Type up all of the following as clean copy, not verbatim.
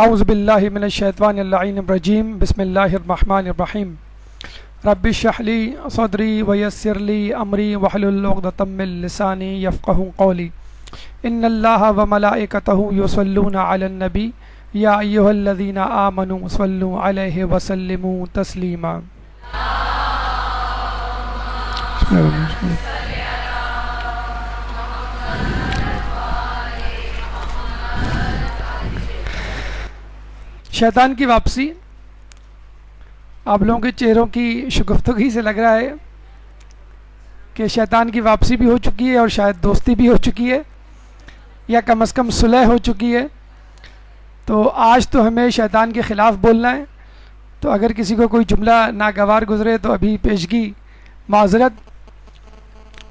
اعوذ باللہ من الشیطان اللعین الرجیم بسم اللہ الرحمن الرحیم رب اشرح لی صدری ویسر لی امری واحلل عقدۃ من لسانی یفقہوا قولی ان اللہ وملائکتہ یصلون علی النبی یا ایھا الذین آمنوا صلوا علیہ وسلموا تسلیما۔ شیطان کی واپسی آپ لوگوں کے چہروں کی شگفتگی سے لگ رہا ہے کہ شیطان کی واپسی بھی ہو چکی ہے اور شاید دوستی بھی ہو چکی ہے یا کم از کم صلح ہو چکی ہے۔ تو آج تو ہمیں شیطان کے خلاف بولنا ہے، تو اگر کسی کو کوئی جملہ ناگوار گزرے تو ابھی پیشگی معذرت۔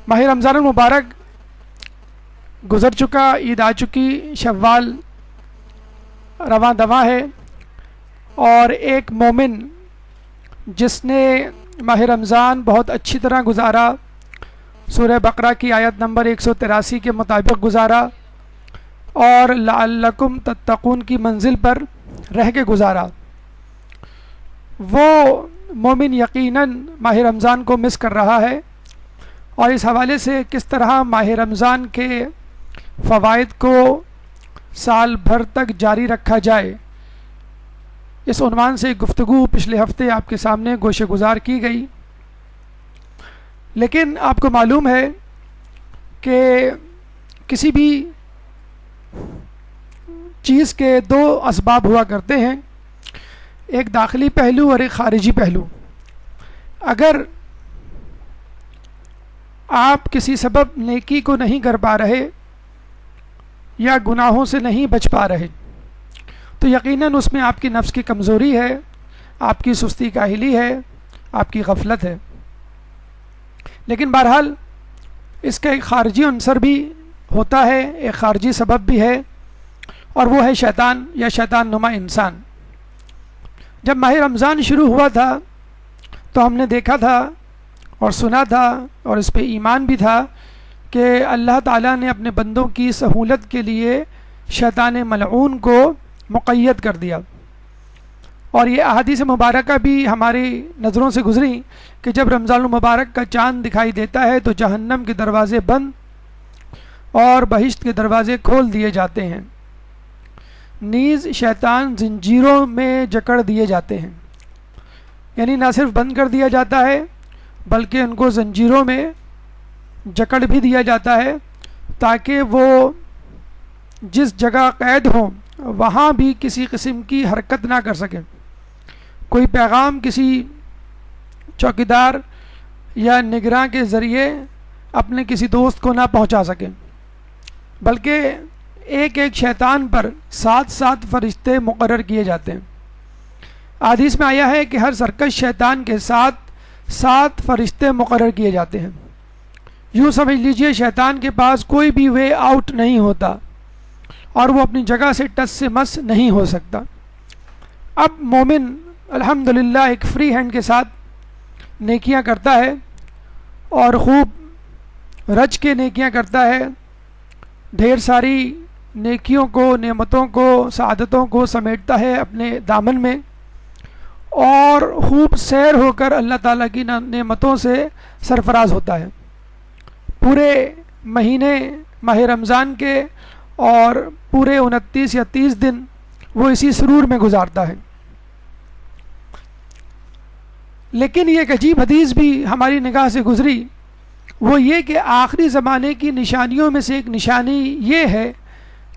ماہ رمضان المبارک گزر چکا، عید آ چکی، شوال رواں دواں ہے، اور ایک مومن جس نے ماہ رمضان بہت اچھی طرح گزارا، سورہ بقرہ کی آیت نمبر 183 کے مطابق گزارا اور لعلکم تتقون کی منزل پر رہ کے گزارا، وہ مومن یقیناً ماہ رمضان کو مس کر رہا ہے۔ اور اس حوالے سے کس طرح ماہ رمضان کے فوائد کو سال بھر تک جاری رکھا جائے، اس عنوان سے گفتگو پچھلے ہفتے آپ کے سامنے گوشے گزار کی گئی۔ لیکن آپ کو معلوم ہے کہ کسی بھی چیز کے دو اسباب ہوا کرتے ہیں، ایک داخلی پہلو اور ایک خارجی پہلو۔ اگر آپ کسی سبب نیکی کو نہیں کر پا رہے یا گناہوں سے نہیں بچ پا رہے تو یقیناً اس میں آپ کی نفس کی کمزوری ہے، آپ کی سستی کاہلی ہے، آپ کی غفلت ہے۔ لیکن بہرحال اس کا ایک خارجی عنصر بھی ہوتا ہے، ایک خارجی سبب بھی ہے، اور وہ ہے شیطان یا شیطان نما انسان۔ جب ماہ رمضان شروع ہوا تھا تو ہم نے دیکھا تھا اور سنا تھا اور اس پہ ایمان بھی تھا کہ اللہ تعالیٰ نے اپنے بندوں کی سہولت کے لیے شیطان ملعون کو مقید کر دیا، اور یہ احادیث مبارکہ بھی ہماری نظروں سے گزری کہ جب رمضان المبارک کا چاند دکھائی دیتا ہے تو جہنم کے دروازے بند اور بہشت کے دروازے کھول دیے جاتے ہیں، نیز شیطان زنجیروں میں جکڑ دیے جاتے ہیں، یعنی نہ صرف بند کر دیا جاتا ہے بلکہ ان کو زنجیروں میں جکڑ بھی دیا جاتا ہے تاکہ وہ جس جگہ قید ہوں وہاں بھی کسی قسم کی حرکت نہ کر سکیں، کوئی پیغام کسی چوکیدار یا نگراں کے ذریعے اپنے کسی دوست کو نہ پہنچا سکیں، بلکہ ایک ایک شیطان پر 7 فرشتے مقرر کیے جاتے ہیں۔ حدیث میں آیا ہے کہ ہر سرکش شیطان کے ساتھ 7 فرشتے مقرر کیے جاتے ہیں۔ یوں سمجھ لیجئے شیطان کے پاس کوئی بھی وے آؤٹ نہیں ہوتا اور وہ اپنی جگہ سے ٹس سے مس نہیں ہو سکتا۔ اب مومن الحمدللہ ایک فری ہینڈ کے ساتھ نیکیاں کرتا ہے اور خوب رچ کے نیکیاں کرتا ہے، ڈھیر ساری نیکیوں کو، نعمتوں کو، سعادتوں کو سمیٹتا ہے اپنے دامن میں، اور خوب سیر ہو کر اللہ تعالیٰ کی نعمتوں سے سرفراز ہوتا ہے۔ پورے مہینے ماہ رمضان کے اور پورے 29 یا 30 دن وہ اسی سرور میں گزارتا ہے۔ لیکن یہ ایک عجیب حدیث بھی ہماری نگاہ سے گزری، وہ یہ کہ آخری زمانے کی نشانیوں میں سے ایک نشانی یہ ہے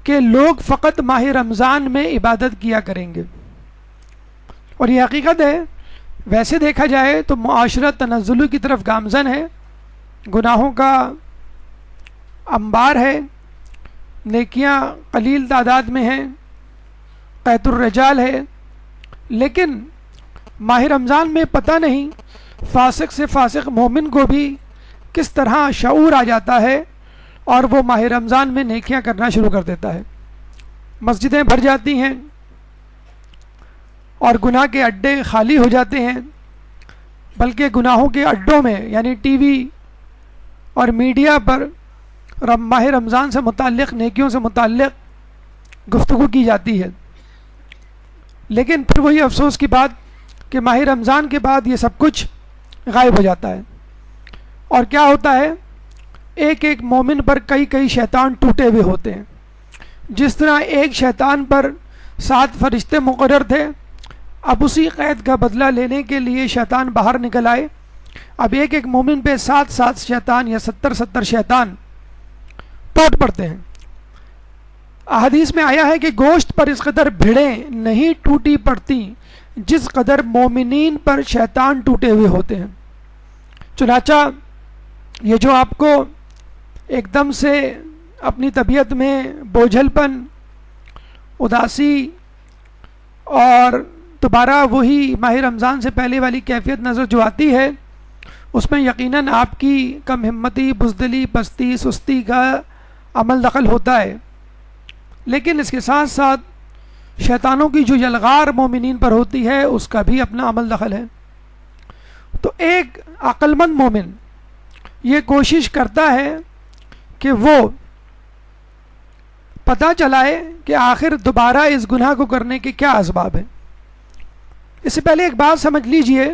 کہ لوگ فقط ماہ رمضان میں عبادت کیا کریں گے، اور یہ حقیقت ہے۔ ویسے دیکھا جائے تو معاشرہ تنزلی کی طرف گامزن ہے، گناہوں کا انبار ہے، نیکیاں قلیل تعداد میں ہیں، قیت الرجال ہے، لیکن ماہ رمضان میں پتہ نہیں فاسق سے فاسق مومن کو بھی کس طرح شعور آ جاتا ہے اور وہ ماہ رمضان میں نیکیاں کرنا شروع کر دیتا ہے۔ مسجدیں بھر جاتی ہیں اور گناہ کے اڈے خالی ہو جاتے ہیں، بلکہ گناہوں کے اڈوں میں یعنی ٹی وی اور میڈیا پر ماہ رمضان سے متعلق، نیکیوں سے متعلق گفتگو کی جاتی ہے۔ لیکن پھر وہی افسوس کی بات کہ ماہ رمضان کے بعد یہ سب کچھ غائب ہو جاتا ہے، اور کیا ہوتا ہے، ایک ایک مومن پر کئی کئی شیطان ٹوٹے ہوئے ہوتے ہیں۔ جس طرح ایک شیطان پر 7 فرشتے مقرر تھے، اب اسی قید کا بدلہ لینے کے لیے شیطان باہر نکل آئے، اب ایک ایک مومن پہ 7 شیطان یا 70 شیطان ٹوٹ پڑتے ہیں۔ احادیث میں آیا ہے کہ گوشت پر اس قدر بھیڑیں نہیں ٹوٹی پڑتی جس قدر مومنین پر شیطان ٹوٹے ہوئے ہوتے ہیں۔ چنانچہ یہ جو آپ کو ایک دم سے اپنی طبیعت میں بوجھل پن، اداسی اور دوبارہ وہی ماہ رمضان سے پہلے والی کیفیت نظر جو آتی ہے، اس میں یقیناً آپ کی کم ہمتی، بزدلی، پستی، سستی کا عمل دخل ہوتا ہے، لیکن اس کے ساتھ ساتھ شیطانوں کی جو یلغار مومنین پر ہوتی ہے اس کا بھی اپنا عمل دخل ہے۔ تو ایک عقل مند مومن یہ کوشش کرتا ہے کہ وہ پتہ چلائے کہ آخر دوبارہ اس گناہ کو کرنے کے کیا اسباب ہیں۔ اس سے پہلے ایک بات سمجھ لیجئے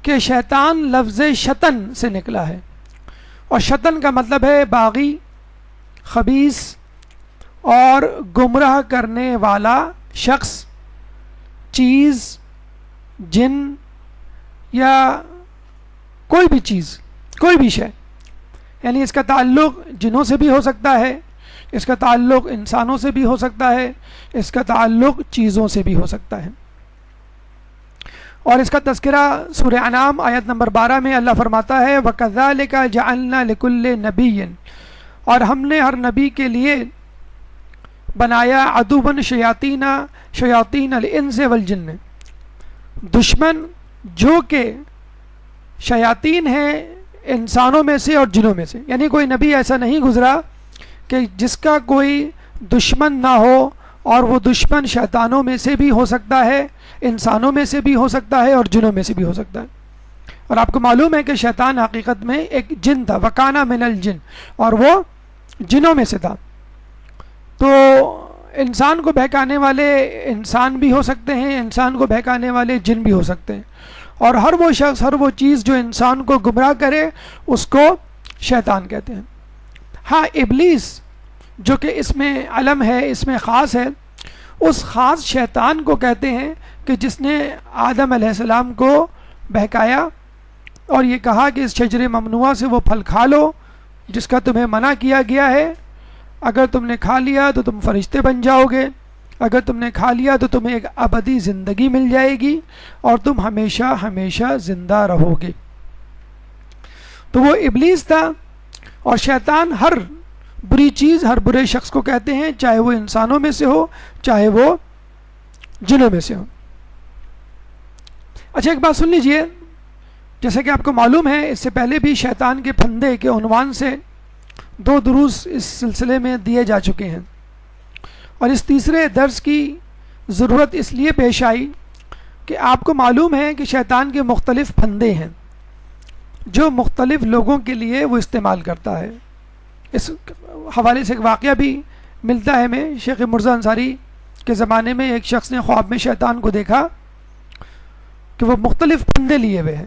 کہ شیطان لفظ شطن سے نکلا ہے، اور شطن کا مطلب ہے باغی، خبیث اور گمراہ کرنے والا شخص، چیز، جن یا کوئی بھی چیز، کوئی بھی شے، یعنی اس کا تعلق جنوں سے بھی ہو سکتا ہے، اس کا تعلق انسانوں سے بھی ہو سکتا ہے، اس کا تعلق چیزوں سے بھی ہو سکتا ہے۔ اور اس کا تذکرہ سورہ انعام آیت نمبر 12 میں اللہ فرماتا ہے وَكَذَلِكَ جَعَلْنَا لِكُلِّ نَبِيٍّ، اور ہم نے ہر نبی کے لیے بنایا عدوًا شیاطین الانس والجن، دشمن جو کہ شیاطین ہیں انسانوں میں سے اور جنوں میں سے، یعنی کوئی نبی ایسا نہیں گزرا کہ جس کا کوئی دشمن نہ ہو، اور وہ دشمن شیطانوں میں سے بھی ہو سکتا ہے، انسانوں میں سے بھی ہو سکتا ہے اور جنوں میں سے بھی ہو سکتا ہے۔ اور آپ کو معلوم ہے کہ شیطان حقیقت میں ایک جن تھا، وَكَانَ مِنَ الْجِنِّ، اور وہ جنوں میں سے تھا۔ تو انسان کو بہکانے والے انسان بھی ہو سکتے ہیں، انسان کو بہکانے والے جن بھی ہو سکتے ہیں، اور ہر وہ شخص، ہر وہ چیز جو انسان کو گمراہ کرے اس کو شیطان کہتے ہیں۔ ہاں، ابلیس جو کہ اس میں علم ہے، اس میں خاص ہے، اس خاص شیطان کو کہتے ہیں کہ جس نے آدم علیہ السلام کو بہکایا اور یہ کہا کہ اس شجر ممنوعہ سے وہ پھل کھا لو جس کا تمہیں منع کیا گیا ہے، اگر تم نے کھا لیا تو تم فرشتے بن جاؤ گے، اگر تم نے کھا لیا تو تمہیں ایک ابدی زندگی مل جائے گی اور تم ہمیشہ ہمیشہ زندہ رہو گے۔ تو وہ ابلیس تھا، اور شیطان ہر بری چیز، ہر برے شخص کو کہتے ہیں، چاہے وہ انسانوں میں سے ہو چاہے وہ جنوں میں سے ہو۔ اچھا، ایک بات سن لیجئے، جیسا کہ آپ کو معلوم ہے اس سے پہلے بھی شیطان کے پھندے کے عنوان سے 2 دروس اس سلسلے میں دیے جا چکے ہیں، اور اس تیسرے درس کی ضرورت اس لیے پیش آئی کہ آپ کو معلوم ہے کہ شیطان کے مختلف پھندے ہیں جو مختلف لوگوں کے لیے وہ استعمال کرتا ہے۔ اس حوالے سے ایک واقعہ بھی ملتا ہے ہمیں، شیخ مرزا انصاری کے زمانے میں ایک شخص نے خواب میں شیطان کو دیکھا کہ وہ مختلف پھندے لیے ہوئے ہیں،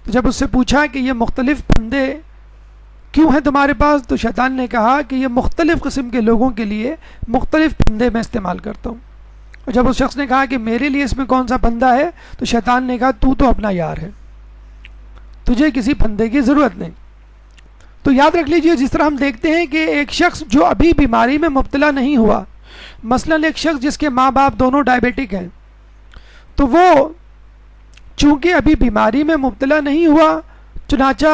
تو جب اس سے پوچھا کہ یہ مختلف پھندے کیوں ہیں تمہارے پاس، تو شیطان نے کہا کہ یہ مختلف قسم کے لوگوں کے لیے مختلف پھندے میں استعمال کرتا ہوں۔ اور جب اس شخص نے کہا کہ میرے لیے اس میں کون سا پھندا ہے، تو شیطان نے کہا تو اپنا یار ہے، تجھے کسی پھندے کی ضرورت نہیں۔ تو یاد رکھ لیجئے، جس طرح ہم دیکھتے ہیں کہ ایک شخص جو ابھی بیماری میں مبتلا نہیں ہوا، مثلا ایک شخص جس کے ماں باپ دونوں ڈائبیٹک ہیں، تو وہ چونکہ ابھی بیماری میں مبتلا نہیں ہوا، چنانچہ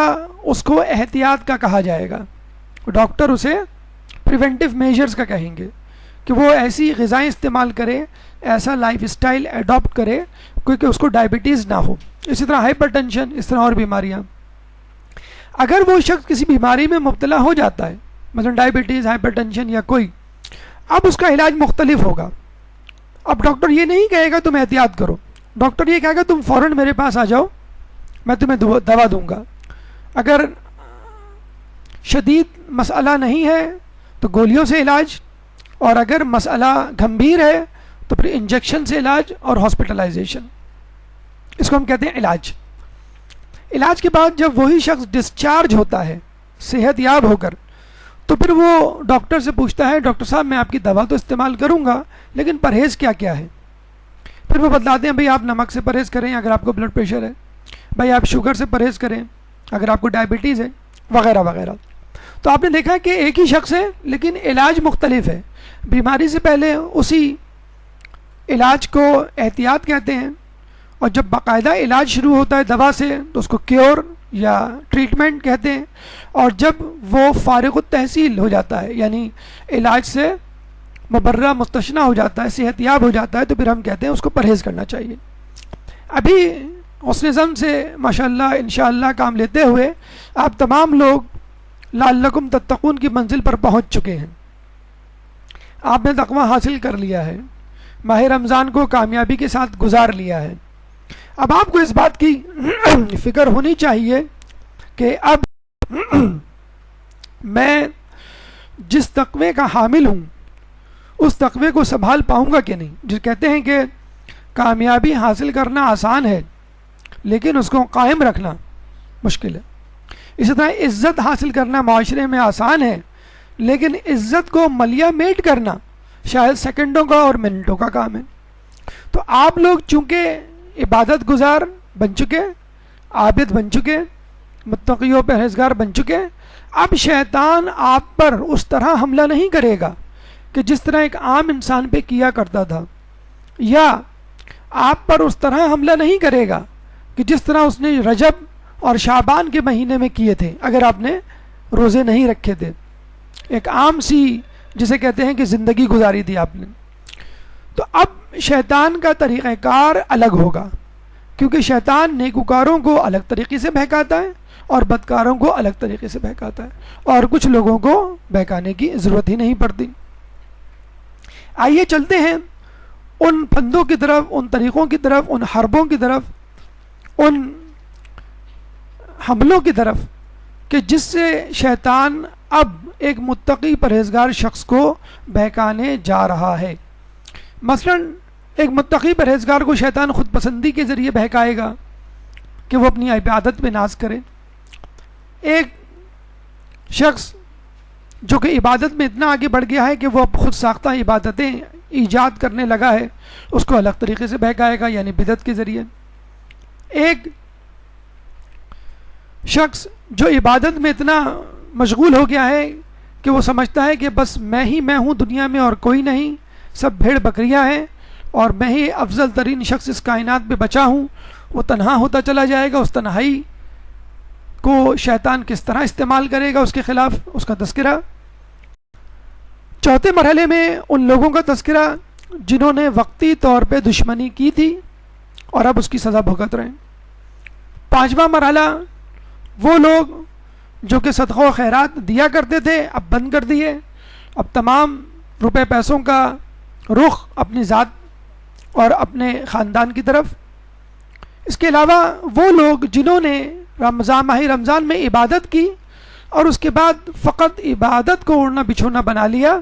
اس کو احتیاط کا کہا جائے گا، ڈاکٹر اسے پریونٹیو میجرز کا کہیں گے کہ وہ ایسی غذائیں استعمال کرے، ایسا لائف اسٹائل ایڈاپٹ کرے کیونکہ اس کو ڈائبٹیز نہ ہو۔ اسی طرح ہائپر ٹینشن، اس طرح اور بیماریاں۔ اگر وہ شخص کسی بیماری میں مبتلا ہو جاتا ہے، مثلا ڈائبٹیز، ہائپر ٹینشن یا کوئی، اب اس کا علاج مختلف ہوگا۔ اب ڈاکٹر یہ نہیں کہے گا تم احتیاط کرو، ڈاکٹر یہ کہے گا تم فوراً میرے پاس آ جاؤ، میں تمہیں دوا دوں گا۔ اگر شدید مسئلہ نہیں ہے تو گولیوں سے علاج، اور اگر مسئلہ گھمبیر ہے تو پھر انجیکشن سے علاج اور ہاسپٹلائزیشن، اس کو ہم کہتے ہیں علاج۔ علاج کے بعد جب وہی شخص ڈسچارج ہوتا ہے صحت یاب ہو کر، تو پھر وہ ڈاکٹر سے پوچھتا ہے ڈاکٹر صاحب میں آپ کی دوا تو استعمال کروں گا لیکن پرہیز کیا کیا ہے؟ پھر وہ بتلاتے ہیں بھئی آپ نمک سے پرہیز کریں اگر آپ کو بلڈ پریشر ہے، بھئی آپ شوگر سے پرہیز کریں اگر آپ کو ڈائبٹیز ہے، وغیرہ وغیرہ۔ تو آپ نے دیکھا کہ ایک ہی شخص ہے لیکن علاج مختلف ہے۔ بیماری سے پہلے اسی علاج کو احتیاط کہتے ہیں، اور جب باقاعدہ علاج شروع ہوتا ہے دوا سے تو اس کو کیور یا ٹریٹمنٹ کہتے ہیں، اور جب وہ فارغ التحصیل ہو جاتا ہے یعنی علاج سے مبرہ مستثنیٰ ہو جاتا ہے، صحت یاب ہو جاتا ہے، تو پھر ہم کہتے ہیں اس کو پرہیز کرنا چاہیے۔ ابھی حسن ظن سے ماشاءاللہ انشاءاللہ کام لیتے ہوئے آپ تمام لوگ لعلکم تتقون کی منزل پر پہنچ چکے ہیں، آپ نے تقوی حاصل کر لیا ہے، ماہ رمضان کو کامیابی کے ساتھ گزار لیا ہے۔ اب آپ کو اس بات کی فکر ہونی چاہیے کہ اب میں جس تقوی کا حامل ہوں اس تقوی کو سنبھال پاؤں گا کہ نہیں۔ جو کہتے ہیں کہ کامیابی حاصل کرنا آسان ہے لیکن اس کو قائم رکھنا مشکل ہے، اسی طرح عزت حاصل کرنا معاشرے میں آسان ہے لیکن عزت کو ملیا میٹ کرنا شاید سیکنڈوں کا اور منٹوں کا کام ہے۔ تو آپ لوگ چونکہ عبادت گزار بن چکے، عابد بن چکے، متقی و پرہیزگار بن چکے، اب شیطان آپ پر اس طرح حملہ نہیں کرے گا کہ جس طرح ایک عام انسان پہ کیا کرتا تھا، یا آپ پر اس طرح حملہ نہیں کرے گا کہ جس طرح اس نے رجب اور شعبان کے مہینے میں کیے تھے اگر آپ نے روزے نہیں رکھے تھے، ایک عام سی جسے کہتے ہیں کہ زندگی گزاری تھی آپ نے۔ تو اب شیطان کا طریقہ کار الگ ہوگا، کیونکہ شیطان نیکوکاروں کو الگ طریقے سے بہکاتا ہے اور بدکاروں کو الگ طریقے سے بہکاتا ہے، اور کچھ لوگوں کو بہکانے کی ضرورت ہی نہیں پڑتی۔ آئیے چلتے ہیں ان پھندوں کی طرف، ان طریقوں کی طرف، ان حربوں کی طرف، ان حملوں کی طرف کہ جس سے شیطان اب ایک متقی پرہیزگار شخص کو بہکانے جا رہا ہے۔ مثلا ایک متقی پرہیزگار کو شیطان خود پسندی کے ذریعے بہکائے گا کہ وہ اپنی عبادت پہ ناز کرے۔ ایک شخص جو کہ عبادت میں اتنا آگے بڑھ گیا ہے کہ وہ اب خود ساختہ عبادتیں ایجاد کرنے لگا ہے، اس کو الگ طریقے سے بہکائے گا یعنی بدعت کے ذریعے۔ ایک شخص جو عبادت میں اتنا مشغول ہو گیا ہے کہ وہ سمجھتا ہے کہ بس میں ہی میں ہوں دنیا میں اور کوئی نہیں، سب بھیڑ بکریاں ہیں اور میں ہی افضل ترین شخص اس کائنات پہ بچا ہوں، وہ تنہا ہوتا چلا جائے گا۔ اس تنہائی کو شیطان کس طرح استعمال کرے گا اس کے خلاف، اس کا تذکرہ۔ چوتھے مرحلے میں ان لوگوں کا تذکرہ جنہوں نے وقتی طور پہ دشمنی کی تھی اور اب اس کی سزا بھگت رہے ہیں۔ پانچواں مرحلہ وہ لوگ جو کہ صدقہ و خیرات دیا کرتے تھے اب بند کر دیے، اب تمام روپے پیسوں کا رخ اپنی ذات اور اپنے خاندان کی طرف۔ اس کے علاوہ وہ لوگ جنہوں نے ماہ رمضان میں عبادت کی اور اس کے بعد فقط عبادت کو اوڑھنا بچھونا بنا لیا،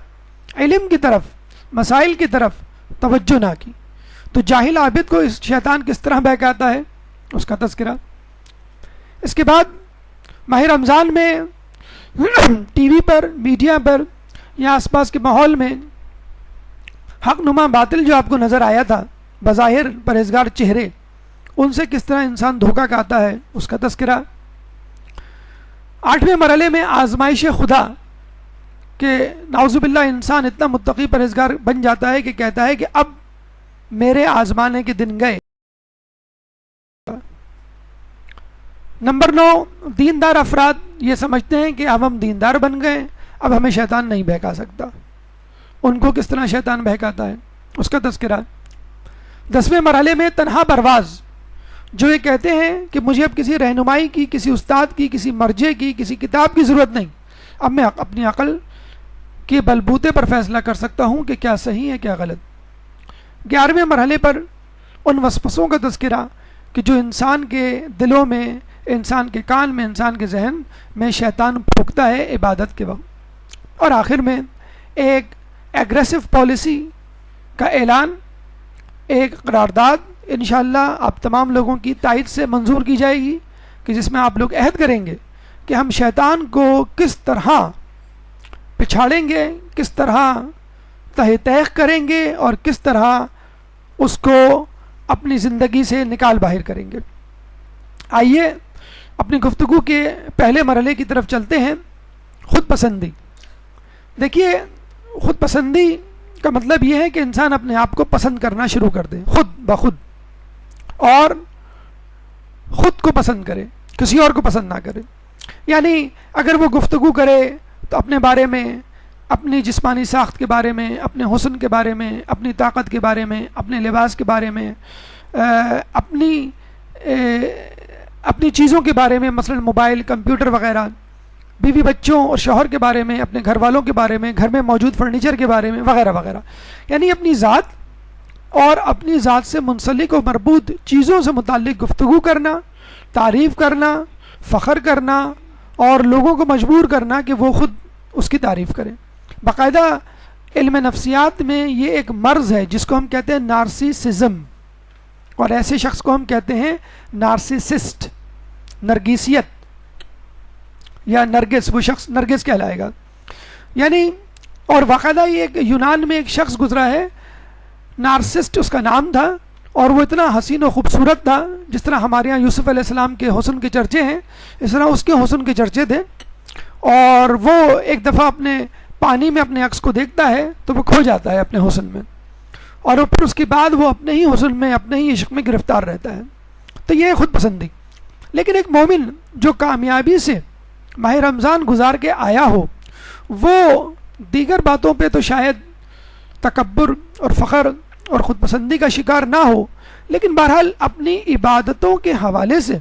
علم کی طرف، مسائل کی طرف توجہ نہ کی، تو جاہل عابد کو اس شیطان کس طرح بہکاتا ہے اس کا تذکرہ۔ اس کے بعد ماہ رمضان میں ٹی وی پر، میڈیا پر یا آس پاس کے ماحول میں حق نما باطل جو آپ کو نظر آیا تھا، بظاہر پرہیزگار چہرے، ان سے کس طرح انسان دھوکہ کھاتا ہے اس کا تذکرہ۔ آٹھویں مرحلے میں آزمائش خدا کہ نعوذ باللہ انسان اتنا متقی پرہیزگار بن جاتا ہے کہ کہتا ہے کہ اب میرے آزمانے کے دن گئے۔ نمبر 9، دیندار افراد یہ سمجھتے ہیں کہ اب ہم دیندار بن گئے، اب ہمیں شیطان نہیں بہکا سکتا۔ ان کو کس طرح شیطان بہکاتا ہے اس کا تذکرہ۔ 10ویں مرحلے میں تنہا پرواز، جو یہ کہتے ہیں کہ مجھے اب کسی رہنمائی کی، کسی استاد کی، کسی مرجع کی، کسی کتاب کی ضرورت نہیں، اب میں اپنی عقل کے بلبوتے پر فیصلہ کر سکتا ہوں کہ کیا صحیح ہے کیا غلط۔ 11ویں مرحلے پر ان وسوسوں کا تذکرہ کہ جو انسان کے دلوں میں، انسان کے کان میں، انسان کے ذہن میں شیطان پھونکتا ہے عبادت کے وقت۔ اور آخر میں ایک ایگریسو پالیسی کا اعلان ایک قرارداد انشاءاللہ آپ تمام لوگوں کی تائید سے منظور کی جائے گی کہ جس میں آپ لوگ عہد کریں گے کہ ہم شیطان کو کس طرح پچھاڑیں گے، کس طرح تہ تیخ کریں گے اور کس طرح اس کو اپنی زندگی سے نکال باہر کریں گے۔ آئیے اپنی گفتگو کے پہلے مرحلے کی طرف چلتے ہیں، خود پسندی۔ دیکھیے، خود پسندی کا مطلب یہ ہے کہ انسان اپنے آپ کو پسند کرنا شروع کر دے خود بخود، اور خود کو پسند کرے، کسی اور کو پسند نہ کرے۔ یعنی اگر وہ گفتگو کرے تو اپنے بارے میں، اپنی جسمانی ساخت کے بارے میں، اپنے حسن کے بارے میں، اپنی طاقت کے بارے میں، اپنے لباس کے بارے میں، اپنی چیزوں کے بارے میں، مثلا موبائل، کمپیوٹر وغیرہ، بیوی بچوں اور شوہر کے بارے میں، اپنے گھر والوں کے بارے میں، گھر میں موجود فرنیچر کے بارے میں، وغیرہ وغیرہ، یعنی اپنی ذات اور اپنی ذات سے منسلک و مربوط چیزوں سے متعلق گفتگو کرنا، تعریف کرنا، فخر کرنا، اور لوگوں کو مجبور کرنا کہ وہ خود اس کی تعریف کریں۔ باقاعدہ علم نفسیات میں یہ ایک مرض ہے جس کو ہم کہتے ہیں نارسیسزم، اور ایسے شخص کو ہم کہتے ہیں نارسیسسٹ، نرگیسیت یا نرگس، وہ شخص نرگس کہلائے گا۔ یعنی اور باقاعدہ یہ ایک یونان میں ایک شخص گزرا ہے، نارسسٹ اس کا نام تھا، اور وہ اتنا حسین و خوبصورت تھا، جس طرح ہمارے یہاں یوسف علیہ السلام کے حسن کے چرچے ہیں، اس طرح اس کے حسن کے چرچے تھے۔ اور وہ ایک دفعہ اپنے پانی میں اپنے عکس کو دیکھتا ہے تو وہ کھو جاتا ہے اپنے حسن میں، اور پھر اس کے بعد وہ اپنے ہی حسن میں، اپنے ہی عشق میں گرفتار رہتا ہے۔ تو یہ خود پسندی۔ لیکن ایک مومن جو کامیابی سے ماہ رمضان گزار کے آیا ہو، وہ دیگر باتوں پہ تو شاید تکبر اور فخر اور خود پسندی کا شکار نہ ہو، لیکن بہرحال اپنی عبادتوں کے حوالے سے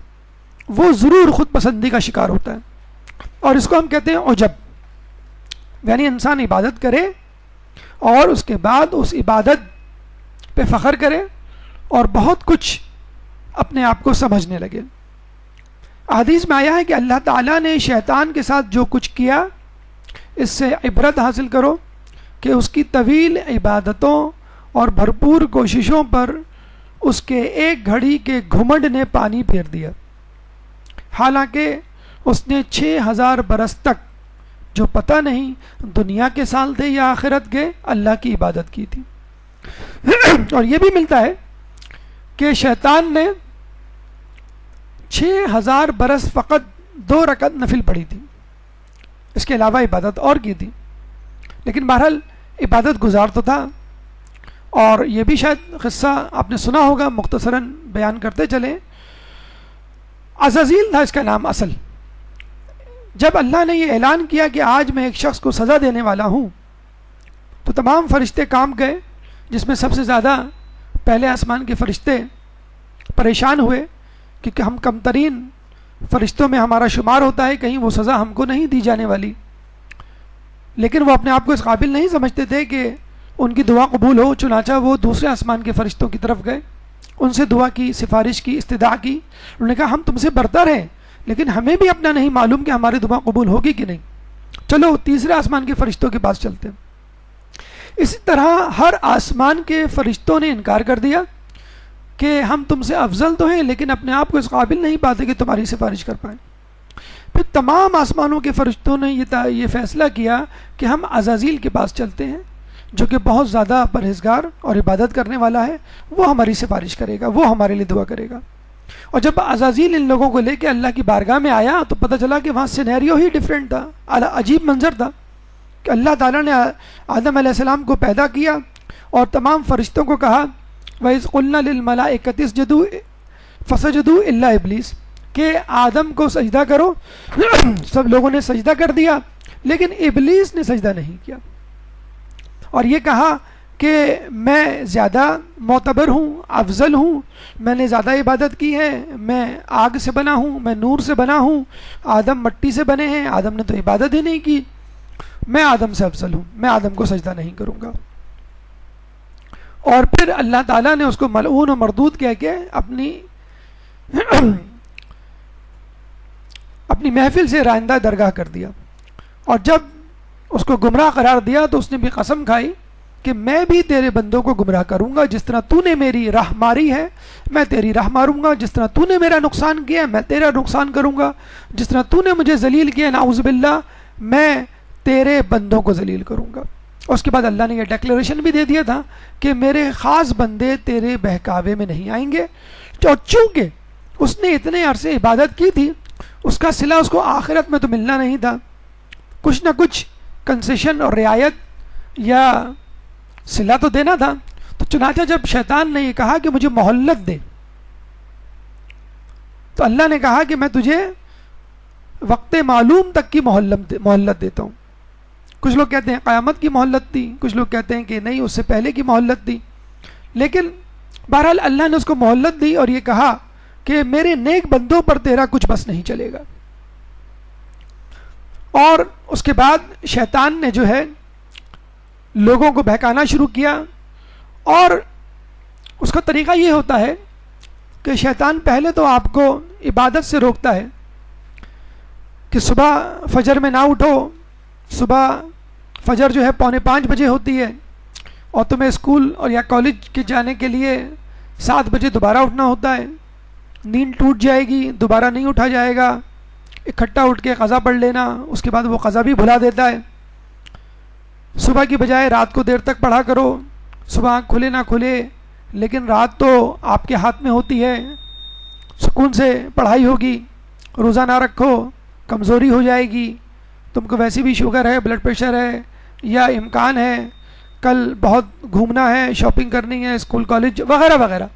وہ ضرور خود پسندی کا شکار ہوتا ہے، اور اس کو ہم کہتے ہیں عجب۔ یعنی انسان عبادت کرے اور اس کے بعد اس عبادت پہ فخر کرے اور بہت کچھ اپنے آپ کو سمجھنے لگے۔ حدیث میں آیا ہے کہ اللہ تعالیٰ نے شیطان کے ساتھ جو کچھ کیا، اس سے عبرت حاصل کرو کہ اس کی طویل عبادتوں اور بھرپور کوششوں پر اس کے ایک گھڑی کے گھمنڈ نے پانی پھیر دیا، حالانکہ اس نے 6000 برس تک، جو پتہ نہیں دنیا کے سال تھے یا آخرت کے، اللہ کی عبادت کی تھی۔ اور یہ بھی ملتا ہے کہ شیطان نے 6000 برس فقط 2 رکعت نفل پڑھی تھی، اس کے علاوہ عبادت اور کی تھی، لیکن بہرحال عبادت گزار تو تھا۔ اور یہ بھی شاید قصہ آپ نے سنا ہوگا، مختصراً بیان کرتے چلیں۔ عزازیل تھا اس کا نام اصل۔ جب اللہ نے یہ اعلان کیا کہ آج میں ایک شخص کو سزا دینے والا ہوں، تو تمام فرشتے کام گئے، جس میں سب سے زیادہ پہلے آسمان کے فرشتے پریشان ہوئے، کیونکہ ہم کم ترین فرشتوں میں ہمارا شمار ہوتا ہے، کہیں وہ سزا ہم کو نہیں دی جانے والی۔ لیکن وہ اپنے آپ کو اس قابل نہیں سمجھتے تھے کہ ان کی دعا قبول ہو، چنانچہ وہ دوسرے آسمان کے فرشتوں کی طرف گئے، ان سے دعا کی، سفارش کی، استدعا کی۔ انہوں نے کہا ہم تم سے برتر ہیں، لیکن ہمیں بھی اپنا نہیں معلوم کہ ہماری دعا قبول ہوگی کہ نہیں، چلو تیسرے آسمان کے فرشتوں کے پاس چلتے ہیں۔ اسی طرح ہر آسمان کے فرشتوں نے انکار کر دیا کہ ہم تم سے افضل تو ہیں، لیکن اپنے آپ کو اس قابل نہیں پاتے کہ تمہاری سفارش کر پائیں۔ پھر تمام آسمانوں کے فرشتوں نے یہ فیصلہ کیا کہ ہم عزازیل کے پاس چلتے ہیں، جو کہ بہت زیادہ پرہیزگار اور عبادت کرنے والا ہے، وہ ہماری سفارش کرے گا، وہ ہمارے لیے دعا کرے گا۔ اور جب عزازیل ان لوگوں کو لے کے اللہ کی بارگاہ میں آیا تو پتہ چلا کہ وہاں سینیریو ہی ڈیفرنٹ تھا، عجیب منظر تھا کہ اللہ تعالیٰ نے آدم علیہ السلام کو پیدا کیا اور تمام فرشتوں کو کہا وَإِذْ قُلْنَا لِلْمَلَائِكَةِ اسْجُدُوا فَسَجَدُوا إِلَّا إِبْلِيسَ، کہ آدم کو سجدہ کرو، سب لوگوں نے سجدہ کر دیا لیکن ابلیس نے سجدہ نہیں کیا، اور یہ کہا کہ میں زیادہ معتبر ہوں، افضل ہوں، میں نے زیادہ عبادت کی ہے، میں آگ سے بنا ہوں، میں نور سے بنا ہوں، آدم مٹی سے بنے ہیں، آدم نے تو عبادت ہی نہیں کی، میں آدم سے افضل ہوں، میں آدم کو سجدہ نہیں کروں گا۔ اور پھر اللہ تعالیٰ نے اس کو ملعون و مردود کہہ کے اپنی محفل سے رائندہ درگاہ کر دیا، اور جب اس کو گمراہ قرار دیا تو اس نے بھی قسم کھائی کہ میں بھی تیرے بندوں کو گمراہ کروں گا، جس طرح تو نے میری راہ ماری ہے میں تیری راہ ماروں گا، جس طرح تو نے میرا نقصان کیا ہے میں تیرا نقصان کروں گا، جس طرح تو نے مجھے ذلیل کیا نعوذ باللہ میں تیرے بندوں کو ذلیل کروں گا۔ اور اس کے بعد اللہ نے یہ ڈیکلیریشن بھی دے دیا تھا کہ میرے خاص بندے تیرے بہکاوے میں نہیں آئیں گے، اور چونکہ اس نے اتنے عرصے عبادت کی تھی اس کا صلہ اس کو آخرت میں تو ملنا نہیں تھا، کچھ نہ کچھ کنسیشن اور رعایت یا صلہ تو دینا تھا۔ تو چنانچہ جب شیطان نے یہ کہا کہ مجھے مہلت دے، تو اللہ نے کہا کہ میں تجھے وقت معلوم تک کی مہلت دیتا ہوں۔ کچھ لوگ کہتے ہیں قیامت کی مہلت دی، کچھ لوگ کہتے ہیں کہ نہیں اس سے پہلے کی مہلت دی، لیکن بہرحال اللہ نے اس کو مہلت دی اور یہ کہا کہ میرے نیک بندوں پر تیرا کچھ بس نہیں چلے گا۔ اور اس کے بعد شیطان نے جو ہے لوگوں کو بہکانا شروع کیا، اور اس کا طریقہ یہ ہوتا ہے کہ شیطان پہلے تو آپ کو عبادت سے روکتا ہے کہ صبح فجر میں نہ اٹھو، صبح فجر جو ہے 4:45 بجے ہوتی ہے اور تمہیں اسکول اور یا کالج کے جانے کے لیے 7 بجے دوبارہ اٹھنا ہوتا ہے، نیند ٹوٹ جائے گی، دوبارہ نہیں اٹھا جائے گا، اکٹھا اٹھ کے قضا پڑھ لینا، اس کے بعد وہ قضا بھی بھلا دیتا ہے۔ صبح کی بجائے رات کو دیر تک پڑھا کرو، صبح آنکھ کھلے نہ کھلے لیکن رات تو آپ کے ہاتھ میں ہوتی ہے، سکون سے پڑھائی ہوگی، روزہ نہ رکھو کمزوری ہو جائے گی، تم کو ویسے بھی شوگر ہے، بلڈ پریشر ہے، یا امکان ہے کل بہت گھومنا ہے، شاپنگ کرنی ہے، اسکول کالج وغیرہ وغیرہ،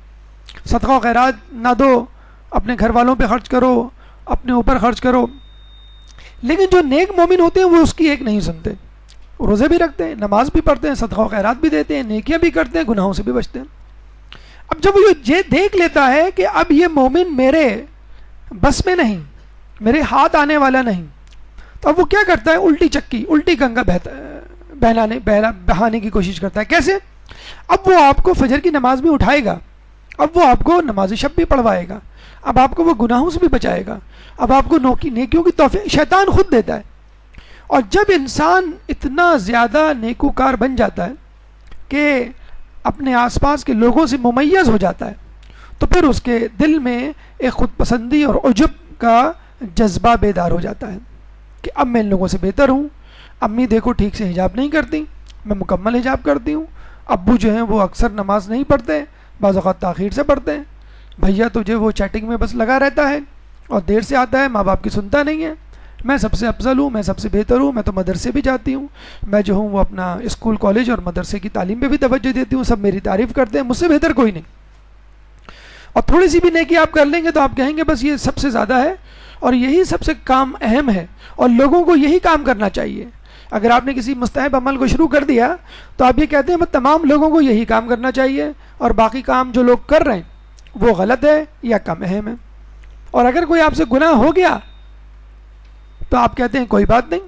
صدقہ و خیرات نہ دو، اپنے گھر والوں پہ خرچ کرو، اپنے اوپر خرچ کرو۔ لیکن جو نیک مومن ہوتے ہیں وہ اس کی ایک نہیں سنتے، روزے بھی رکھتے ہیں، نماز بھی پڑھتے ہیں، صدقہ و خیرات بھی دیتے ہیں، نیکیاں بھی کرتے ہیں، گناہوں سے بھی بچتے ہیں۔ اب جب وہ یہ دیکھ لیتا ہے کہ اب یہ مومن میرے بس میں نہیں، میرے ہاتھ آنے والا نہیں، تو اب وہ کیا کرتا ہے؟ الٹی چکی، الٹی گنگا بہانے کی کوشش کرتا ہے۔ کیسے؟ اب وہ آپ کو فجر کی نماز میں اٹھائے گا، اب وہ آپ کو نماز شب بھی پڑھوائے گا، اب آپ کو وہ گناہوں سے بھی بچائے گا، اب آپ کو نیکیوں کی توفیق شیطان خود دیتا ہے۔ اور جب انسان اتنا زیادہ نیکوکار بن جاتا ہے کہ اپنے آس پاس کے لوگوں سے ممیز ہو جاتا ہے، تو پھر اس کے دل میں ایک خود پسندی اور عجب کا جذبہ بیدار ہو جاتا ہے کہ اب میں ان لوگوں سے بہتر ہوں، امی دیکھو ٹھیک سے حجاب نہیں کرتی، میں مکمل حجاب کرتی ہوں، ابو جو ہیں وہ اکثر نماز نہیں پڑھتے، بعض اوقات تاخیر سے پڑھتے ہیں، بھیا تو جو وہ چیٹنگ میں بس لگا رہتا ہے اور دیر سے آتا ہے، ماں باپ کی سنتا نہیں ہے، میں سب سے افضل ہوں، میں سب سے بہتر ہوں، میں تو مدرسے بھی جاتی ہوں، میں جو ہوں وہ اپنا اسکول کالج اور مدرسے کی تعلیم پہ بھی توجہ دیتی ہوں، سب میری تعریف کرتے ہیں، مجھ سے بہتر کوئی نہیں۔ اور تھوڑی سی بھی نیکی آپ کر لیں گے تو آپ کہیں گے بس یہ سب سے زیادہ ہے، اور یہی سب سے کام اہم ہے اور لوگوں کو یہی کام کرنا چاہیے۔ اگر آپ نے کسی مستحب عمل کو شروع کر دیا تو آپ یہ کہتے ہیں بس تمام لوگوں کو یہی کام کرنا چاہیے اور باقی کام جو لوگ کر رہے ہیں وہ غلط ہے یا کم اہم ہے۔ اور اگر کوئی آپ سے گناہ ہو گیا تو آپ کہتے ہیں کوئی بات نہیں،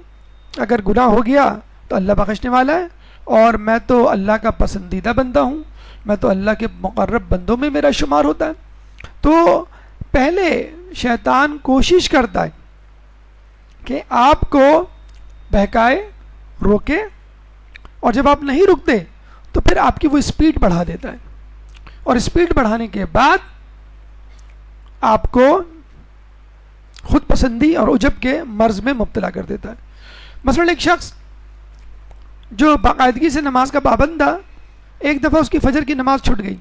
اگر گناہ ہو گیا تو اللہ بخشنے والا ہے اور میں تو اللہ کا پسندیدہ بندہ ہوں، میں تو اللہ کے مقرب بندوں میں میرا شمار ہوتا ہے۔ تو پہلے شیطان کوشش کرتا ہے کہ آپ کو بہکائے، روکے، اور جب آپ نہیں رکتے تو پھر آپ کی وہ اسپیڈ بڑھا دیتا ہے، اور اسپیڈ بڑھانے کے بعد آپ کو خود پسندی اور عجب کے مرض میں مبتلا کر دیتا ہے۔ مثلا ایک شخص جو باقاعدگی سے نماز کا پابند تھا، ایک دفعہ اس کی فجر کی نماز چھوٹ گئی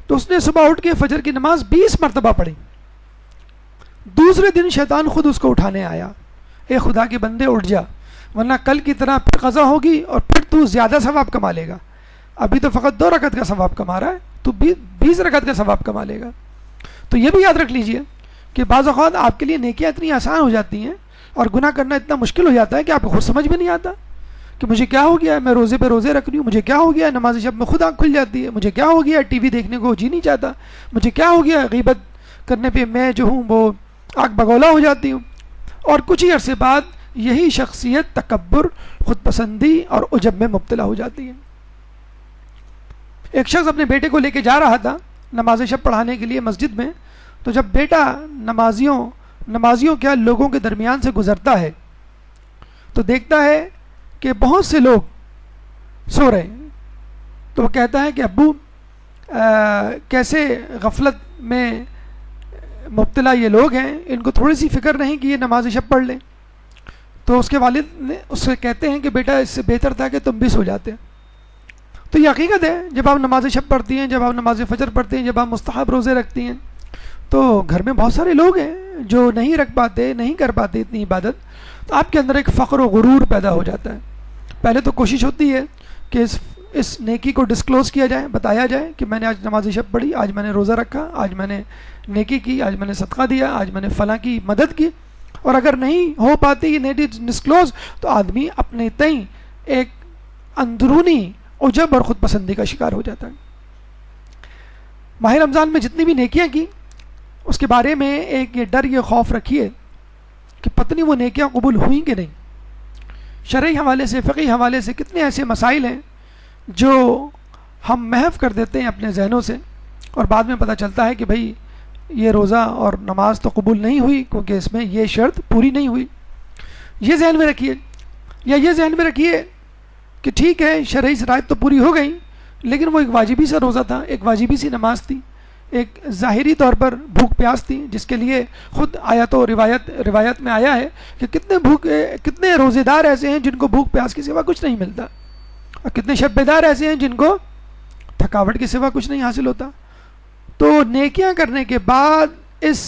تو اس نے صبح اٹھ کے فجر کی نماز 20 مرتبہ پڑھی۔ دوسرے دن شیطان خود اس کو اٹھانے آیا، اے خدا کے بندے اٹھ جا، ورنہ کل کی طرح پھر قضا ہوگی اور پھر تو زیادہ ثواب کما لے گا، ابھی تو فقط 2 رکعت کا ثواب کما رہا ہے، تو 20 رکعت کا ثواب کما لے گا۔ تو یہ بھی یاد رکھ لیجئے کہ بعض اوقات آپ کے لیے نیکیاں اتنی آسان ہو جاتی ہیں اور گناہ کرنا اتنا مشکل ہو جاتا ہے کہ آپ کو خود سمجھ میں نہیں آتا کہ مجھے کیا ہو گیا ہے، میں روزے پہ روزے رکھ رہی ہوں، مجھے کیا ہو گیا ہے، نماز شب میں خود آنکھ کھل جاتی ہے، مجھے کیا ہو گیا ہے، ٹی وی دیکھنے کو جی نہیں چاہتا، مجھے کیا ہو گیا ہے، غیبت کرنے پہ میں جو ہوں وہ آگ بگولا ہو جاتی ہوں۔ اور کچھ ہی عرصے بعد یہی شخصیت تکبر، خود پسندی اور عجب میں مبتلا ہو جاتی ہے۔ ایک شخص اپنے بیٹے کو لے کے جا رہا تھا نماز شب پڑھانے کے لیے مسجد میں، تو جب بیٹا نمازیوں کیا لوگوں کے درمیان سے گزرتا ہے تو دیکھتا ہے کہ بہت سے لوگ سو رہے ہیں، تو وہ کہتا ہے کہ ابو کیسے غفلت میں مبتلا یہ لوگ ہیں، ان کو تھوڑی سی فکر نہیں کہ یہ نماز شب پڑھ لیں. تو اس کے والد نے اس سے کہتے ہیں کہ بیٹا اس سے بہتر تھا کہ تم بھی سو جاتے. تو یہ حقیقت ہے، جب آپ نماز شب پڑھتی ہیں، جب آپ نماز فجر پڑھتی ہیں، جب آپ مستحب روزے رکھتی ہیں، تو گھر میں بہت سارے لوگ ہیں جو نہیں رکھ پاتے، نہیں کر پاتے اتنی عبادت. تو آپ کے اندر ایک فخر و غرور پیدا ہو جاتا ہے. پہلے تو کوشش ہوتی ہے کہ اس نیکی کو ڈسکلوز کیا جائے، بتایا جائے کہ میں نے آج نماز شب پڑھی، آج میں نے روزہ رکھا، آج میں نے نیکی کی، آج میں نے صدقہ دیا، آج میں نے فلاں کی مدد کی. اور اگر نہیں ہو پاتی یہ نیکی ڈسکلوز تو آدمی اپنے تئیں ایک اندرونی عجب اور خود پسندی کا شکار ہو جاتا ہے. ماہ رمضان میں جتنی بھی نیکیاں کی اس کے بارے میں ایک یہ ڈر، یہ خوف رکھیے کہ پتہ نہیں وہ نیکیاں قبول ہوئیں کہ نہیں. شرعی حوالے سے، فقہی حوالے سے کتنے ایسے مسائل ہیں جو ہم محو کر دیتے ہیں اپنے ذہنوں سے، اور بعد میں پتہ چلتا ہے کہ بھئی یہ روزہ اور نماز تو قبول نہیں ہوئی کیونکہ اس میں یہ شرط پوری نہیں ہوئی. یہ ذہن میں رکھیے، یا یہ ذہن میں رکھیے کہ ٹھیک ہے شرعی شرائط تو پوری ہو گئی، لیکن وہ ایک واجبی سا روزہ تھا، ایک واجبی سی نماز تھی، ایک ظاہری طور پر بھوک پیاس تھی، جس کے لیے خود آیت و روایت میں آیا ہے کہ کتنے روزے دار ایسے ہیں جن کو بھوک پیاس کے سوا کچھ نہیں ملتا، اور کتنے شب بیدار ایسے ہیں جن کو تھکاوٹ کے سوا کچھ نہیں حاصل ہوتا. تو نیکیاں کرنے کے بعد اس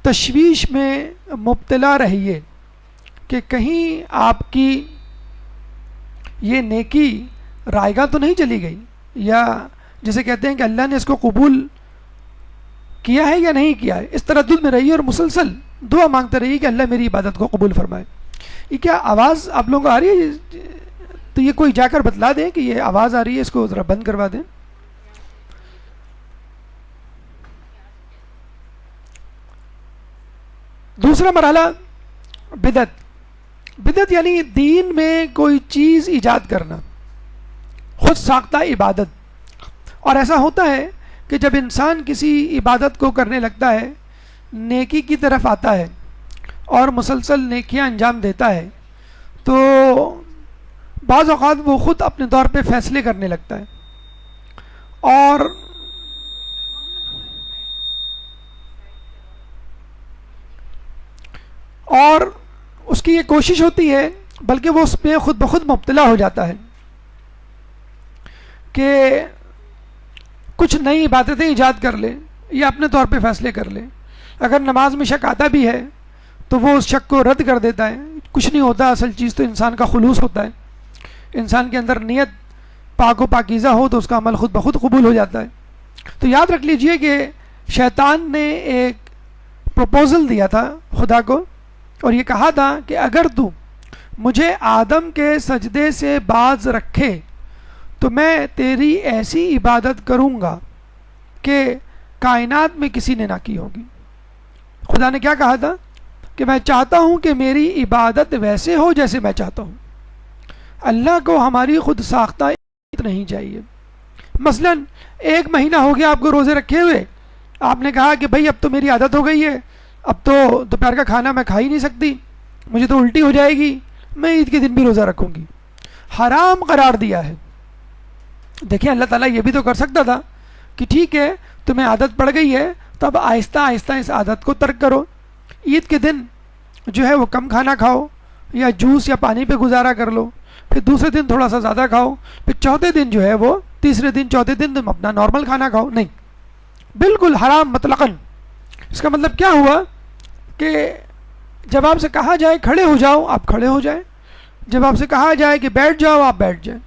تشویش میں مبتلا رہیے کہ کہیں آپ کی یہ نیکی رائگاں تو نہیں چلی گئی، یا جسے کہتے ہیں کہ اللہ نے اس کو قبول کیا ہے یا نہیں کیا ہے. اس تردد میں رہیے اور مسلسل دعا مانگتے رہیے کہ اللہ میری عبادت کو قبول فرمائے. یہ کیا آواز آپ لوگوں کو آ رہی ہے؟ تو یہ کوئی جا کر بتلا دیں کہ یہ آواز آ رہی ہے، اس کو ذرا بند کروا دیں. دوسرا مرحلہ بدعت یعنی دین میں کوئی چیز ایجاد کرنا، خود ساختہ عبادت. اور ایسا ہوتا ہے کہ جب انسان کسی عبادت کو کرنے لگتا ہے، نیکی کی طرف آتا ہے اور مسلسل نیکیاں انجام دیتا ہے، تو بعض اوقات وہ خود اپنے طور پہ فیصلے کرنے لگتا ہے، اور اس کی یہ کوشش ہوتی ہے، بلکہ وہ اس میں خود بخود مبتلا ہو جاتا ہے کہ کچھ نئی عبادتیں ایجاد کر لے یا اپنے طور پہ فیصلے کر لے. اگر نماز میں شک آتا بھی ہے تو وہ اس شک کو رد کر دیتا ہے. کچھ نہیں ہوتا، اصل چیز تو انسان کا خلوص ہوتا ہے. انسان کے اندر نیت پاک و پاکیزہ ہو تو اس کا عمل خود بخود قبول ہو جاتا ہے. تو یاد رکھ لیجئے کہ شیطان نے ایک پروپوزل دیا تھا خدا کو، اور یہ کہا تھا کہ اگر تو مجھے آدم کے سجدے سے باز رکھے تو میں تیری ایسی عبادت کروں گا کہ کائنات میں کسی نے نہ کی ہوگی. خدا نے کیا کہا تھا کہ میں چاہتا ہوں کہ میری عبادت ویسے ہو جیسے میں چاہتا ہوں. اللہ کو ہماری خود ساختہ عبادت نہیں چاہیے. مثلا 1 مہینہ ہو گیا آپ کو روزے رکھے ہوئے، آپ نے کہا کہ بھائی اب تو میری عادت ہو گئی ہے، اب تو دوپہر کا کھانا میں کھا ہی نہیں سکتی، مجھے تو الٹی ہو جائے گی، میں عید کے دن بھی روزہ رکھوں گی. حرام قرار دیا ہے. دیکھیں اللہ تعالیٰ یہ بھی تو کر سکتا تھا کہ ٹھیک ہے تمہیں عادت پڑ گئی ہے تو اب آہستہ آہستہ اس عادت کو ترک کرو. عید کے دن جو ہے وہ کم کھانا کھاؤ، یا جوس یا پانی پہ گزارا کر لو، پھر دوسرے دن تھوڑا سا زیادہ کھاؤ، پھر چوتھے دن جو ہے وہ تیسرے دن چوتھے دن تم اپنا نارمل کھانا کھاؤ. نہیں، بالکل حرام مطلقاً. اس کا مطلب کیا ہوا کہ جب آپ سے کہا جائے کھڑے ہو جاؤ آپ کھڑے ہو جائیں، جب آپ سے کہا جائے کہ بیٹھ جاؤ آپ بیٹھ جائیں،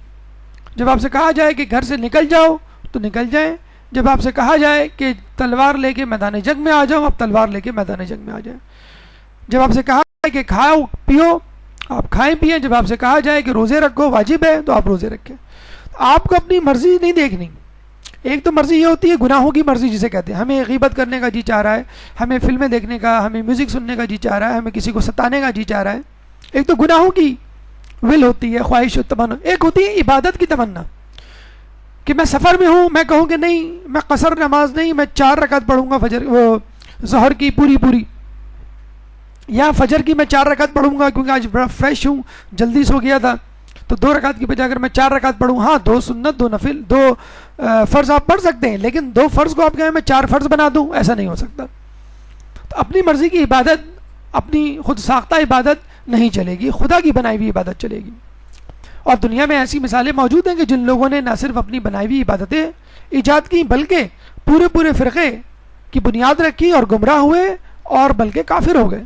جب آپ سے کہا جائے کہ گھر سے نکل جاؤ تو نکل جائیں، جب آپ سے کہا جائے کہ تلوار لے کے میدان جنگ میں آ جاؤ آپ تلوار لے کے میدان جنگ میں آ جائیں، جب آپ سے کہا جائے کہ کھاؤ پیو آپ کھائیں پئیں، جب آپ سے کہا جائے کہ روزے رکھو واجب ہے تو آپ روزے رکھیں. آپ کو اپنی مرضی نہیں دیکھنی. ایک تو مرضی یہ ہوتی ہے گناہوں کی مرضی جسے کہتے ہیں، ہمیں غیبت کرنے کا جی چاہ رہا ہے، ہمیں فلمیں دیکھنے کا، ہمیں میوزک سننے کا جی چاہ رہا ہے، ہمیں کسی کو ستانے کا جی چاہ رہا ہے. ایک تو گناہوں کی ول ہوتی ہے، خواہش و تمنا. ایک ہوتی ہے عبادت کی تمنا کہ میں سفر میں ہوں، میں کہوں کہ نہیں میں قصر نماز نہیں، میں 4 رکعت پڑھوں گا ظہر کی پوری، یا فجر کی میں 4 رکعت پڑھوں گا کیونکہ آج بڑا فریش ہوں جلدی سو گیا تھا تو 2 رکعت کی بجائے اگر میں 4 رکعت پڑھوں، ہاں 2 سنت 2 نفل 2 فرض آپ پڑھ سکتے ہیں، لیکن 2 فرض کو آپ کہیں میں 4 فرض بنا دوں، ایسا نہیں ہو سکتا. تو اپنی مرضی کی عبادت، اپنی خود ساختہ عبادت نہیں چلے گی، خدا کی بنائی ہوئی عبادت چلے گی. اور دنیا میں ایسی مثالیں موجود ہیں کہ جن لوگوں نے نہ صرف اپنی بنائی ہوئی عبادتیں ایجاد کی، بلکہ پورے فرقے کی بنیاد رکھی اور گمراہ ہوئے اور بلکہ کافر ہو گئے.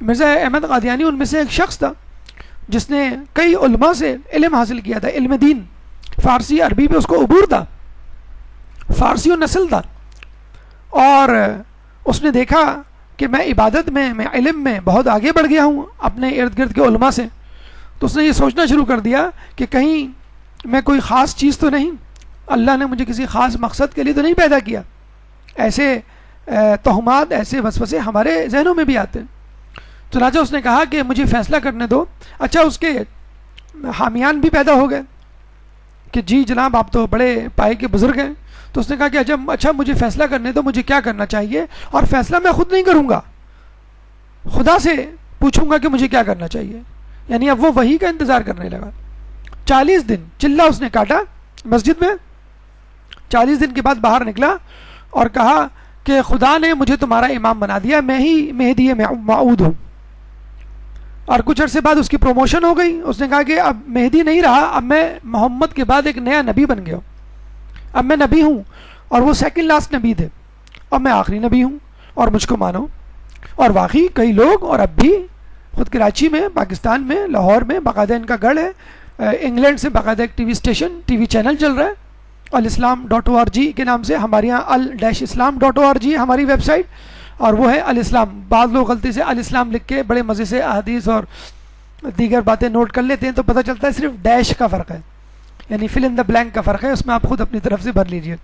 مرزا احمد قادیانی ان میں سے ایک شخص تھا جس نے کئی علماء سے علم حاصل کیا تھا، علم دین، فارسی عربی پہ اس کو عبور تھا، فارسی و نسل تھا. اور اس نے دیکھا کہ میں عبادت میں علم میں بہت آگے بڑھ گیا ہوں اپنے ارد گرد کے علماء سے. تو اس نے یہ سوچنا شروع کر دیا کہ کہیں میں کوئی خاص چیز تو نہیں، اللہ نے مجھے کسی خاص مقصد کے لیے تو نہیں پیدا کیا. ایسے تہمات، ایسے وسوسے ہمارے ذہنوں میں بھی آتے ہیں. چنانچہ اس نے کہا کہ مجھے فیصلہ کرنے دو. اچھا، اس کے حامیان بھی پیدا ہو گئے کہ جی جناب آپ تو بڑے پائے کے بزرگ ہیں. تو اس نے کہا کہ اچھا مجھے فیصلہ کرنے دو، مجھے کیا کرنا چاہیے، اور فیصلہ میں خود نہیں کروں گا، خدا سے پوچھوں گا کہ مجھے کیا کرنا چاہیے. یعنی اب وہ وحی کا انتظار کرنے لگا. 40 دن چلہ اس نے کاٹا مسجد میں. 40 دن کے بعد باہر نکلا اور کہا کہ خدا نے مجھے تمہارا امام بنا دیا، میں ہی مہدی موعود ہوں. اور کچھ عرصے بعد اس کی پروموشن ہو گئی. اس نے کہا کہ اب مہدی نہیں رہا، اب میں محمد کے بعد ایک نیا نبی بن گیا ہوں، اب میں نبی ہوں. اور وہ سیکنڈ لاسٹ نبی تھے، اب میں آخری نبی ہوں اور مجھ کو مانو. اور واقعی کئی لوگ، اور اب بھی خود کراچی میں، پاکستان میں، لاہور میں باقاعدہ ان کا گڑھ ہے. انگلینڈ سے باقاعدہ ایک T V station, T V channel چل رہا ہے الاسلام.org کے نام سے. ہمارے یہاں ال-اسلام.org ہے ہماری ویب سائٹ، اور وہ ہے الاسلام. بعض لوگ غلطی سے الاسلام لکھ کے بڑے مزے سے احادیث اور دیگر باتیں نوٹ کر لیتے ہیں، تو پتہ چلتا ہے صرف ڈیش کا فرق ہے، یعنی فل ان دا بلینک کا فرق ہے، اس میں آپ خود اپنی طرف سے بھر لیجئے.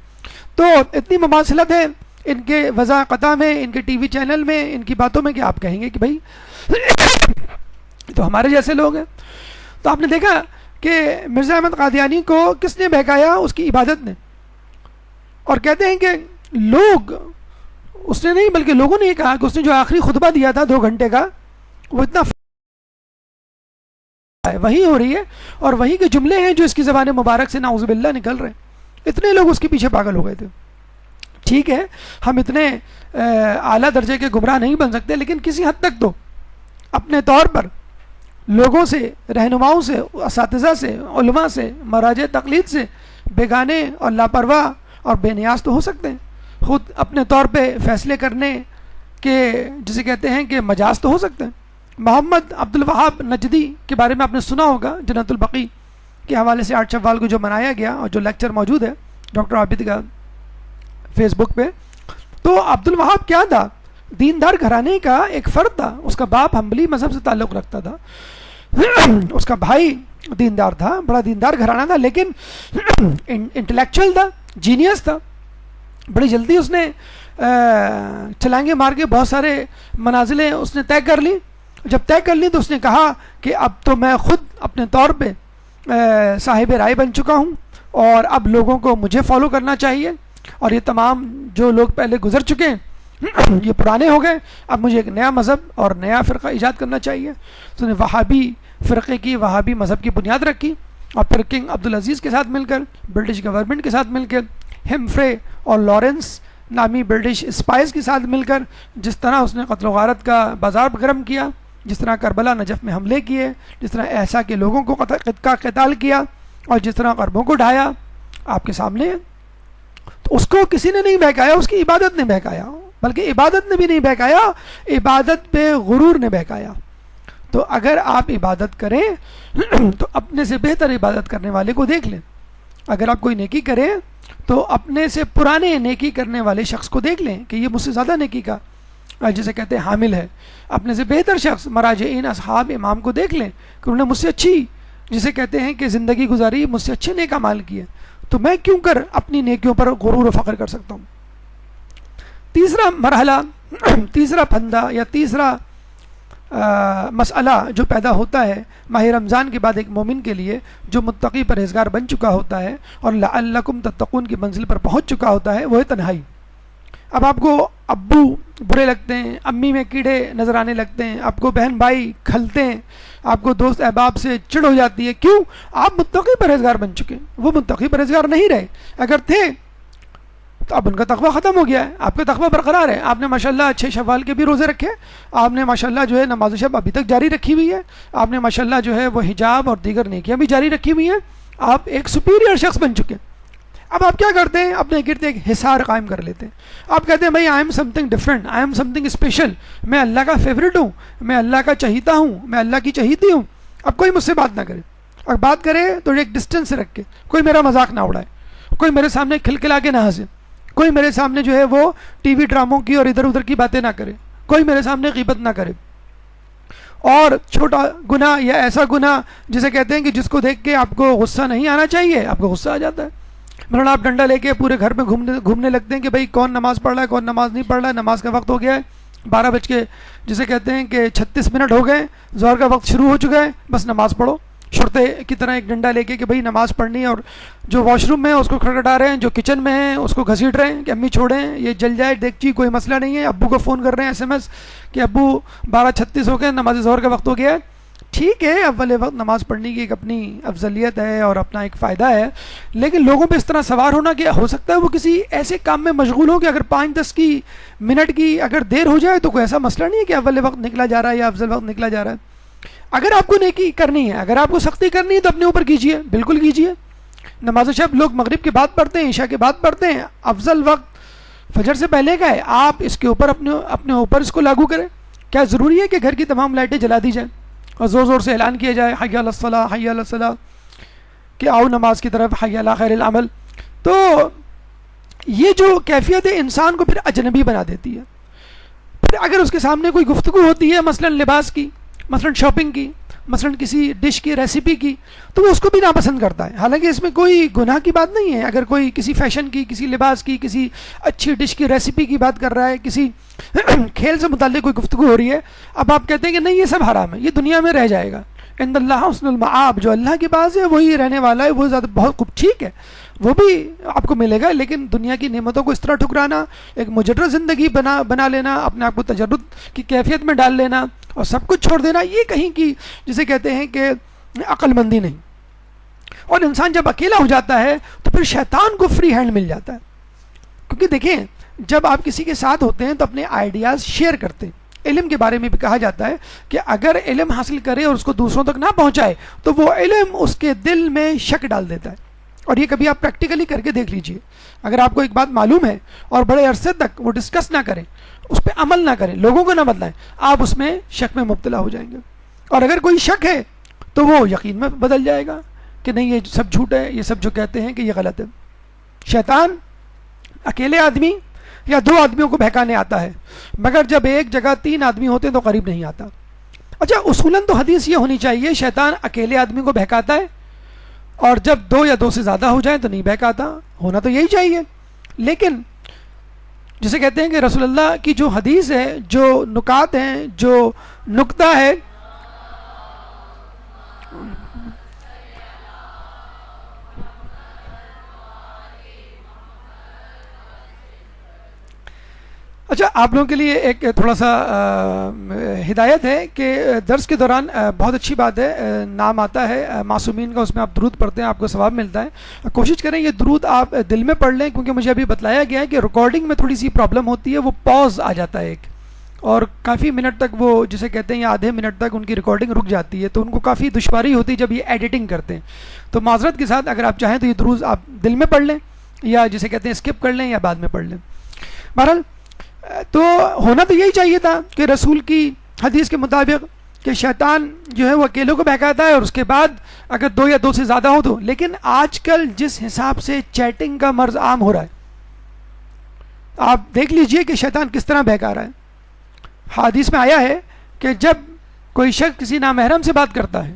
تو اتنی مماثلت ہے ان کے وضاحتہ میں، ان کے ٹی وی چینل میں، ان کی باتوں میں، کہ آپ کہیں گے کہ بھائی تو ہمارے جیسے لوگ ہیں. تو آپ نے دیکھا کہ مرزا احمد قادیانی کو کس نے بہکایا؟ اس کی عبادت نے. اور کہتے ہیں کہ لوگ، اس نے نہیں بلکہ لوگوں نے یہ کہا کہ اس نے جو آخری خطبہ دیا تھا 2 گھنٹے کا، وہ اتنا وہی ہو رہی ہے، اور وہی کے جملے ہیں جو اس کی زبان مبارک سے نعوذ باللہ نکل رہے ہیں. اتنے لوگ اس کے پیچھے پاگل ہو گئے تھے. ٹھیک ہے، ہم اتنے اعلیٰ درجے کے گمراہ نہیں بن سکتے، لیکن کسی حد تک تو اپنے طور پر لوگوں سے، رہنماؤں سے، اساتذہ سے، علماء سے، مراجع تقلید سے بیگانے اور لاپرواہ اور بے نیاز تو ہو سکتے ہیں. خود اپنے طور پہ فیصلے کرنے کے، جسے کہتے ہیں کہ مجاز تو ہو سکتے ہیں. محمد عبد الوہاب نجدی کے بارے میں آپ نے سنا ہوگا، جنت البقیع کے حوالے سے 8 شوال کو جو منایا گیا، اور جو لیکچر موجود ہے ڈاکٹر عابد کا فیس بک پہ. تو عبد الوہاب کیا تھا؟ دیندار گھرانے کا ایک فرد تھا. اس کا باپ حنبلی مذہب سے تعلق رکھتا تھا، اس کا بھائی دیندار تھا، بڑا دیندار گھرانہ تھا، لیکن انٹلیکچوئل تھا، جینیس تھا. بڑی جلدی اس نے چھلانگے مار کے بہت سارے منازلیں اس نے طے کر لی. جب طے کر لی تو اس نے کہا کہ اب تو میں خود اپنے طور پہ صاحب رائے بن چکا ہوں، اور اب لوگوں کو مجھے فالو کرنا چاہیے، اور یہ تمام جو لوگ پہلے گزر چکے ہیں یہ پرانے ہو گئے، اب مجھے ایک نیا مذہب اور نیا فرقہ ایجاد کرنا چاہیے. تو نے وہابی فرقے کی، وہابی مذہب کی بنیاد رکھی، اور پھر کنگ عبدالعزیز کے ساتھ مل کر، برٹش گورنمنٹ کے ساتھ مل کر، ہمفرے اور لارنس نامی برٹش اسپائز کے ساتھ مل کر جس طرح اس نے قتل و غارت کا بازار گرم کیا، جس طرح کربلا نجف میں حملے کیے، جس طرح ایسا کے لوگوں کو قتال کیا، اور جس طرح غربوں کو ڈھایا، آپ کے سامنے ہے. تو اس کو کسی نے نہیں بہکایا، اس کی عبادت نے بہکایا، بلکہ عبادت نے بھی نہیں بہکایا، عبادت پہ غرور نے بہکایا. تو اگر آپ عبادت کریں تو اپنے سے بہتر عبادت کرنے والے کو دیکھ لیں. اگر آپ کوئی نیکی کریں تو اپنے سے پرانے نیکی کرنے والے شخص کو دیکھ لیں کہ یہ مجھ سے زیادہ نیکی کا، جسے کہتے ہیں حامل ہے. اپنے سے بہتر شخص، مراجعین، اصحاب، امام کو دیکھ لیں کہ انہوں نے مجھ سے اچھی، جسے کہتے ہیں کہ زندگی گزاری، مجھ سے اچھے نیک اعمال کیے، تو میں کیوں کر اپنی نیکیوں پر غرور و فخر کر سکتا ہوں. تیسرا مرحلہ، تیسرا پھندا یا تیسرا مسئلہ جو پیدا ہوتا ہے ماہ رمضان کے بعد ایک مومن کے لیے، جو متقی پرہیزگار بن چکا ہوتا ہے اور لعلکم تتقون کی منزل پر پہنچ چکا ہوتا ہے، وہ ہے تنہائی. اب آپ کو ابو برے لگتے ہیں، امی میں کیڑے نظر آنے لگتے ہیں، آپ کو بہن بھائی کھلتے ہیں، آپ کو دوست احباب سے چڑ ہو جاتی ہے، کیوں؟ آپ متقی پرہیزگار بن چکے ہیں، وہ متقی پرہیزگار نہیں رہے، اگر تھے تو اب ان کا تقویٰ ختم ہو گیا ہے، آپ کا تقویٰ برقرار ہے، آپ نے ماشاءاللہ 6 شوال کے بھی روزے رکھے، آپ نے ماشاءاللہ جو ہے نماز شب ابھی تک جاری رکھی ہوئی ہے، آپ نے ماشاءاللہ جو ہے وہ حجاب اور دیگر نیکیاں بھی جاری رکھی ہوئی ہیں، آپ ایک سپیریئر شخص بن چکے ہیں۔ اب آپ کیا کرتے ہیں؟ اپنے گرد ایک حصار قائم کر لیتے ہیں، آپ کہتے ہیں بھائی I am some thing different, I am some thing special, میں اللہ کا فیوریٹ ہوں، میں اللہ کا چہیتا ہوں، میں اللہ کی چہیتی ہوں۔ اب کوئی مجھ سے بات نہ کرے، اور بات کرے تو ایک ڈسٹینس سے رکھ کے، کوئی میرا مذاق نہ اڑائے، کوئی میرے سامنے کھلکھلا کے نہ ہنسے، کوئی میرے سامنے جو ہے وہ ٹی وی ڈراموں کی اور ادھر ادھر کی باتیں نہ کرے، کوئی میرے سامنے غیبت نہ کرے۔ اور چھوٹا گناہ یا ایسا گناہ جسے کہتے ہیں کہ جس کو دیکھ کے آپ کو غصہ نہیں آنا چاہیے، آپ کو غصہ آ جاتا ہے، مثلا آپ ڈنڈا لے کے پورے گھر میں گھومنے لگتے ہیں کہ بھائی کون نماز پڑھ رہا ہے، کون نماز نہیں پڑھ رہا ہے، نماز کا وقت ہو گیا ہے 12 بج کے جسے کہتے ہیں کہ 36 منٹ ہو گئے، ظہر کا وقت شروع ہو چکا ہے، بس نماز پڑھو، شرطے کی طرح ایک ڈنڈا لے کے کہ بھائی نماز پڑھنی ہے، اور جو واش روم میں ہیں اس کو کھڑکھڑا رہے ہیں، جو کچن میں ہیں اس کو گھسیٹ رہے ہیں کہ امی چھوڑیں یہ جل جائے دیکھچی، کوئی مسئلہ نہیں ہے، ابو کو فون کر رہے ہیں SMS کہ ابو 12:36 ہو گئے، نماز ظہر کا وقت ہو گیا ہے۔ ٹھیک ہے، اول وقت نماز پڑھنے کی ایک اپنی افضلیت ہے اور اپنا ایک فائدہ ہے، لیکن لوگوں پہ اس طرح سوار ہونا کہ ہو سکتا ہے وہ کسی ایسے کام میں مشغول ہو کہ اگر 5-10 کی منٹ کی اگر دیر ہو جائے تو کوئی ایسا مسئلہ نہیں ہے کہ اول وقت نکلا جا رہا ہے یا افضل وقت نکلا جا رہا ہے۔ اگر آپ کو نیکی کرنی ہے، اگر آپ کو سختی کرنی ہے تو اپنے اوپر کیجیے، بالکل کیجیے۔ نماز شب لوگ مغرب کے بعد پڑھتے ہیں، عشاء کے بعد پڑھتے ہیں، افضل وقت فجر سے پہلے کا ہے، آپ اس کے اوپر اپنے اوپر اس کو لاگو کریں۔ کیا ضروری ہے کہ گھر کی تمام لائٹیں جلا دی جائیں اور زور زور سے اعلان کیا جائے حی علی الصلاۃ حی علی الصلاۃ کہ آؤ نماز کی طرف، حی علی خیر العمل؟ تو یہ جو کیفیت ہے انسان کو پھر اجنبی بنا دیتی ہے۔ پھر اگر اس کے سامنے کوئی گفتگو ہوتی ہے مثلا لباس کی، مثلا شاپنگ کی، مثلا کسی ڈش کی ریسیپی کی، تو وہ اس کو بھی ناپسند کرتا ہے، حالانکہ اس میں کوئی گناہ کی بات نہیں ہے۔ اگر کوئی کسی فیشن کی، کسی لباس کی، کسی اچھی ڈش کی ریسیپی کی بات کر رہا ہے، کسی کھیل سے متعلق کوئی گفتگو ہو رہی ہے، اب آپ کہتے ہیں کہ نہیں یہ سب حرام ہے، یہ دنیا میں رہ جائے گا، عند اللہ حسن المآب، جو اللہ کے پاس ہے وہی رہنے والا ہے، وہ زیادہ بہت خوب، ٹھیک ہے وہ بھی آپ کو ملے گا، لیکن دنیا کی نعمتوں کو اس طرح ٹھکرانا، ایک مجرد زندگی بنا لینا، اپنے آپ کو تجرد کی کیفیت میں ڈال لینا اور سب کچھ چھوڑ دینا، یہ کہیں کی جسے کہتے ہیں کہ عقل مندی نہیں۔ اور انسان جب اکیلا ہو جاتا ہے تو پھر شیطان کو فری ہینڈ مل جاتا ہے، کیونکہ دیکھیں جب آپ کسی کے ساتھ ہوتے ہیں تو اپنے آئیڈیاز شیئر کرتے ہیں۔ علم کے بارے میں بھی کہا جاتا ہے کہ اگر علم حاصل کرے اور اس کو دوسروں تک نہ پہنچائے تو وہ علم اس کے دل میں شک ڈال دیتا ہے، اور یہ کبھی آپ پریکٹیکلی کر کے دیکھ لیجئے۔ اگر آپ کو ایک بات معلوم ہے اور بڑے عرصے تک وہ ڈسکس نہ کریں، اس پہ عمل نہ کریں، لوگوں کو نہ بدلائیں، آپ اس میں شک میں مبتلا ہو جائیں گے، اور اگر کوئی شک ہے تو وہ یقین میں بدل جائے گا کہ نہیں یہ سب جھوٹ ہے، یہ سب جو کہتے ہیں کہ یہ غلط ہے۔ شیطان اکیلے آدمی یا 2 آدمیوں کو بہکانے آتا ہے، مگر جب ایک جگہ 3 آدمی ہوتے ہیں تو قریب نہیں آتا۔ اچھا اصولاً تو حدیث یہ ہونی چاہیے شیطان اکیلے آدمی کو بہکاتا ہے، اور جب 2 یا 2 سے زیادہ ہو جائیں تو نہیں بہکاتا، ہونا تو یہی چاہیے۔ لیکن جسے کہتے ہیں کہ رسول اللہ کی جو حدیث ہے، جو نکات ہیں، جو نکتہ ہے، اچھا آپ لوگوں کے لیے ایک تھوڑا سا ہدایت ہے کہ درس کے دوران بہت اچھی بات ہے، نام آتا ہے معصومین کا، اس میں آپ درود پڑھتے ہیں، آپ کو ثواب ملتا ہے۔ کوشش کریں یہ درود آپ دل میں پڑھ لیں، کیونکہ مجھے ابھی بتلایا گیا ہے کہ ریکارڈنگ میں تھوڑی سی پرابلم ہوتی ہے، وہ پاز آ جاتا ہے ایک، اور کافی منٹ تک وہ جسے کہتے ہیں یا آدھے منٹ تک ان کی ریکارڈنگ رک جاتی ہے، تو ان کو کافی دشواری ہوتی ہے جب یہ ایڈیٹنگ کرتے ہیں۔ تو معذرت کے ساتھ اگر آپ چاہیں تو یہ درود آپ دل میں پڑھ لیں، یا جسے کہتے ہیں اسکپ کر لیں یا بعد میں پڑھ لیں۔ بہرحال تو ہونا تو یہی چاہیے تھا کہ رسول کی حدیث کے مطابق کہ شیطان جو ہے وہ اکیلوں کو بہکاتا ہے، اور اس کے بعد اگر 2 یا 2 سے زیادہ ہو تو۔ لیکن آج کل جس حساب سے چیٹنگ کا مرض عام ہو رہا ہے، آپ دیکھ لیجئے کہ شیطان کس طرح بہکا رہا ہے۔ حدیث میں آیا ہے کہ جب کوئی شخص کسی نامحرم سے بات کرتا ہے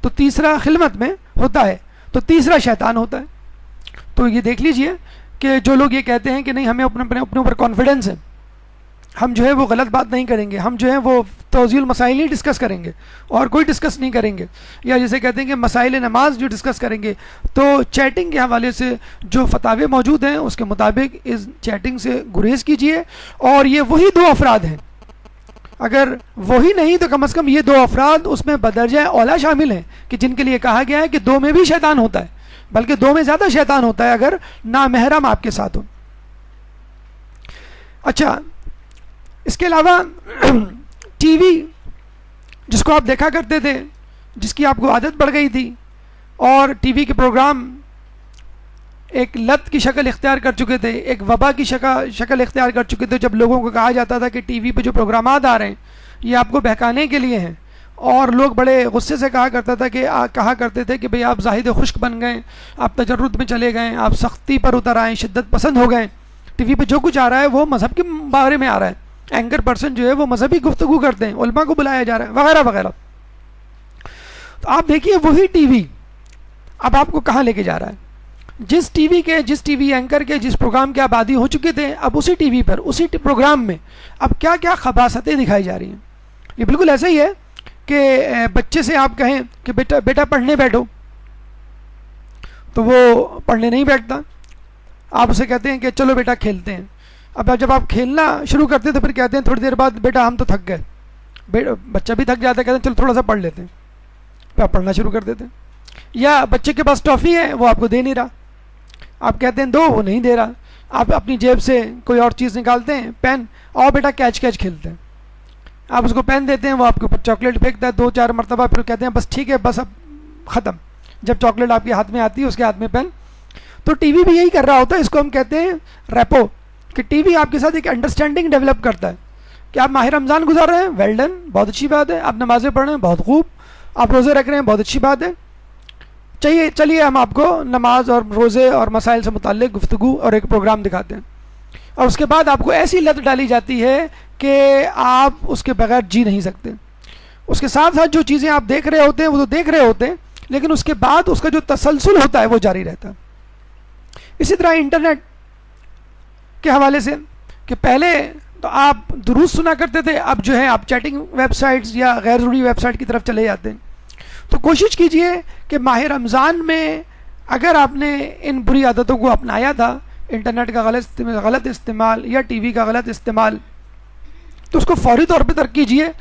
تو تیسرا خلوت میں ہوتا ہے، تو تیسرا شیطان ہوتا ہے۔ تو یہ دیکھ لیجئے کہ جو لوگ یہ کہتے ہیں کہ نہیں ہمیں اپنے اوپر کانفیڈنس ہے، ہم جو ہے وہ غلط بات نہیں کریں گے، ہم جو ہے وہ توضیح المسائل ہی ڈسکس کریں گے اور کوئی ڈسکس نہیں کریں گے. یا جسے کہتے ہیں کہ مسائل نماز جو ڈسکس کریں گے، تو چیٹنگ کے حوالے سے جو فتاوے موجود ہیں اس کے مطابق اس چیٹنگ سے گریز کیجیے. اور یہ وہی دو افراد ہیں، اگر وہی نہیں تو کم از کم یہ دو افراد اس میں بدرجہ اولا شامل ہیں کہ جن کے لیے کہا گیا ہے کہ دو میں بھی شیطان ہوتا ہے، بلکہ دو میں زیادہ شیطان ہوتا ہے اگر نامحرم آپ کے ساتھ ہو. اچھا، اس کے علاوہ ٹی وی جس کو آپ دیکھا کرتے تھے، جس کی آپ کو عادت پڑ گئی تھی، اور ٹی وی کے پروگرام ایک لت کی شکل اختیار کر چکے تھے، ایک وبا کی شکل اختیار کر چکے تھے. جب لوگوں کو کہا جاتا تھا کہ ٹی وی پہ جو پروگرامات آ رہے ہیں یہ آپ کو بہکانے کے لیے ہیں، اور لوگ بڑے غصے سے کہا کرتے تھے کہ بھئی آپ زاہد خشک بن گئے، آپ تجرد میں چلے گئے، آپ سختی پر اتر آئیں، شدت پسند ہو گئے، ٹی وی پہ جو کچھ آ رہا ہے وہ مذہب کے بارے میں آ رہا ہے، اینکر پرسن جو ہے وہ مذہبی گفتگو کرتے ہیں، علماء کو بلایا جا رہا ہے، وغیرہ وغیرہ. تو آپ دیکھیے وہی ٹی وی اب آپ کو کہاں لے کے جا رہا ہے. جس ٹی وی اینکر کے جس پروگرام کے آپ عادی ہو چکے تھے، اب اسی ٹی وی پر اسی پروگرام میں اب کیا کیا خباثتیں دکھائی جا رہی ہیں. یہ بالکل ایسا ہی ہے کہ بچے سے آپ کہیں کہ بیٹا پڑھنے بیٹھو، تو وہ پڑھنے نہیں بیٹھتا. آپ اسے کہتے ہیں کہ چلو بیٹا کھیلتے ہیں. اب جب آپ کھیلنا شروع کرتے ہیں تو پھر کہتے ہیں تھوڑی دیر بعد بیٹا ہم تو تھک گئے. بچہ بھی تھک جاتا ہے، کہتے ہیں چلو تھوڑا سا پڑھ لیتے ہیں، پھر آپ پڑھنا شروع کر دیتے ہیں. یا بچے کے پاس ٹافی ہے، وہ آپ کو دے نہیں رہا، آپ کہتے ہیں دو، وہ نہیں دے رہا. آپ اپنی جیب سے کوئی اور چیز نکالتے ہیں، پین، اور بیٹا کیچ کھیلتے ہیں. آپ اس کو پین دیتے ہیں، وہ آپ کے اوپر چاکلیٹ پھینکتا ہے 2-4 مرتبہ، پھر کہتے ہیں بس ٹھیک ہے، بس اب ختم. جب چاکلیٹ آپ کے ہاتھ میں آتی ہے، اس کے ہاتھ میں پین. تو ٹی وی بھی یہی کر رہا ہوتا ہے. اس کو ہم کہتے ہیں ریپو، کہ ٹی وی آپ کے ساتھ ایک انڈرسٹینڈنگ ڈیولپ کرتا ہے کہ آپ ماہ رمضان گزار رہے ہیں، ویل ڈن، بہت اچھی بات ہے. آپ نمازیں پڑھ رہے ہیں، بہت خوب. آپ روزے رکھ رہے ہیں، بہت اچھی بات ہے. چلیے ہم آپ کو نماز اور روزے اور مسائل سے متعلق گفتگو اور ایک پروگرام دکھاتے ہیں. اور اس کے بعد آپ کو ایسی لت ڈالی جاتی ہے کہ آپ اس کے بغیر جی نہیں سکتے. اس کے ساتھ ساتھ جو چیزیں آپ دیکھ رہے ہوتے ہیں وہ تو دیکھ رہے ہوتے ہیں، لیکن اس کے بعد اس کا جو تسلسل ہوتا ہے وہ جاری رہتا ہے. اسی طرح انٹرنیٹ کے حوالے سے کہ پہلے تو آپ دروس سنا کرتے تھے، اب جو ہے آپ چیٹنگ ویب سائٹس یا غیر ضروری ویب سائٹ کی طرف چلے جاتے ہیں. تو کوشش کیجئے کہ ماہ رمضان میں اگر آپ نے ان بری عادتوں کو اپنایا تھا، انٹرنیٹ کا غلط استعمال یا ٹی وی کا غلط استعمال، تو اس کو فوری طور پہ ترک کیجئے.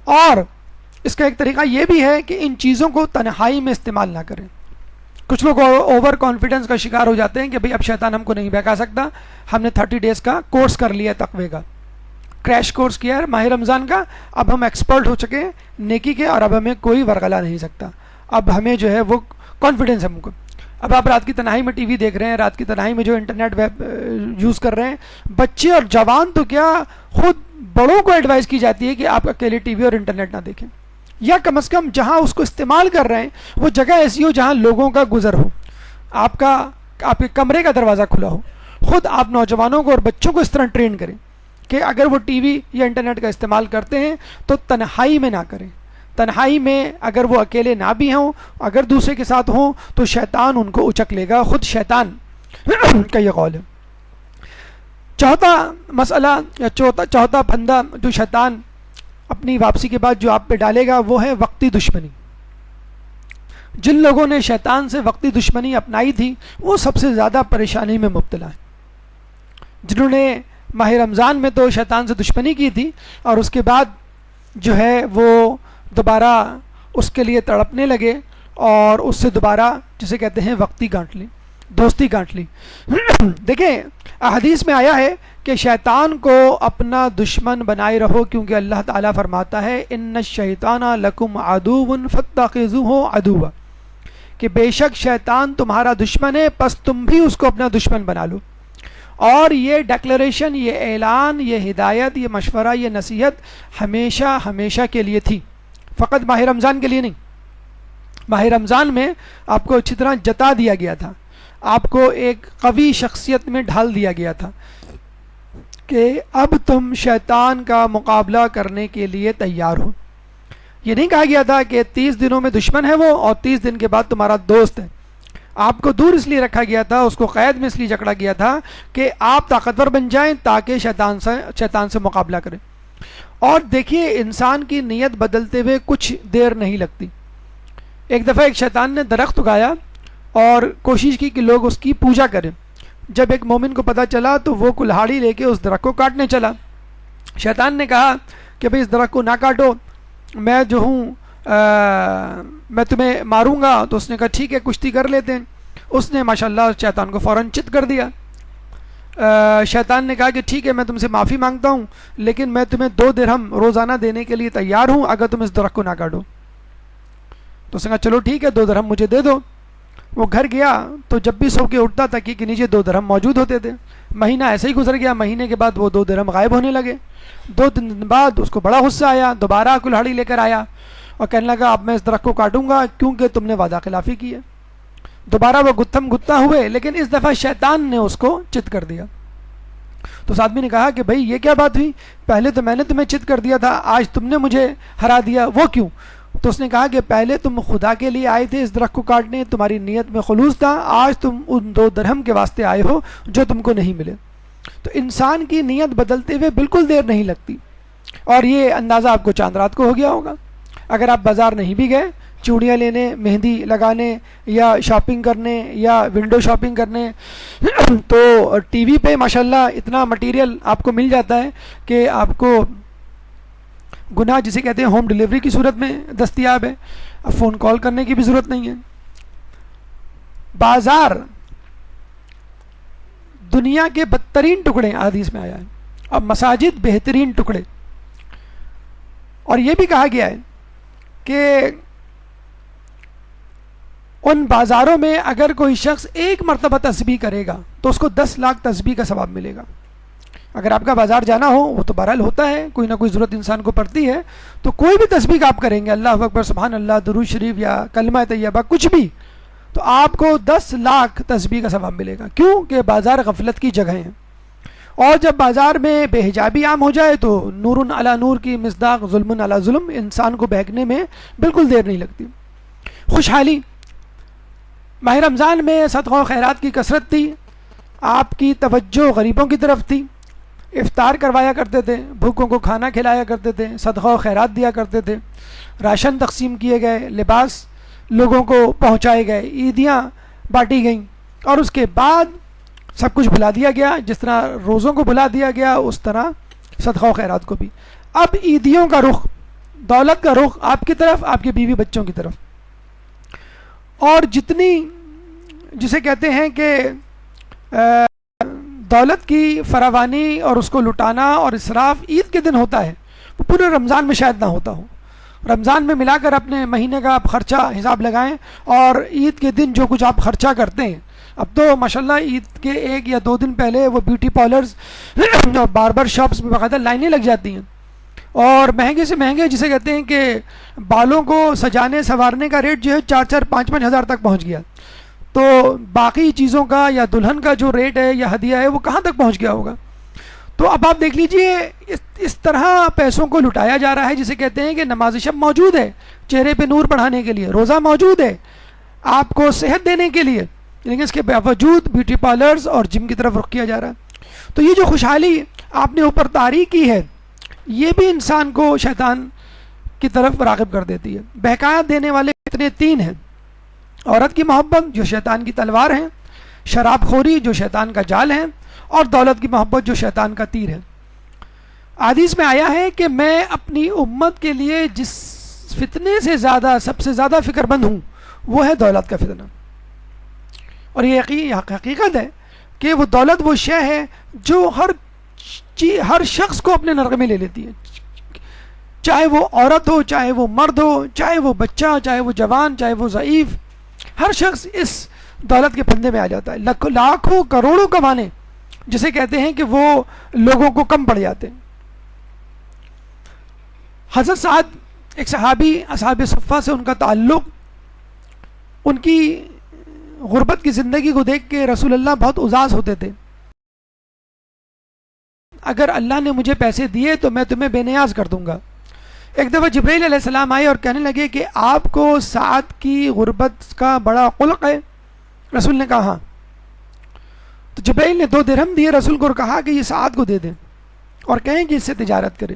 اور اس کا ایک طریقہ یہ بھی ہے کہ ان چیزوں کو تنہائی میں استعمال نہ کریں. کچھ لوگ اوور کانفیڈنس کا شکار ہو جاتے ہیں کہ بھئی اب شیطان ہم کو نہیں بہکا سکتا، ہم نے 30 ڈیز کا کورس کر لیا تقوی کا، کریش کورس کیا ہے ماہ رمضان کا، اب ہم ایکسپرٹ ہو چکے ہیں نیکی کے، اور اب ہمیں کوئی ورغلا نہیں سکتا. اب ہمیں جو ہے وہ کانفیڈنس ہم کو. اب آپ رات کی تنہائی میں ٹی وی دیکھ رہے ہیں، رات کی تنہائی میں جو انٹرنیٹ ویب یوز کر رہے ہیں، بچے اور جوان تو کیا خود بڑوں کو ایڈوائز کی جاتی ہے کہ آپ اکیلے ٹی وی اور انٹرنیٹ نہ دیکھیں، یا کم از کم جہاں اس کو استعمال کر رہے ہیں وہ جگہ ایسی ہو جہاں لوگوں کا گزر ہو، آپ کے کمرے کا دروازہ کھلا ہو. خود آپ نوجوانوں کو اور بچوں کو اس طرح ٹرین کریں کہ اگر وہ ٹی وی یا انٹرنیٹ کا استعمال کرتے ہیں تو تنہائی میں نہ کریں. تنہائی میں اگر وہ اکیلے نہ بھی ہوں، اگر دوسرے کے ساتھ ہوں تو شیطان ان کو اچک لے گا، خود شیطان کا یہ قول ہے. چوتھا مسئلہ یا چوتھا پھندا جو شیطان اپنی واپسی کے بعد جو آپ پہ ڈالے گا وہ ہے وقتی دشمنی. جن لوگوں نے شیطان سے وقتی دشمنی اپنائی تھی وہ سب سے زیادہ پریشانی میں مبتلا ہیں. جنہوں نے ماہ رمضان میں تو شیطان سے دشمنی کی تھی اور اس کے بعد جو ہے وہ دوبارہ اس کے لیے تڑپنے لگے اور اس سے دوبارہ جسے کہتے ہیں وقتی گانٹ لی، دوستی گانٹ لی. دیکھیں احادیث میں آیا ہے کہ شیطان کو اپنا دشمن بنائے رہو، کیونکہ اللہ تعالیٰ فرماتا ہے ان الشیطان لکم عدو فاتخذوہ عدوا، کہ بے شک شیطان تمہارا دشمن ہے، پس تم بھی اس کو اپنا دشمن بنا لو. اور یہ ڈیکلیریشن، یہ اعلان، یہ ہدایت، یہ مشورہ، یہ نصیحت ہمیشہ ہمیشہ کے لیے تھی، فقط ماہ رمضان کے لیے نہیں. ماہ رمضان میں آپ کو اچھی طرح جتا دیا گیا تھا، آپ کو ایک قوی شخصیت میں ڈھال دیا گیا تھا کہ اب تم شیطان کا مقابلہ کرنے کے لیے تیار ہو. یہ نہیں کہا گیا تھا کہ 30 دنوں میں دشمن ہے وہ اور 30 دن کے بعد تمہارا دوست ہے. آپ کو دور اس لیے رکھا گیا تھا، اس کو قید میں اس لیے جکڑا گیا تھا کہ آپ طاقتور بن جائیں تاکہ شیطان سے مقابلہ کریں۔ اور دیکھیے انسان کی نیت بدلتے ہوئے کچھ دیر نہیں لگتی۔ ایک دفعہ ایک شیطان نے درخت اگایا اور کوشش کی کہ لوگ اس کی پوجا کریں۔ جب ایک مومن کو پتہ چلا تو وہ کلہاڑی لے کے اس درخت کو کاٹنے چلا۔ شیطان نے کہا کہ بھئی اس درخت کو نہ کاٹو، میں جو ہوں میں تمہیں ماروں گا۔ تو اس نے کہا ٹھیک ہے کشتی کر لیتے ہیں۔ اس نے ماشاءاللہ شیطان کو فوراً چت کر دیا۔ شیطان نے کہا کہ ٹھیک ہے میں تم سے معافی مانگتا ہوں، لیکن میں تمہیں 2 درہم روزانہ دینے کے لیے تیار ہوں اگر تم اس درخت کو نہ کاٹو۔ تو اس نے کہا چلو ٹھیک ہے 2 درہم مجھے دے دو۔ وہ گھر گیا تو جب بھی سو کے اٹھتا تکیے کے نیچے 2 درہم موجود ہوتے تھے۔ مہینہ ایسے ہی گزر گیا، مہینے کے بعد وہ 2 درہم غائب ہونے لگے۔ 2 دن بعد اس کو بڑا غصہ آیا، دوبارہ کلہاڑی لے کر آیا اور کہنے لگا اب میں اس درخت کو کاٹوں گا کیونکہ تم نے وعدہ خلافی کی ہے۔ دوبارہ وہ گتھم گتا ہوئے، لیکن اس دفعہ شیطان نے اس کو چت کر دیا۔ تو اس آدمی نے کہا کہ بھائی یہ کیا بات ہوئی، پہلے تو میں نے تمہیں چت کر دیا تھا، آج تم نے مجھے ہرا دیا، وہ کیوں؟ تو اس نے کہا کہ پہلے تم خدا کے لیے آئے تھے اس درخت کو کاٹنے، تمہاری نیت میں خلوص تھا، آج تم ان 2 درہم کے واسطے آئے ہو جو تم کو نہیں ملے۔ تو انسان کی نیت بدلتے ہوئے بالکل دیر نہیں لگتی، اور یہ اندازہ آپ کو چاند رات کو ہو گیا ہوگا۔ اگر آپ بازار نہیں بھی گئے چوڑیاں لینے، مہندی لگانے یا شاپنگ کرنے یا ونڈو شاپنگ کرنے تو ٹی وی پہ ماشاءاللہ اتنا مٹیریل آپ کو مل جاتا ہے کہ آپ کو گناہ جسے کہتے ہیں ہوم ڈیلیوری کی صورت میں دستیاب ہے، اب فون کال کرنے کی بھی ضرورت نہیں ہے۔ بازار دنیا کے بدترین ٹکڑے حدیث میں آیا ہے، اب مساجد بہترین ٹکڑے۔ اور یہ بھی کہا گیا ہے کہ ان بازاروں میں اگر کوئی شخص 1 مرتبہ تسبیح کرے گا تو اس کو 10 لاکھ تسبیح کا ثواب ملے گا۔ اگر آپ کا بازار جانا ہو، وہ تو بہرحال ہوتا ہے، کوئی نہ کوئی ضرورت انسان کو پڑتی ہے، تو کوئی بھی تسبیح آپ کریں گے، اللہ اکبر، سبحان اللہ، درود شریف یا کلمہ طیبہ کچھ بھی، تو آپ کو 10 لاکھ تسبیح کا ثواب ملے گا۔ کیوں کہ بازار غفلت کی جگہ ہیں، اور جب بازار میں بے حجابی عام ہو جائے تو نور علی نور کی مصداق ظلم علی ظلم، انسان کو بہکنے میں بالکل دیر نہیں لگتی۔ خوشحالی ماہ رمضان میں صدقہ و خیرات کی کثرت تھی، آپ کی توجہ غریبوں کی طرف تھی، افطار کروایا کرتے تھے، بھوکوں کو کھانا کھلایا کرتے تھے، صدقہ و خیرات دیا کرتے تھے، راشن تقسیم کیے گئے، لباس لوگوں کو پہنچائے گئے، عیدیاں بانٹی گئیں، اور اس کے بعد سب کچھ بھلا دیا گیا۔ جس طرح روزوں کو بھلا دیا گیا اس طرح صدقہ و خیرات کو بھی۔ اب عیدیوں کا رخ، دولت کا رخ آپ کی طرف، آپ کے بیوی بچوں کی طرف، اور جتنی جسے کہتے ہیں کہ دولت کی فراوانی اور اس کو لٹانا اور اسراف عید کے دن ہوتا ہے، وہ پورے رمضان میں شاید نہ ہوتا ہو۔ رمضان میں ملا کر اپنے مہینے کا آپ خرچہ حساب لگائیں، اور عید کے دن جو کچھ آپ خرچہ کرتے ہیں، اب تو ماشاءاللہ عید کے 1 یا 2 دن پہلے وہ بیوٹی پارلرز اور باربر شاپس میں باقاعدہ لائنیں لگ جاتی ہیں، اور مہنگے سے مہنگے جسے کہتے ہیں کہ بالوں کو سجانے سنوارنے کا ریٹ جو ہے 4-4 5-5 ہزار تک پہنچ گیا، تو باقی چیزوں کا یا دلہن کا جو ریٹ ہے یا ہدیہ ہے وہ کہاں تک پہنچ گیا ہوگا۔ تو اب آپ دیکھ لیجئے اس طرح پیسوں کو لٹایا جا رہا ہے، جسے کہتے ہیں کہ نماز شب موجود ہے چہرے پہ نور بڑھانے کے لیے، روزہ موجود ہے آپ کو صحت دینے کے لیے، لیکن اس کے باوجود بیوٹی پارلرز اور جم کی طرف رخ کیا جا رہا ہے۔ تو یہ جو خوشحالی آپ نے اوپر طاری کی ہے، یہ بھی انسان کو شیطان کی طرف راغب کر دیتی ہے۔ بہکایا دینے والے اتنے 3 ہیں: عورت کی محبت جو شیطان کی تلوار ہے، شراب خوری جو شیطان کا جال ہے، اور دولت کی محبت جو شیطان کا تیر ہے۔ حدیث میں آیا ہے کہ میں اپنی امت کے لیے جس فتنے سے زیادہ سب سے زیادہ فکر مند ہوں وہ ہے دولت کا فتنہ، اور یہ حقیقت ہے کہ وہ دولت وہ شے ہے جو ہر شخص کو اپنے نرغے میں لے لیتی ہے، چاہے وہ عورت ہو، چاہے وہ مرد ہو، چاہے وہ بچہ، چاہے وہ جوان، چاہے وہ ضعیف، ہر شخص اس دولت کے پھندے میں آ جاتا ہے۔ لاکھوں کروڑوں کمانے جسے کہتے ہیں کہ وہ لوگوں کو کم پڑ جاتے ہیں۔ حضرت سعد ایک صحابی اصحاب صفہ سے ان کا تعلق، ان کی غربت کی زندگی کو دیکھ کے رسول اللہ بہت اداس ہوتے تھے۔ اگر اللہ نے مجھے پیسے دیے تو میں تمہیں بے نیاز کر دوں گا۔ ایک دفعہ جبرائیل علیہ السلام آئے اور کہنے لگے کہ آپ کو سعد کی غربت کا بڑا قلق ہے، رسول نے کہا ہاں. تو جبرائیل نے 2 درہم دیے رسول کو اور کہا کہ یہ سعد کو دے دیں اور کہیں کہ اس سے تجارت کرے.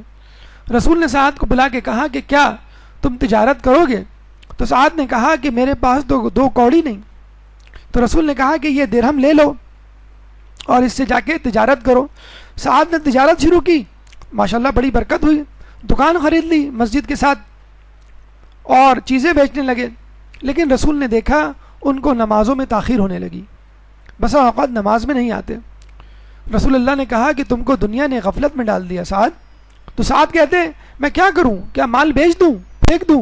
رسول نے سعد کو بلا کے کہا کہ کیا تم تجارت کرو گے؟ تو سعد نے کہا کہ میرے پاس 2 کوڑی نہیں. تو رسول نے کہا کہ یہ درہم لے لو اور اس سے جا کے تجارت کرو. سعد نے تجارت شروع کی, ماشاءاللہ بڑی برکت ہوئی, دکان خرید لی مسجد کے ساتھ اور چیزیں بیچنے لگے. لیکن رسول نے دیکھا ان کو نمازوں میں تاخیر ہونے لگی, بسا اوقات نماز میں نہیں آتے. رسول اللہ نے کہا کہ تم کو دنیا نے غفلت میں ڈال دیا سعد. تو سعد کہتے ہیں میں کیا کروں, کیا مال بیچ دوں, پھینک دوں؟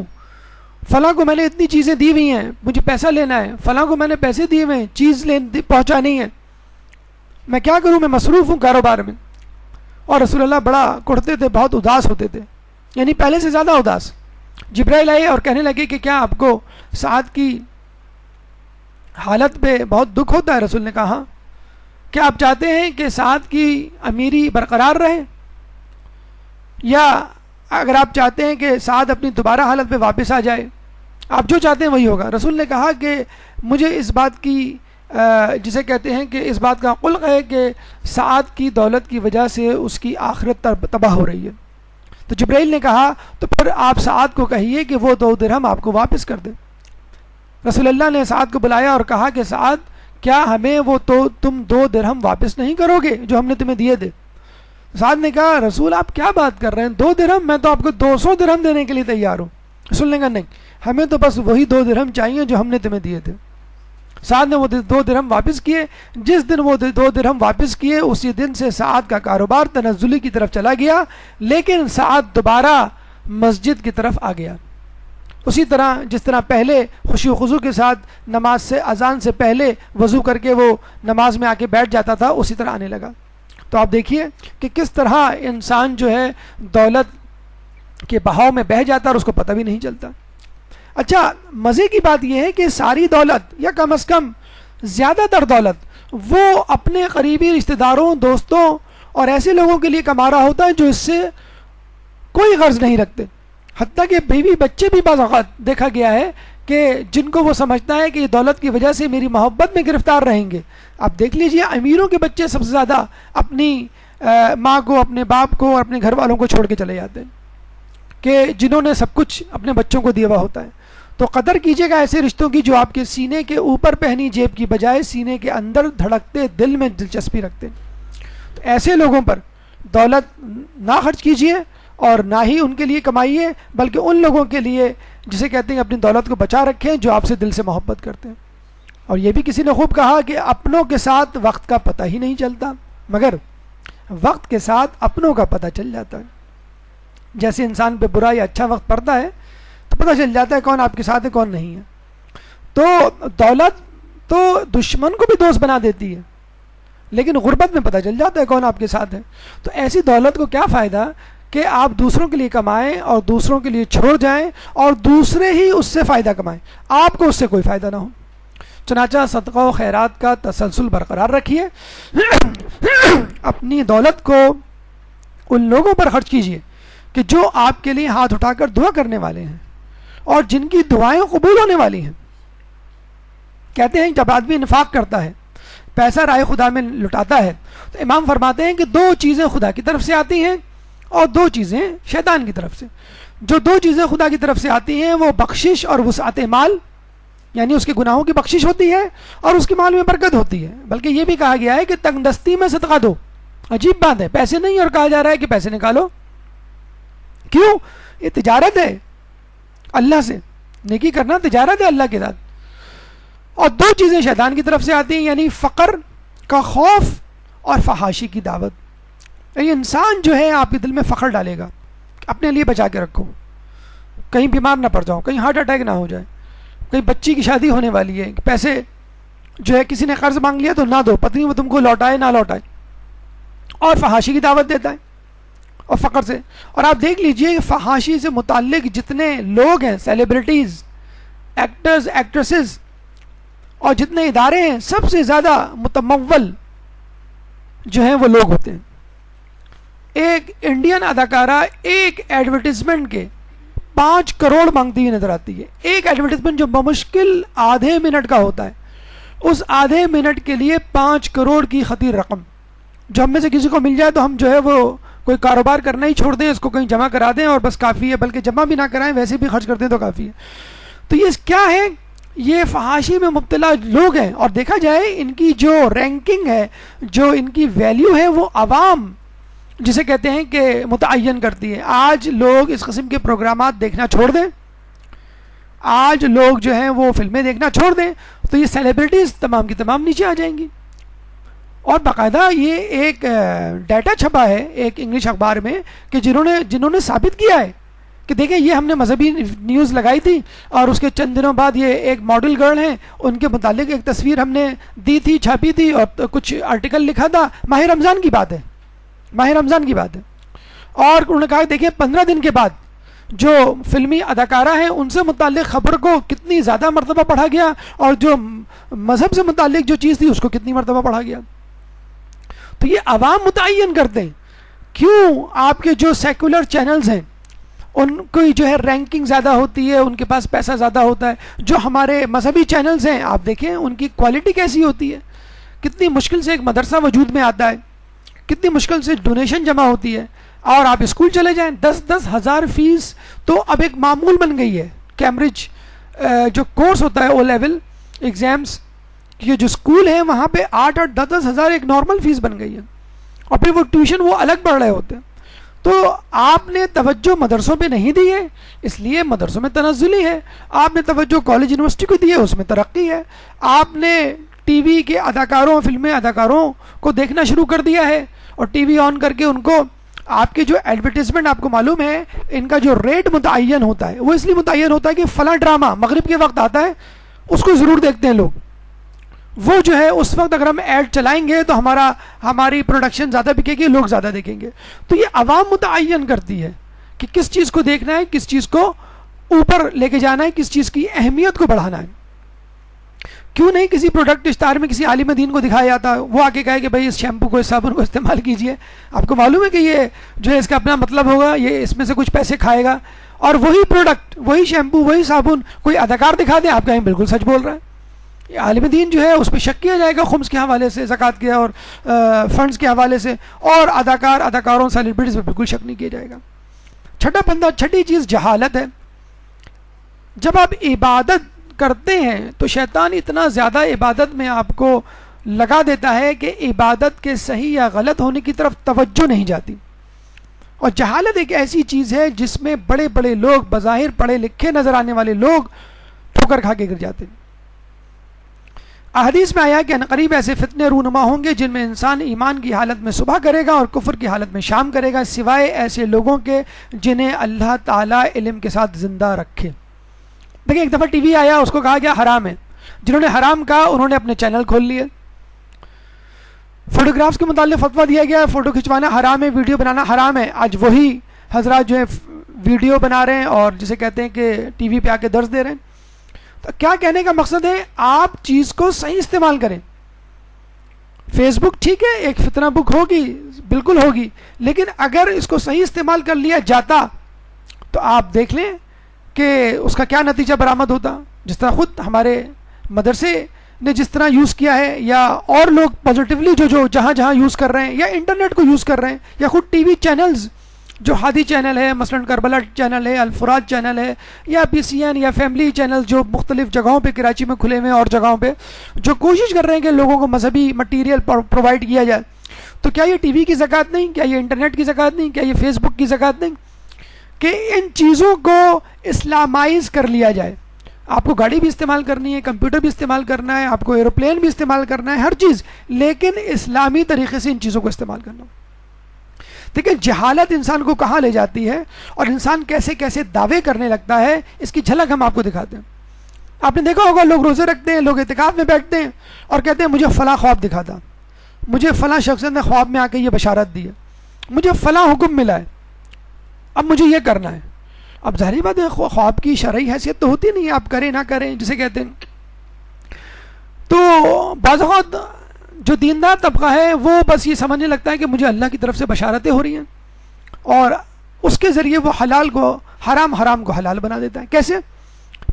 فلاں کو میں نے اتنی چیزیں دی ہوئی ہیں, مجھے پیسہ لینا ہے, فلاں کو میں نے پیسے دیے ہوئے ہیں, چیز پہنچانی ہے, میں کیا کروں, میں مصروف ہوں کاروبار میں. اور رسول اللہ بڑا کڑتے تھے, بہت اداس ہوتے تھے, یعنی پہلے سے زیادہ اداس. جبرائیل آئے اور کہنے لگے کہ کیا آپ کو سعد کی حالت پہ بہت دکھ ہوتا ہے؟ رسول نے کہا ہاں. کیا آپ چاہتے ہیں کہ سعد کی امیری برقرار رہے, یا اگر آپ چاہتے ہیں کہ سعد اپنی دوبارہ حالت پہ واپس آ جائے؟ آپ جو چاہتے ہیں وہی ہوگا. رسول نے کہا کہ مجھے اس بات کی جسے کہتے ہیں کہ اس بات کا قلق ہے کہ سعد کی دولت کی وجہ سے اس کی آخرت تباہ ہو رہی ہے. تو جبرائیل نے کہا تو پھر آپ سعد کو کہیے کہ وہ 2 درہم آپ کو واپس کر دے. رسول اللہ نے سعد کو بلایا اور کہا کہ سعد کیا ہمیں وہ تو تم 2 درہم واپس نہیں کرو گے جو ہم نے تمہیں دیے تھے؟ سعد نے کہا رسول آپ کیا بات کر رہے ہیں, 2 درہم, میں تو آپ کو 200 درہم دینے کے لیے تیار ہوں. رسول نے کہا نہیں, ہمیں تو بس وہی 2 درہم چاہیے جو ہم نے تمہیں دیے تھے. سعد نے وہ 2 درہم واپس کیے. جس دن وہ 2 درہم واپس کیے اسی دن سے سعد کا کاروبار تنزلی کی طرف چلا گیا, لیکن سعد دوبارہ مسجد کی طرف آ گیا. اسی طرح جس طرح پہلے خوشی و خضوع کے ساتھ نماز سے اذان سے پہلے وضو کر کے وہ نماز میں آ کے بیٹھ جاتا تھا, اسی طرح آنے لگا. تو آپ دیکھیے کہ کس طرح انسان جو ہے دولت کے بہاؤ میں بہہ جاتا ہے اور اس کو پتہ بھی نہیں چلتا. اچھا مزے کی بات یہ ہے کہ ساری دولت یا کم از کم زیادہ تر دولت وہ اپنے قریبی رشتہ داروں, دوستوں اور ایسے لوگوں کے لیے کما رہا ہوتا ہے جو اس سے کوئی غرض نہیں رکھتے. حتیٰ کہ بیوی بچے بھی بعض اوقات دیکھا گیا ہے کہ جن کو وہ سمجھتا ہے کہ یہ دولت کی وجہ سے میری محبت میں گرفتار رہیں گے. آپ دیکھ لیجئے امیروں کے بچے سب سے زیادہ اپنی ماں کو, اپنے باپ کو اور اپنے گھر والوں کو چھوڑ کے چلے جاتے ہیں کہ جنہوں نے سب کچھ اپنے بچوں کو دیا ہوا ہوتا ہے. تو قدر کیجیے گا ایسے رشتوں کی جو آپ کے سینے کے اوپر پہنی جیب کی بجائے سینے کے اندر دھڑکتے دل میں دلچسپی رکھتے ہیں. تو ایسے لوگوں پر دولت نہ خرچ کیجیے اور نہ ہی ان کے لیے کمائیے, بلکہ ان لوگوں کے لیے جسے کہتے ہیں اپنی دولت کو بچا رکھیں جو آپ سے دل سے محبت کرتے ہیں. اور یہ بھی کسی نے خوب کہا کہ اپنوں کے ساتھ وقت کا پتہ ہی نہیں چلتا, مگر وقت کے ساتھ اپنوں کا پتہ چل جاتا ہے. جیسے انسان پہ برا یا اچھا وقت پڑتا ہے تو پتہ چل جاتا ہے کون آپ کے ساتھ ہے کون نہیں ہے. تو دولت تو دشمن کو بھی دوست بنا دیتی ہے, لیکن غربت میں پتہ چل جاتا ہے کون آپ کے ساتھ ہے. تو ایسی دولت کو کیا فائدہ کہ آپ دوسروں کے لیے کمائیں اور دوسروں کے لیے چھوڑ جائیں اور دوسرے ہی اس سے فائدہ کمائیں, آپ کو اس سے کوئی فائدہ نہ ہو. چنانچہ صدقہ و خیرات کا تسلسل برقرار رکھیے. اپنی دولت کو ان لوگوں پر خرچ کیجیے کہ جو آپ کے لیے ہاتھ اٹھا کر دعا کرنے والے ہیں اور جن کی دعائیں قبول ہونے والی ہیں. کہتے ہیں جب آدمی انفاق کرتا ہے, پیسہ رائے خدا میں لٹاتا ہے, تو امام فرماتے ہیں کہ 2 چیزیں خدا کی طرف سے آتی ہیں اور 2 چیزیں شیطان کی طرف سے. جو 2 چیزیں خدا کی طرف سے آتی ہیں وہ بخشش اور وسعت مال, یعنی اس کے گناہوں کی بخشش ہوتی ہے اور اس کے مال میں برکت ہوتی ہے. بلکہ یہ بھی کہا گیا ہے کہ تنگ دستی میں صدقہ دو. عجیب بات ہے, پیسے نہیں اور کہا جا رہا ہے کہ پیسے نکالو. کیوں؟ یہ تجارت ہے اللہ سے, نیکی کرنا تجارت ہے اللہ کے ساتھ. اور 2 چیزیں شیطان کی طرف سے آتی ہیں, یعنی فقر کا خوف اور فحاشی کی دعوت. یہ انسان جو ہے آپ کے دل میں فخر ڈالے گا, اپنے لیے بچا کے رکھو, کہیں بیمار نہ پڑ جاؤ, کہیں ہارٹ اٹیک نہ ہو جائے, کہیں بچی کی شادی ہونے والی ہے, پیسے جو ہے کسی نے قرض مانگ لیا تو نہ دو, پتنی وہ تم کو لوٹائے نہ لوٹائے, اور فحاشی کی دعوت دیتا ہے اور فقر سے. اور آپ دیکھ لیجئے فحاشی سے متعلق جتنے لوگ ہیں, سیلیبریٹیز, ایکٹرز, ایکٹریسز اور جتنے ادارے ہیں, سب سے زیادہ متمول جو ہیں وہ لوگ ہوتے ہیں. ایک انڈین اداکارہ ایک ایڈورٹیزمنٹ کے 5 کروڑ مانگتی ہوئی نظر آتی ہے. ایک ایڈورٹیزمنٹ جو بمشکل آدھے منٹ کا ہوتا ہے اس آدھے منٹ کے لیے 5 کروڑ کی خطیر رقم جو ہم میں سے کسی کو مل جائے تو ہم جو ہے وہ کوئی کاروبار کرنا ہی چھوڑ دیں، اس کو کہیں جمع کرا دیں اور بس کافی ہے، بلکہ جمع بھی نہ کرائیں، ویسے بھی خرچ کر دیں تو کافی ہے۔ تو یہ کیا ہے؟ یہ فحاشی میں مبتلا لوگ ہیں، اور دیکھا جائے ان کی جو رینکنگ ہے، جو ان کی ویلیو ہے، وہ عوام جسے کہتے ہیں کہ متعین کرتی ہے۔ آج لوگ اس قسم کے پروگرامات دیکھنا چھوڑ دیں، آج لوگ جو ہیں وہ فلمیں دیکھنا چھوڑ دیں تو یہ سیلیبریٹیز تمام کی تمام نیچے آ جائیں گی۔ اور باقاعدہ یہ ایک ڈیٹا چھپا ہے ایک انگلش اخبار میں کہ جنہوں نے ثابت کیا ہے کہ دیکھیں یہ ہم نے مذہبی نیوز لگائی تھی اور اس کے چند دنوں بعد یہ ایک ماڈل گرل ہیں، ان کے متعلق ایک تصویر ہم نے دی تھی، چھاپی تھی اور کچھ آرٹیکل لکھا تھا، ماہ رمضان کی بات ہے، ماہ رمضان کی بات ہے، اور انہوں نے کہا دیکھیں 15 دن کے بعد جو فلمی اداکارہ ہیں ان سے متعلق خبر کو کتنی زیادہ مرتبہ پڑھا گیا اور جو مذہب سے متعلق جو چیز تھی اس کو کتنی مرتبہ پڑھا گیا۔ تو یہ عوام متعین کرتے ہیں۔ کیوں؟ آپ کے جو سیکولر چینلز ہیں ان کی جو ہے رینکنگ زیادہ ہوتی ہے، ان کے پاس پیسہ زیادہ ہوتا ہے۔ جو ہمارے مذہبی چینلز ہیں آپ دیکھیں ان کی کوالٹی کیسی ہوتی ہے، کتنی مشکل سے ایک مدرسہ وجود میں آتا ہے، کتنی مشکل سے ڈونیشن جمع ہوتی ہے، اور آپ اسکول چلے جائیں 10-10 ہزار فیس تو اب ایک معمول بن گئی ہے۔ کیمبرج جو کورس ہوتا ہے او لیول ایگزامس، یہ جو اسکول ہیں وہاں پہ 8-10 ہزار ایک نارمل فیس بن گئی ہے، اور پھر وہ ٹیوشن وہ الگ پڑھ رہے ہوتے ہیں۔ تو آپ نے توجہ مدرسوں پہ نہیں دی ہے، اس لیے مدرسوں میں تنزلی ہے۔ آپ نے توجہ کالج یونیورسٹی کو دی ہے، اس میں ترقی ہے۔ آپ نے ٹی وی کے اداکاروں، فلمی اداکاروں کو دیکھنا شروع کر دیا ہے، اور ٹی وی آن کر کے ان کو آپ کے جو ایڈورٹیزمنٹ آپ کو معلوم ہے ان کا جو ریٹ متعین ہوتا ہے وہ اس لیے متعین ہوتا ہے کہ فلاں ڈرامہ مغرب کے وقت آتا ہے، اس کو ضرور دیکھتے ہیں لوگ، وہ جو ہے اس وقت اگر ہم ایڈ چلائیں گے تو ہماری پروڈکشن زیادہ بکے گی، لوگ زیادہ دیکھیں گے۔ تو یہ عوام متعین کرتی ہے کہ کس چیز کو دیکھنا ہے، کس چیز کو اوپر لے کے جانا ہے، کس چیز کی اہمیت کو بڑھانا ہے۔ کیوں نہیں کسی پروڈکٹ اشتہار میں کسی عالم دین کو دکھایا جاتا، وہ آ کے کہے کہ بھائی اس شیمپو کو، اس صابن کو استعمال کیجئے، آپ کو معلوم ہے کہ یہ جو ہے اس کا اپنا مطلب ہوگا، یہ اس میں سے کچھ پیسے کھائے گا، اور وہی پروڈکٹ، وہی شیمپو، وہی صابن کوئی اداکار دکھا دیں، آپ کہیں بالکل سچ بول رہا ہے۔ عالم دین جو ہے اس پہ شک کیا جائے گا خمس کے حوالے سے، زکوٰۃ کے اور فنڈز کے حوالے سے، اور اداکاروں سیلیبریٹیز پہ بالکل شک نہیں کیا جائے گا۔ چھٹی چیز جہالت ہے۔ جب آپ عبادت کرتے ہیں تو شیطان اتنا زیادہ عبادت میں آپ کو لگا دیتا ہے کہ عبادت کے صحیح یا غلط ہونے کی طرف توجہ نہیں جاتی، اور جہالت ایک ایسی چیز ہے جس میں بڑے بڑے لوگ، بظاہر پڑھے لکھے نظر آنے والے لوگ ٹھوکر کھا کے گر جاتے ہیں۔ احادیث میں آیا کہ عنقریب ایسے فتنے رونما ہوں گے جن میں انسان ایمان کی حالت میں صبح کرے گا اور کفر کی حالت میں شام کرے گا، سوائے ایسے لوگوں کے جنہیں اللہ تعالیٰ علم کے ساتھ زندہ رکھے۔ دیکھیں ایک دفعہ ٹی وی آیا، اس کو کہا گیا حرام ہے، جنہوں نے حرام کہا انہوں نے اپنے چینل کھول لیے۔ فوٹوگرافس کے متعلق فتویٰ دیا گیا، فوٹو کھنچوانا حرام ہے، ویڈیو بنانا حرام ہے۔ آج وہی حضرات جو ہے ویڈیو بنا رہے ہیں اور جسے کہتے ہیں کہ ٹی وی پہ آ کے درس دے رہے ہیں۔ تو کیا کہنے کا مقصد ہے؟ آپ چیز کو صحیح استعمال کریں۔ فیس بک ٹھیک ہے، ایک فتنہ بک ہوگی، بالکل ہوگی، لیکن اگر اس کو صحیح استعمال کر لیا جاتا تو آپ دیکھ لیں کہ اس کا کیا نتیجہ برآمد ہوتا۔ جس طرح خود ہمارے مدرسے نے جس طرح یوز کیا ہے، یا اور لوگ پازیٹیولی جو جہاں جہاں یوز کر رہے ہیں، یا انٹرنیٹ کو یوز کر رہے ہیں، یا خود ٹی وی چینلز جو ہادی چینل ہے، مثلا کربلا چینل ہے، الفرات چینل ہے، یا پی سی این یا فیملی چینل جو مختلف جگہوں پہ کراچی میں کھلے ہوئے ہیں اور جگہوں پہ جو کوشش کر رہے ہیں کہ لوگوں کو مذہبی مٹیریل پرووائڈ کیا جائے، تو کیا یہ ٹی وی کی زکوٰۃ نہیں؟ کیا یہ انٹرنیٹ کی زکوٰۃ نہیں؟ کیا یہ فیس بک کی زکوٰۃ نہیں کہ ان چیزوں کو اسلامائز کر لیا جائے؟ آپ کو گاڑی بھی استعمال کرنی ہے، کمپیوٹر بھی استعمال کرنا ہے، آپ کو ایروپلین بھی استعمال کرنا ہے، ہر چیز، لیکن اسلامی طریقے سے ان چیزوں کو استعمال کرنا۔ دیکھیں جہالت انسان کو کہاں لے جاتی ہے اور انسان کیسے کیسے دعوے کرنے لگتا ہے، اس کی جھلک ہم آپ کو دکھاتے ہیں۔ آپ نے دیکھا ہوگا لوگ روزے رکھتے ہیں، لوگ اعتکاف میں بیٹھتے ہیں اور کہتے ہیں مجھے فلاں خواب دکھا تھا، مجھے فلاں شخص نے خواب میں آ کے یہ بشارت دی ہے، مجھے فلاں حکم ملا ہے، اب مجھے یہ کرنا ہے۔ اب ظاہری بات ہے خواب کی شرعی حیثیت تو ہوتی نہیں ہے، آپ کریں نہ کریں جسے کہتے ہیں۔ تو بعض اوقات جو دیندار طبقہ ہے وہ بس یہ سمجھنے لگتا ہے کہ مجھے اللہ کی طرف سے بشارتیں ہو رہی ہیں، اور اس کے ذریعے وہ حلال کو حرام، حرام کو حلال بنا دیتا ہے۔ کیسے؟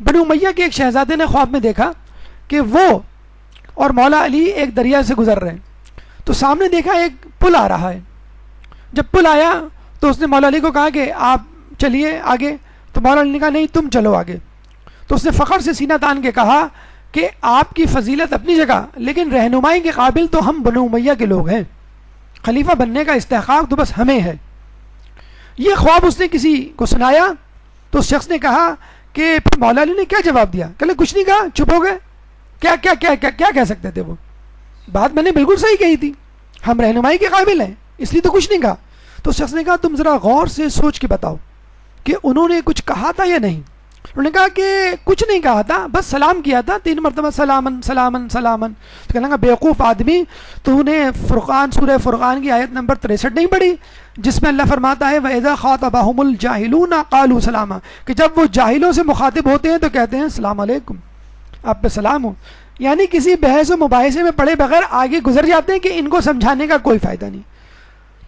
بنو امیہ کے ایک شہزادے نے خواب میں دیکھا کہ وہ اور مولا علی ایک دریا سے گزر رہے ہیں، تو سامنے دیکھا ایک پل آ رہا ہے. جب پل آیا تو اس نے مولا علی کو کہا کہ آپ چلیے آگے، تو مولا علی نے کہا نہیں تم چلو آگے. تو اس نے فخر سے سینہ تان کے کہا کہ آپ کی فضیلت اپنی جگہ، لیکن رہنمائی کے قابل تو ہم بنو امیہ کے لوگ ہیں، خلیفہ بننے کا استحقاق تو بس ہمیں ہے. یہ خواب اس نے کسی کو سنایا تو اس شخص نے کہا کہ پھر مولا علی نے کیا جواب دیا؟ کہ کچھ نہیں کہا، چپ ہو گئے. کیا کیا کیا کیا کیا کہہ سکتے تھے؟ وہ بات میں نے بالکل صحیح کہی تھی، ہم رہنمائی کے قابل ہیں اس لیے تو کچھ نہیں کہا. تو اس شخص نے کہا تم ذرا غور سے سوچ کے بتاؤ کہ انہوں نے کچھ کہا تھا یا نہیں. انہوں نے کہا کہ کچھ نہیں کہا تھا، بس سلام کیا تھا 3 مرتبہ، سلامن سلامن سلامن. تو کہنے لگا بیوقوف آدمی، تو نے فرقان، سورہ فرقان کی آیت نمبر 63 نہیں پڑھی جس میں اللہ فرماتا ہے وَإِذَا خَاطَبَهُمُ الْجَاهِلُونَ قَالُوا سَلَامًا، کہ جب وہ جاہلوں سے مخاطب ہوتے ہیں تو کہتے ہیں السلام علیکم، آپ پہ سلام ہو. یعنی کسی بحث و مباحثے میں پڑھے بغیر آگے گزر جاتے ہیں کہ ان کو سمجھانے کا کوئی فائدہ نہیں.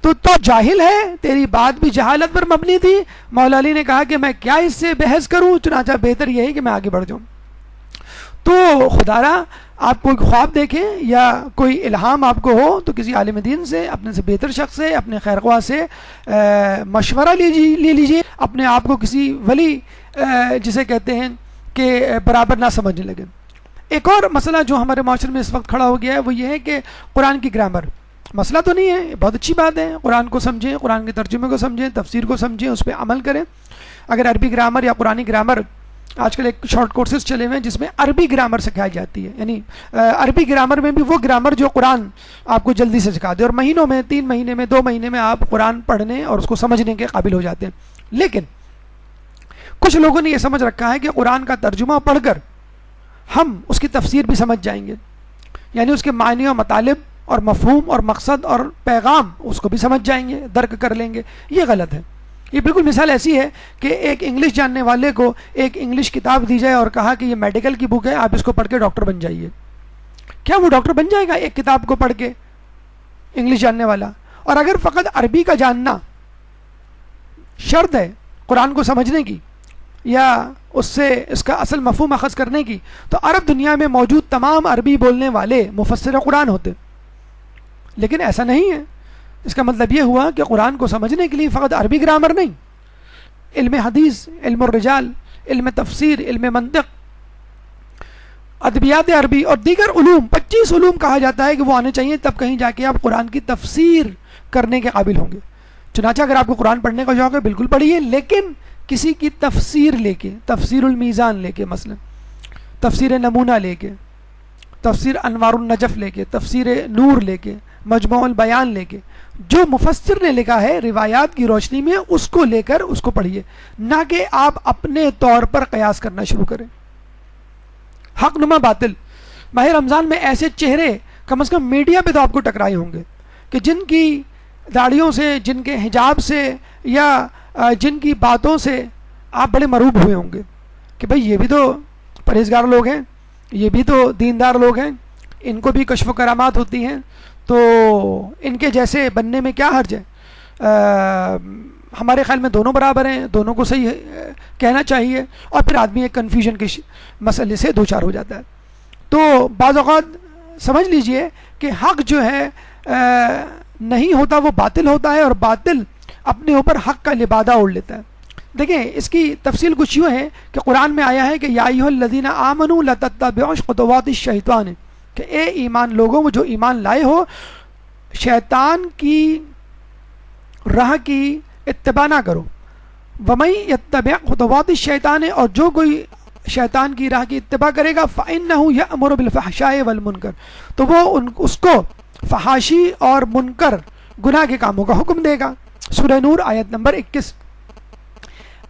تو جاہل ہے، تیری بات بھی جہالت پر مبنی تھی. مولا علی نے کہا کہ میں کیا اس سے بحث کروں، چنانچہ بہتر یہ ہے کہ میں آگے بڑھ جاؤں. تو خدا را آپ کوئی خواب دیکھیں یا کوئی الہام آپ کو ہو تو کسی عالم دین سے، اپنے سے بہتر شخص سے، اپنے خیر خواہ سے مشورہ لے لیجیے. اپنے آپ کو کسی ولی جسے کہتے ہیں کہ برابر نہ سمجھنے لگے. ایک اور مسئلہ جو ہمارے معاشرے میں اس وقت کھڑا ہو گیا ہے وہ یہ ہے کہ قرآن کی گرامر، مسئلہ تو نہیں ہے، بہت اچھی بات ہے، قرآن کو سمجھیں، قرآن کے ترجمے کو سمجھیں، تفسیر کو سمجھیں، اس پہ عمل کریں. اگر عربی گرامر یا قرآنی گرامر، آج کل ایک شارٹ کورسز چلے ہوئے ہیں جس میں عربی گرامر سکھائی جاتی ہے، یعنی عربی گرامر میں بھی وہ گرامر جو قرآن آپ کو جلدی سے سکھا دے، اور مہینوں میں، 3 مہینے میں، 2 مہینے میں آپ قرآن پڑھنے اور اس کو سمجھنے کے قابل ہو جاتے ہیں. لیکن کچھ لوگوں نے یہ سمجھ رکھا ہے کہ قرآن کا ترجمہ پڑھ کر ہم اس کی تفسیر بھی سمجھ جائیں گے، یعنی اس کے معنی و مطالب اور مفہوم اور مقصد اور پیغام اس کو بھی سمجھ جائیں گے، درک کر لیں گے. یہ غلط ہے. یہ بالکل مثال ایسی ہے کہ ایک انگلش جاننے والے کو ایک انگلش کتاب دی جائے اور کہا کہ یہ میڈیکل کی بک ہے، آپ اس کو پڑھ کے ڈاکٹر بن جائیے. کیا وہ ڈاکٹر بن جائے گا ایک کتاب کو پڑھ کے انگلش جاننے والا؟ اور اگر فقط عربی کا جاننا شرط ہے قرآن کو سمجھنے کی یا اس سے اس کا اصل مفہوم اخذ کرنے کی، تو عرب دنیا میں موجود تمام عربی بولنے والے مفسر قرآن ہوتے. لیکن ایسا نہیں ہے. اس کا مطلب یہ ہوا کہ قرآن کو سمجھنے کے لیے فقط عربی گرامر نہیں، علم حدیث، علم الرجال، علم تفسیر، علم منطق، ادبیات عربی اور دیگر علوم، 25 علوم کہا جاتا ہے کہ وہ آنے چاہیے، تب کہیں جا کے آپ قرآن کی تفسیر کرنے کے قابل ہوں گے. چنانچہ اگر آپ کو قرآن پڑھنے کا شوق ہے بالکل پڑھیے، لیکن کسی کی تفسیر لے کے، تفسیر المیزان لے کے، مثلا تفسیر نمونہ لے کے، تفسیر انوار النجف لے کے، تفسیر نور لے کے، مجموع البیان لے کے، جو مفسر نے لکھا ہے روایات کی روشنی میں اس کو لے کر اس کو پڑھیے، نہ کہ آپ اپنے طور پر قیاس کرنا شروع کریں. حق نما باطل. ماہ رمضان میں ایسے چہرے کم از کم میڈیا پہ تو آپ کو ٹکرائے ہوں گے کہ جن کی داڑھیوں سے، جن کے حجاب سے یا جن کی باتوں سے آپ بڑے مرعوب ہوئے ہوں گے کہ بھئی یہ بھی تو پرہیزگار لوگ ہیں، یہ بھی تو دیندار لوگ ہیں، ان کو بھی کشف و کرامات ہوتی ہیں، تو ان کے جیسے بننے میں کیا حرج ہے. ہمارے خیال میں دونوں برابر ہیں، دونوں کو صحیح کہنا چاہیے، اور پھر آدمی ایک کنفیوژن کے مسئلے سے دوچار ہو جاتا ہے. تو بعض اوقات سمجھ لیجئے کہ حق جو ہے نہیں ہوتا، وہ باطل ہوتا ہے، اور باطل اپنے اوپر حق کا لبادہ اوڑھ لیتا ہے. دیکھیں اس کی تفصیل کچھ یوں ہے کہ قرآن میں آیا ہے کہ یا ایھا الذین آمنوا لا تتبعوا خطوات الشیطان، کہ اے ایمان لوگوں، وہ جو ایمان لائے ہو، شیطان کی راہ کی اتباع نہ کرو. وَمَن يَتَّبِعْ خُطُوَاتِ الشَّيْطَانِ، اور جو کوئی شیطان کی راہ کی اتباع کرے گا فَإِنَّهُ يَأْمُرُ بِالْفَحْشَاءِ وَالْمُنکَرِ، تو وہ اس کو فحاشی اور منکر گناہ کے کاموں کا حکم دے گا. سورہ نور آیت نمبر 21.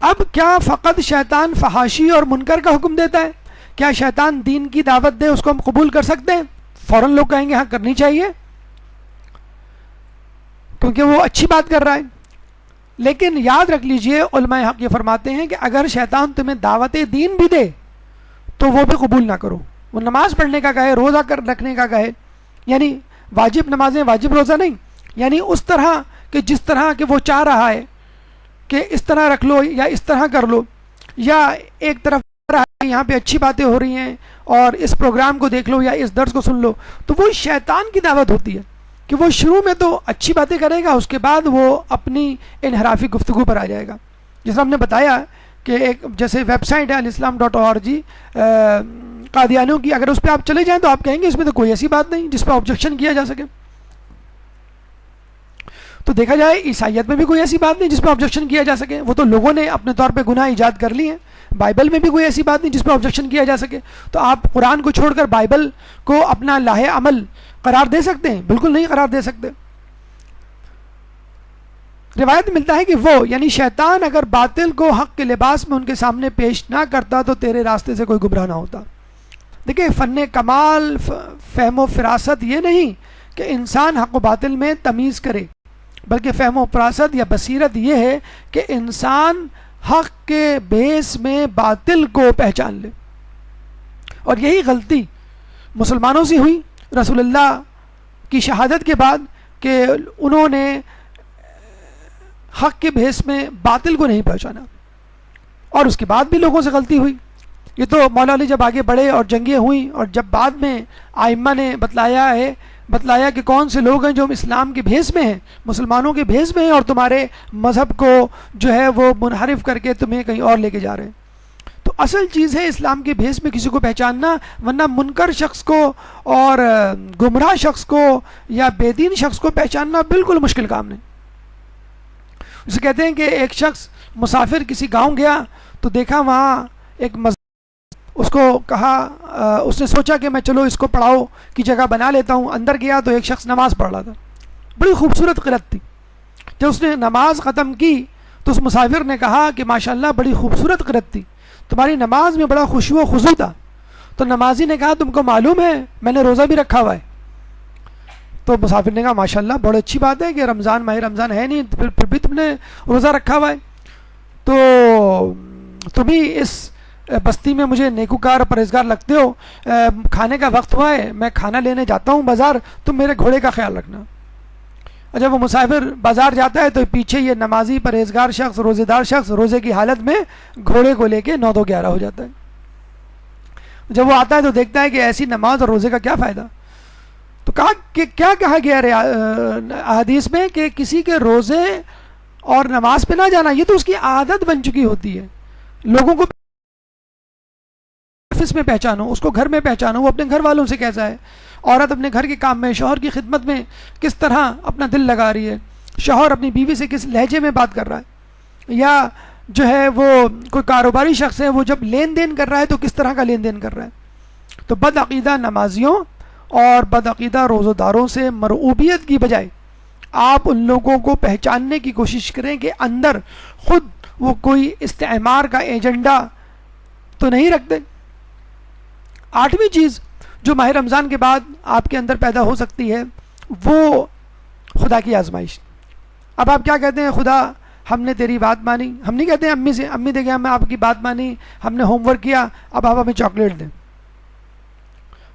اب کیا فقط شیطان فحاشی اور منکر کا حکم دیتا ہے؟ کیا شیطان دین کی دعوت دے اس کو ہم قبول کر سکتے ہیں؟ فوراً لوگ کہیں گے ہاں کرنی چاہیے کیونکہ وہ اچھی بات کر رہا ہے. لیکن یاد رکھ لیجئے علماء حق یہ فرماتے ہیں کہ اگر شیطان تمہیں دعوت دین بھی دے تو وہ بھی قبول نہ کرو. وہ نماز پڑھنے کا کہے، روزہ رکھنے کا کہے، یعنی واجب نمازیں، واجب روزہ نہیں، یعنی اس طرح کہ جس طرح کہ وہ چاہ رہا ہے کہ اس طرح رکھ لو یا اس طرح کر لو، یا ایک طرف رہا ہے یہاں پہ اچھی باتیں ہو رہی ہیں اور اس پروگرام کو دیکھ لو یا اس درس کو سن لو، تو وہ شیطان کی دعوت ہوتی ہے کہ وہ شروع میں تو اچھی باتیں کرے گا، اس کے بعد وہ اپنی انحرافی گفتگو پر آ جائے گا. جیسے ہم نے بتایا کہ ایک جیسے ویب سائٹ ہے alislam.org قادیانیوں کی، اگر اس پہ آپ چلے جائیں تو آپ کہیں گے اس میں تو کوئی ایسی بات نہیں جس پہ آبجیکشن کیا جا سکے. تو دیکھا جائے عیسائیت میں بھی کوئی ایسی بات نہیں جس پہ آبجیکشن کیا جا سکے، وہ تو لوگوں نے اپنے طور پہ گناہ ایجاد کر لی ہیں. بائبل میں بھی کوئی ایسی بات نہیں جس پہ آبجیکشن کیا جا سکے. تو آپ قرآن کو چھوڑ کر بائبل کو اپنا لاہ عمل قرار دے سکتے ہیں؟ بالکل نہیں قرار دے سکتے. روایت ملتا ہے کہ وہ یعنی شیطان اگر باطل کو حق کے لباس میں ان کے سامنے پیش نہ کرتا تو تیرے راستے سے کوئی گمراہ نہ ہوتا. دیکھیں فن کمال، فہم و فراست یہ نہیں کہ انسان حق و باطل میں تمیز کرے، بلکہ فہم و فراست یا بصیرت یہ ہے کہ انسان حق کے بیس میں باطل کو پہچان لے. اور یہی غلطی مسلمانوں سے ہوئی رسول اللہ کی شہادت کے بعد کہ انہوں نے حق کے بھیس میں باطل کو نہیں پہچانا، اور اس کے بعد بھی لوگوں سے غلطی ہوئی. یہ تو مولا علی جب آگے بڑھے اور جنگیں ہوئیں اور جب بعد میں آئمہ نے بتلایا کہ کون سے لوگ ہیں جو اسلام کے بھیس میں ہیں، مسلمانوں کے بھیس میں ہیں، اور تمہارے مذہب کو جو ہے وہ منحرف کر کے تمہیں کہیں اور لے کے جا رہے ہیں. تو اصل چیز ہے اسلام کے بھیس میں کسی کو پہچاننا، ورنہ منکر شخص کو اور گمراہ شخص کو یا بے دین شخص کو پہچاننا بالکل مشکل کام نہیں. اسے کہتے ہیں کہ ایک شخص مسافر کسی گاؤں گیا تو دیکھا وہاں ایک مسجد، اس کو کہا، اس نے سوچا کہ میں چلو اس کو پڑھاؤ کی جگہ بنا لیتا ہوں. اندر گیا تو ایک شخص نماز پڑھ رہا تھا، بڑی خوبصورت قرأت تھی. جب اس نے نماز ختم کی تو اس مسافر نے کہا کہ ماشاءاللہ بڑی خوبصورت قرأت تھی، تمہاری نماز میں بڑا خشوع و خضوع تھا. تو نمازی نے کہا تم کو معلوم ہے میں نے روزہ بھی رکھا ہوا ہے. تو مسافر نے کہا ماشاءاللہ بڑی اچھی بات ہے کہ رمضان ماہ رمضان ہے نہیں پھر بھی تم نے روزہ رکھا ہوا ہے. تو تم ہی اس بستی میں مجھے نیکوکار پرہیزگار لگتے ہو. کھانے کا وقت ہوا ہے، میں کھانا لینے جاتا ہوں بازار، تم میرے گھوڑے کا خیال رکھنا. اور جب وہ مسافر بازار جاتا ہے تو پیچھے یہ نمازی پرہیزگار شخص، روزے دار شخص روزے کی حالت میں گھوڑے کو لے کے 9-11 ہو جاتا ہے. جب وہ آتا ہے تو دیکھتا ہے کہ ایسی نماز اور روزے کا کیا فائدہ. تو کہا کہ کیا کہا گیا حدیث میں کہ کسی کے روزے اور نماز پہ نہ جانا یہ تو اس کی عادت بن چکی ہوتی ہے. لوگوں کو آفس میں پہچانو، اس کو گھر میں پہچانو، وہ اپنے گھر والوں سے کیسا ہے. عورت اپنے گھر کے کام میں شوہر کی خدمت میں کس طرح اپنا دل لگا رہی ہے، شوہر اپنی بیوی سے کس لہجے میں بات کر رہا ہے، یا جو ہے وہ کوئی کاروباری شخص ہے وہ جب لین دین کر رہا ہے تو کس طرح کا لین دین کر رہا ہے. تو بدعقیدہ نمازیوں اور بدعقیدہ روزہ داروں سے مرعوبیت کی بجائے آپ ان لوگوں کو پہچاننے کی کوشش کریں کہ اندر خود وہ کوئی استعمار کا ایجنڈا تو نہیں رکھتے. 8ویں چیز جو ماہ رمضان کے بعد آپ کے اندر پیدا ہو سکتی ہے وہ خدا کی آزمائش. اب آپ کیا کہتے ہیں، خدا ہم نے تیری بات مانی. ہم نہیں کہتے ہیں امی سے، امی دیکھیں ہم نے آپ کی بات مانی، ہم نے ہوم ورک کیا، اب آپ ہمیں چاکلیٹ دیں.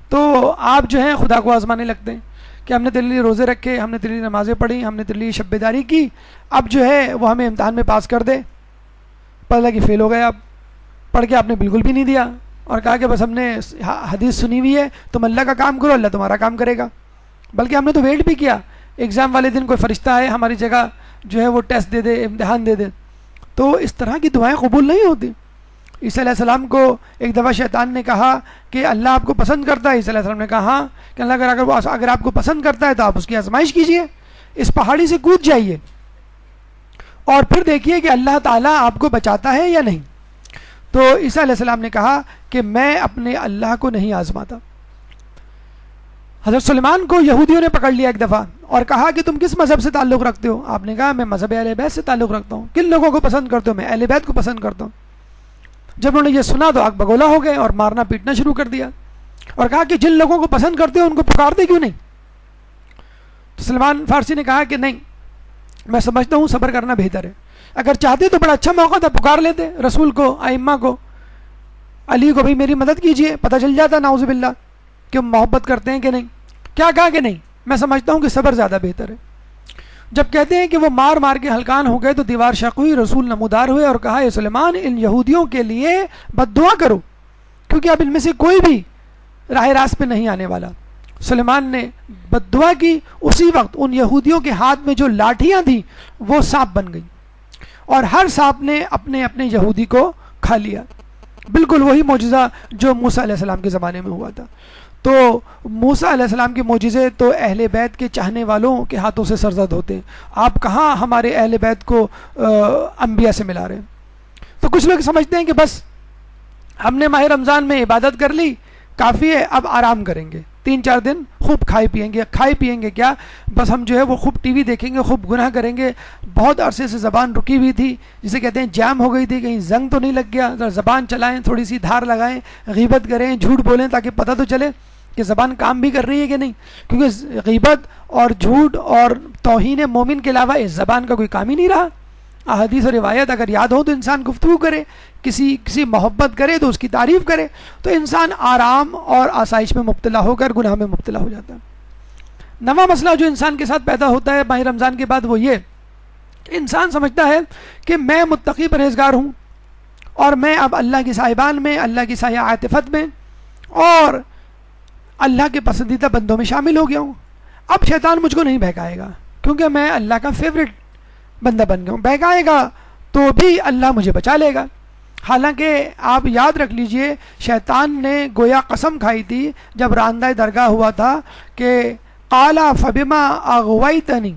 تو آپ جو ہیں خدا کو آزمانے لگتے ہیں کہ ہم نے تیرے لیے روزے رکھے، ہم نے تیرے لیے نمازیں پڑھی، ہم نے تیرے لیے شب بیداری کی، اب جو ہے وہ ہمیں امتحان میں پاس کر دے. پتہ لگا کہ فیل ہو گئے آپ، پڑھ کے آپ نے بالکل بھی نہیں دیا اور کہا کہ بس ہم نے حدیث سنی ہوئی ہے، تم اللہ کا کام کرو اللہ تمہارا کام کرے گا. بلکہ ہم نے تو ویٹ بھی کیا، ایگزام والے دن کوئی فرشتہ ہے ہماری جگہ جو ہے وہ ٹیسٹ دے دے، امتحان دے دے. تو اس طرح کی دعائیں قبول نہیں ہوتی. عیسیٰ علیہ السلام کو ایک دفعہ شیطان نے کہا کہ اللہ آپ کو پسند کرتا ہے. عیسیٰ علیہ السلام نے کہا ہاں. کہ اللہ اگر آپ کو پسند کرتا ہے تو آپ اس کی آزمائش کیجئے، اس پہاڑی سے کود جائیے اور پھر دیکھیے کہ اللہ تعالیٰ آپ کو بچاتا ہے یا نہیں. تو عیسیٰ علیہ السلام نے کہا کہ میں اپنے اللہ کو نہیں آزماتا. حضرت سلیمان کو یہودیوں نے پکڑ لیا ایک دفعہ اور کہا کہ تم کس مذہب سے تعلق رکھتے ہو. آپ نے کہا میں مذہب اہل بیت سے تعلق رکھتا ہوں. کن لوگوں کو پسند کرتے ہو؟ میں اہل بیت کو پسند کرتا ہوں. جب انہوں نے یہ سنا تو آگ بگولا ہو گئے اور مارنا پیٹنا شروع کر دیا اور کہا کہ جن لوگوں کو پسند کرتے ہو ان کو پکارتے کیوں نہیں. تو سلمان فارسی نے کہا کہ نہیں، میں سمجھتا ہوں صبر کرنا بہتر ہے. اگر چاہتے تو بڑا اچھا موقع تھا، پکار لیتے رسول کو، ائمہ کو، علی کو، بھائی میری مدد کیجئے، پتہ چل جاتا نعوذ باللہ کہ محبت کرتے ہیں کہ نہیں. کیا کہا کہ نہیں، میں سمجھتا ہوں کہ صبر زیادہ بہتر ہے. جب کہتے ہیں کہ وہ مار مار کے ہلکان ہو گئے تو دیوار شق ہوئی، رسول نمودار ہوئے اور کہا اے سلیمان ان یہودیوں کے لیے بد دعا کرو کیونکہ اب ان میں سے کوئی بھی راہ راست پہ نہیں آنے والا۔ سلیمان نے بد دعا کی، اسی وقت ان یہودیوں کے ہاتھ میں جو لاٹھیاں تھیں وہ سانپ بن گئی اور ہر سانپ نے اپنے اپنے یہودی کو کھا لیا، بالکل وہی معجزہ جو موسیٰ علیہ السلام کے زمانے میں ہوا تھا۔ تو موسیٰ علیہ السلام کے معجزے تو اہل بیت کے چاہنے والوں کے ہاتھوں سے سرزد ہوتے ہیں، آپ کہاں ہمارے اہل بیت کو انبیاء سے ملا رہے ہیں؟ تو کچھ لوگ سمجھتے ہیں کہ بس ہم نے ماہ رمضان میں عبادت کر لی، کافی ہے، اب آرام کریں گے، 3-4 دن خوب کھائے پیئیں گے کیا، بس ہم جو ہے وہ خوب ٹی وی دیکھیں گے، خوب گناہ کریں گے۔ بہت عرصے سے زبان رکی ہوئی تھی، جسے کہتے ہیں جام ہو گئی تھی، کہیں زنگ تو نہیں لگ گیا، ذرا زبان چلائیں، تھوڑی سی دھار لگائیں، غیبت کریں، جھوٹ بولیں تاکہ پتہ تو چلے کہ زبان کام بھی کر رہی ہے کہ نہیں، کیونکہ غیبت اور جھوٹ اور توہین مومن کے علاوہ اس زبان کا کوئی کام ہی نہیں رہا۔ احادیث اور روایت اگر یاد ہو تو انسان گفتگو کرے، کسی محبت کرے تو اس کی تعریف کرے، تو انسان آرام اور آسائش میں مبتلا ہو کر گناہ میں مبتلا ہو جاتا ہے۔ نواں مسئلہ جو انسان کے ساتھ پیدا ہوتا ہے ماہ رمضان کے بعد وہ یہ، انسان سمجھتا ہے کہ میں متقی پرہیزگار ہوں اور میں اب اللہ کی صاحبان میں، اللہ کی سایہ عاطفت میں اور اللہ کے پسندیدہ بندوں میں شامل ہو گیا ہوں، اب شیطان مجھ کو نہیں بہکائے گا کیونکہ میں اللہ کا فیوریٹ بندہ بن گیا ہوں، بہکائے گا تو بھی اللہ مجھے بچا لے گا۔ حالانکہ آپ یاد رکھ لیجئے شیطان نے گویا قسم کھائی تھی جب راندہ درگاہ ہوا تھا کہ قالا فبما اغویتنی،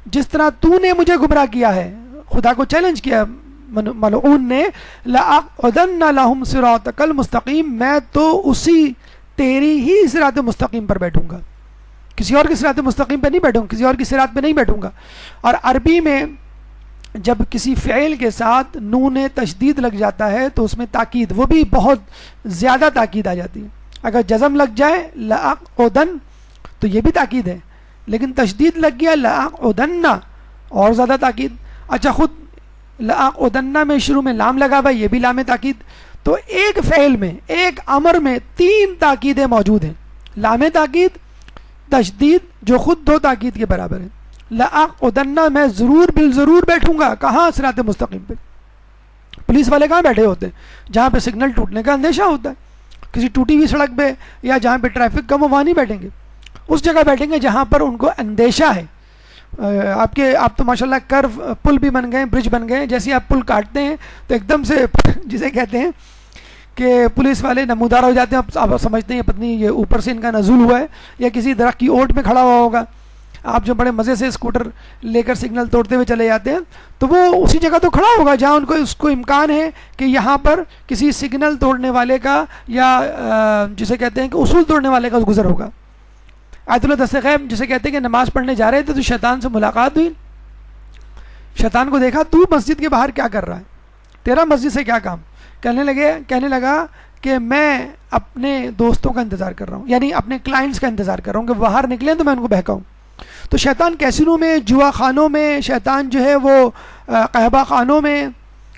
جس طرح تو نے مجھے گمراہ کیا ہے، خدا کو چیلنج کیا ملعون نے، لأقعدن لهم صراطک المستقیم، میں تو اسی تیری ہی صراط مستقیم پر بیٹھوں گا، کسی اور کی صراط مستقیم پہ نہیں بیٹھوں گا، کسی اور کی صراط پہ نہیں بیٹھوں گا۔ اور عربی میں جب کسی فعل کے ساتھ نون تشدید لگ جاتا ہے تو اس میں تاکید، وہ بھی بہت زیادہ تاکید آ جاتی ہے۔ اگر جزم لگ جائے لأقعدن تو یہ بھی تاکید ہے، لیکن تشدید لگ گیا لأقعدن اور زیادہ تاکید۔ اچھا خود لأقعدن میں شروع میں لام لگا ہوا، یہ بھی لام تاکید۔ تو ایک فعل میں، ایک امر میں 3 تاکیدیں موجود ہیں، لام تاکید، تشدید جو خود 2 تاکید کے برابر ہے۔ لأقعدن میں ضرور بالضرور بیٹھوں گا، کہاں؟ صراط مستقیم پہ۔ پولیس والے کہاں بیٹھے ہوتے ہیں؟ جہاں پہ سگنل ٹوٹنے کا اندیشہ ہوتا ہے، کسی ٹوٹی ہوئی سڑک پہ یا جہاں پہ ٹریفک کم ہو وہاں نہیں بیٹھیں گے، اس جگہ بیٹھیں گے جہاں پر ان کو اندیشہ ہے۔ آپ تو ماشاءاللہ کرو پل بھی بن گئے، برج بن گئے، جیسے آپ پل کاٹتے ہیں تو ایک دم سے جسے کہتے ہیں کہ پولیس والے نمودار ہو جاتے ہیں، آپ سمجھتے ہیں پتنی یہ اوپر سے ان کا نزول ہوا ہے یا کسی درخت کی اوٹ میں کھڑا ہوا ہوگا۔ آپ جو بڑے مزے سے اسکوٹر لے کر سگنل توڑتے ہوئے چلے جاتے ہیں تو وہ اسی جگہ تو کھڑا ہوگا جہاں اس کو امکان ہے کہ یہاں پر کسی سگنل توڑنے والے کا یا جسے کہتے ہیں کہ اصول توڑنے والے کا گزر ہوگا۔ آیت اللہ دست غیب جسے کہتے ہیں کہ نماز پڑھنے جا رہے تھے تو شیطان سے ملاقات ہوئی، شیطان کو دیکھا تو مسجد کے باہر کیا کر رہا ہے، تیرا مسجد سے کیا کام؟ کہنے لگا کہ میں اپنے دوستوں کا انتظار کر رہا ہوں، یعنی اپنے کلائنٹس کا انتظار کر رہا ہوں کہ باہر نکلیں تو میں ان کو بہکاؤں۔ تو شیطان کیسینوں میں، جوا خانوں میں، شیطان جو ہے وہ قہبہ خانوں میں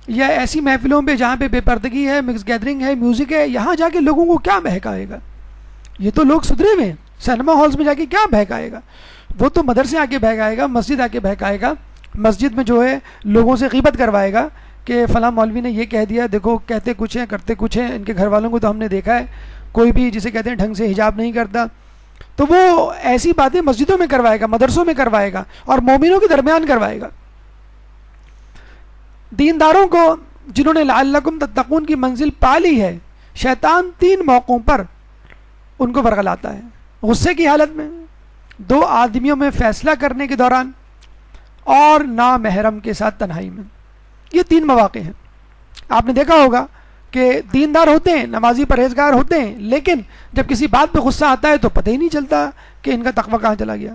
یا ایسی محفلوں پہ جہاں پہ بے پردگی ہے، مکس گیدرنگ ہے، میوزک ہے، یہاں جا کے لوگوں کو کیا بہکائے گا؟ یہ تو لوگ سدھرے ہوئے ہیں، سینما ہالز میں جا کے کیا بہکائے گا؟ وہ تو مدرسے آ کے بہکائے گا، مسجد آ کے بہکائے گا، مسجد میں جو ہے لوگوں سے غیبت کروائے گا کہ فلاں مولوی نے یہ کہہ دیا، دیکھو کہتے کچھ ہیں کرتے کچھ ہیں، ان کے گھر والوں کو تو ہم نے دیکھا ہے کوئی بھی جسے کہتے ہیں ڈھنگ سے حجاب نہیں کرتا، تو وہ ایسی باتیں مسجدوں میں کروائے گا، مدرسوں میں کروائے گا اور مومنوں کے درمیان کروائے گا۔ دینداروں کو جنہوں نے لعلکم تتقون کی منزل پا لی ہے، شیطان 3 موقعوں پر ان کو ورغلاتا ہے، غصے کی حالت میں، 2 آدمیوں میں فیصلہ کرنے کے دوران اور نامحرم کے ساتھ تنہائی میں۔ یہ 3 مواقع ہیں۔ آپ نے دیکھا ہوگا کہ دیندار ہوتے ہیں، نمازی پرہیزگار ہوتے ہیں، لیکن جب کسی بات پہ غصہ آتا ہے تو پتہ ہی نہیں چلتا کہ ان کا تقویٰ کہاں چلا گیا۔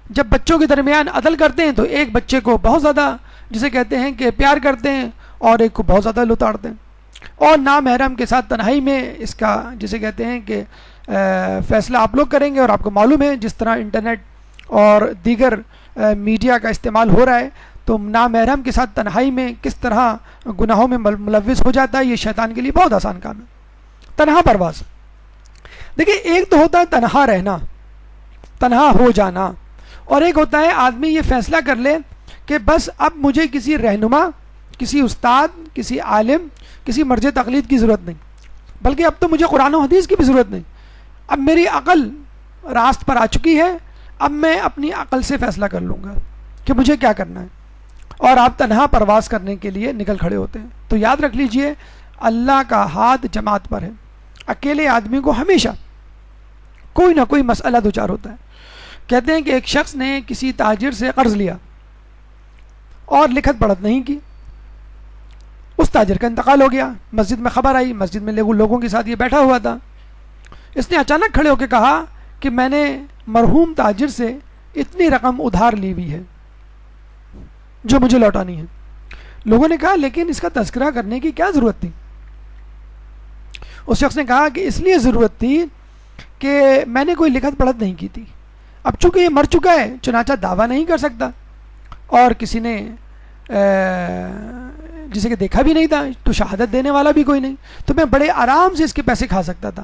جب بچوں کے درمیان عدل کرتے ہیں تو ایک بچے کو بہت زیادہ جسے کہتے ہیں کہ پیار کرتے ہیں اور ایک کو بہت زیادہ لتاڑتے ہیں، اور نامحرم کے ساتھ تنہائی میں اس کا جسے کہتے ہیں کہ فیصلہ آپ لوگ کریں گے۔ اور آپ کو معلوم ہے جس طرح انٹرنیٹ اور دیگر میڈیا کا استعمال ہو رہا ہے تو نامحرم کے ساتھ تنہائی میں کس طرح گناہوں میں ملوث ہو جاتا ہے، یہ شیطان کے لیے بہت آسان کام ہے۔ تنہا پرواز، دیکھیں ایک تو ہوتا ہے تنہا رہنا، تنہا ہو جانا، اور ایک ہوتا ہے آدمی یہ فیصلہ کر لے کہ بس اب مجھے کسی رہنما، کسی استاد، کسی عالم، کسی مرجع تقلید کی ضرورت نہیں، بلکہ اب تو مجھے قرآن و حدیث کی بھی ضرورت نہیں، اب میری عقل راست پر آ چکی ہے، اب میں اپنی عقل سے فیصلہ کر لوں گا کہ مجھے کیا کرنا ہے، اور آپ تنہا پرواز کرنے کے لیے نکل کھڑے ہوتے ہیں۔ تو یاد رکھ لیجئے اللہ کا ہاتھ جماعت پر ہے، اکیلے آدمی کو ہمیشہ کوئی نہ کوئی مسئلہ دوچار ہوتا ہے۔ کہتے ہیں کہ ایک شخص نے کسی تاجر سے قرض لیا اور لکھت پڑھت نہیں کی، اس تاجر کا انتقال ہو گیا، مسجد میں خبر آئی، مسجد میں لوگوں کے ساتھ یہ بیٹھا ہوا تھا، اس نے اچانک کھڑے ہو کے کہا کہ میں نے مرحوم تاجر سے اتنی رقم ادھار لی ہوئی ہے جو مجھے لوٹانی ہے۔ لوگوں نے کہا لیکن اس کا تذکرہ کرنے کی کیا ضرورت تھی؟ اس شخص نے کہا کہ اس لیے ضرورت تھی کہ میں نے کوئی لکھت پڑھت نہیں کی تھی، اب چونکہ یہ مر چکا ہے چنانچہ دعویٰ نہیں کر سکتا، اور کسی نے جسے کہ دیکھا بھی نہیں تھا تو شہادت دینے والا بھی کوئی نہیں، تو میں بڑے آرام سے اس کے پیسے کھا سکتا تھا۔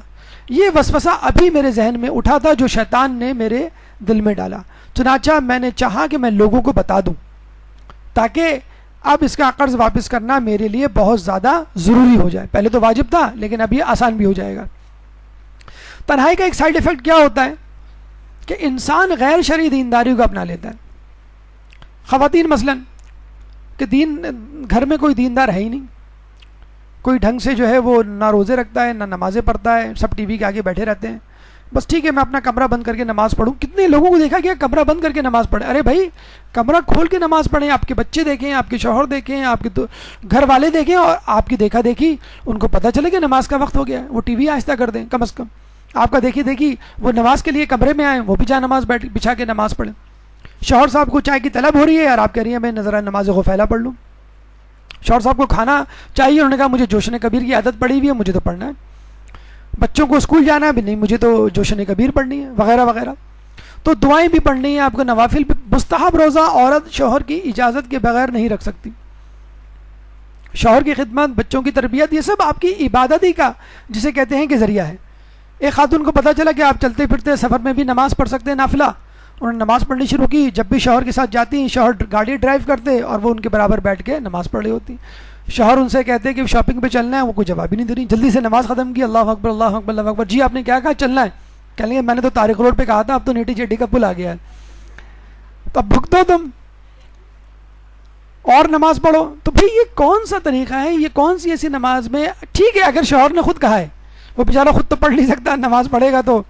یہ وسوسہ ابھی میرے ذہن میں اٹھا تھا جو شیطان نے میرے دل میں ڈالا، چنانچہ میں نے چاہا کہ میں لوگوں کو بتا دوں تاکہ اب اس کا قرض واپس کرنا میرے لیے بہت زیادہ ضروری ہو جائے، پہلے تو واجب تھا لیکن اب یہ آسان بھی ہو جائے گا۔ تنہائی کا ایک سائیڈ ایفیکٹ کیا ہوتا ہے کہ انسان غیر شرعی دینداری کو اپنا لیتا ہے۔ خواتین مثلاً کہ گھر میں کوئی دیندار ہے ہی نہیں، کوئی ڈھنگ سے جو ہے وہ نہ روزے رکھتا ہے نہ نمازیں پڑھتا ہے، سب ٹی وی کے آگے بیٹھے رہتے ہیں، بس ٹھیک ہے میں اپنا کمرہ بند کر کے نماز پڑھوں۔ کتنے لوگوں کو دیکھا گیا کمرہ بند کر کے نماز پڑھے، ارے بھائی کمرہ کھول کے نماز پڑھیں، آپ کے بچے دیکھیں، آپ کے شوہر دیکھیں، آپ کے گھر والے دیکھیں، اور آپ کی دیکھا دیکھی ان کو پتہ چلے کہ نماز کا وقت ہو گیا ہے، وہ ٹی وی آہستہ کر دیں کم از کم، آپ کا دیکھی دیکھی وہ نماز کے لیے کمرے میں آئیں، وہ بھی جا نماز بچھا کے نماز پڑھیں۔ شوہر صاحب کو چائے کی طلب ہو رہی ہے اور آپ کہہ رہی ہیں میں ذرا نماز غفیلہ پڑھ لوں۔ شوہر صاحب کو کھانا چاہیے، انہوں نے کہا مجھے جوشن کبیر کی عادت پڑی ہوئی ہے، مجھے تو پڑھنا ہے۔ بچوں کو اسکول جانا ہے بھی نہیں، مجھے تو جوشن کبیر پڑھنی ہے، وغیرہ وغیرہ۔ تو دعائیں بھی پڑھنی ہیں آپ کو، نوافل بھی۔ مستحب روزہ عورت شوہر کی اجازت کے بغیر نہیں رکھ سکتی۔ شوہر کی خدمت، بچوں کی تربیت، یہ سب آپ کی عبادت ہی کا جسے کہتے ہیں کہ ذریعہ ہے۔ ایک خاتون کو پتہ چلا کہ آپ چلتے پھرتے سفر میں بھی نماز پڑھ سکتے ہیں نافلہ، انہوں نے نماز پڑھنی شروع کی۔ جب بھی شوہر کے ساتھ جاتی ہیں، شوہر گاڑی ڈرائیو کرتے اور وہ ان کے برابر بیٹھ کے نماز پڑھ رہی ہوتی۔ شوہر ان سے کہتے کہ شاپنگ پہ چلنا ہے، وہ کوئی جواب ہی نہیں دے رہی، جلدی سے نماز ختم کی، اللہ اکبر اللہ اکبر اللہ اکبر۔ جی آپ نے کیا کہا؟ چلنا ہے۔ کہہ لیں گے میں نے تو طارق روڈ پہ کہا تھا، اب تو نیٹی چیٹی کا پل آ گیا ہے، تو اب بھگتو تم اور نماز پڑھو۔ تو بھئی یہ کون سا طریقہ ہے؟ یہ کون سی ایسی نماز میں ٹھیک ہے اگر شوہر نے خود کہا ہے، وہ بیچارہ خود تو پڑھ نہیں سکتا، نماز پڑھے گا تو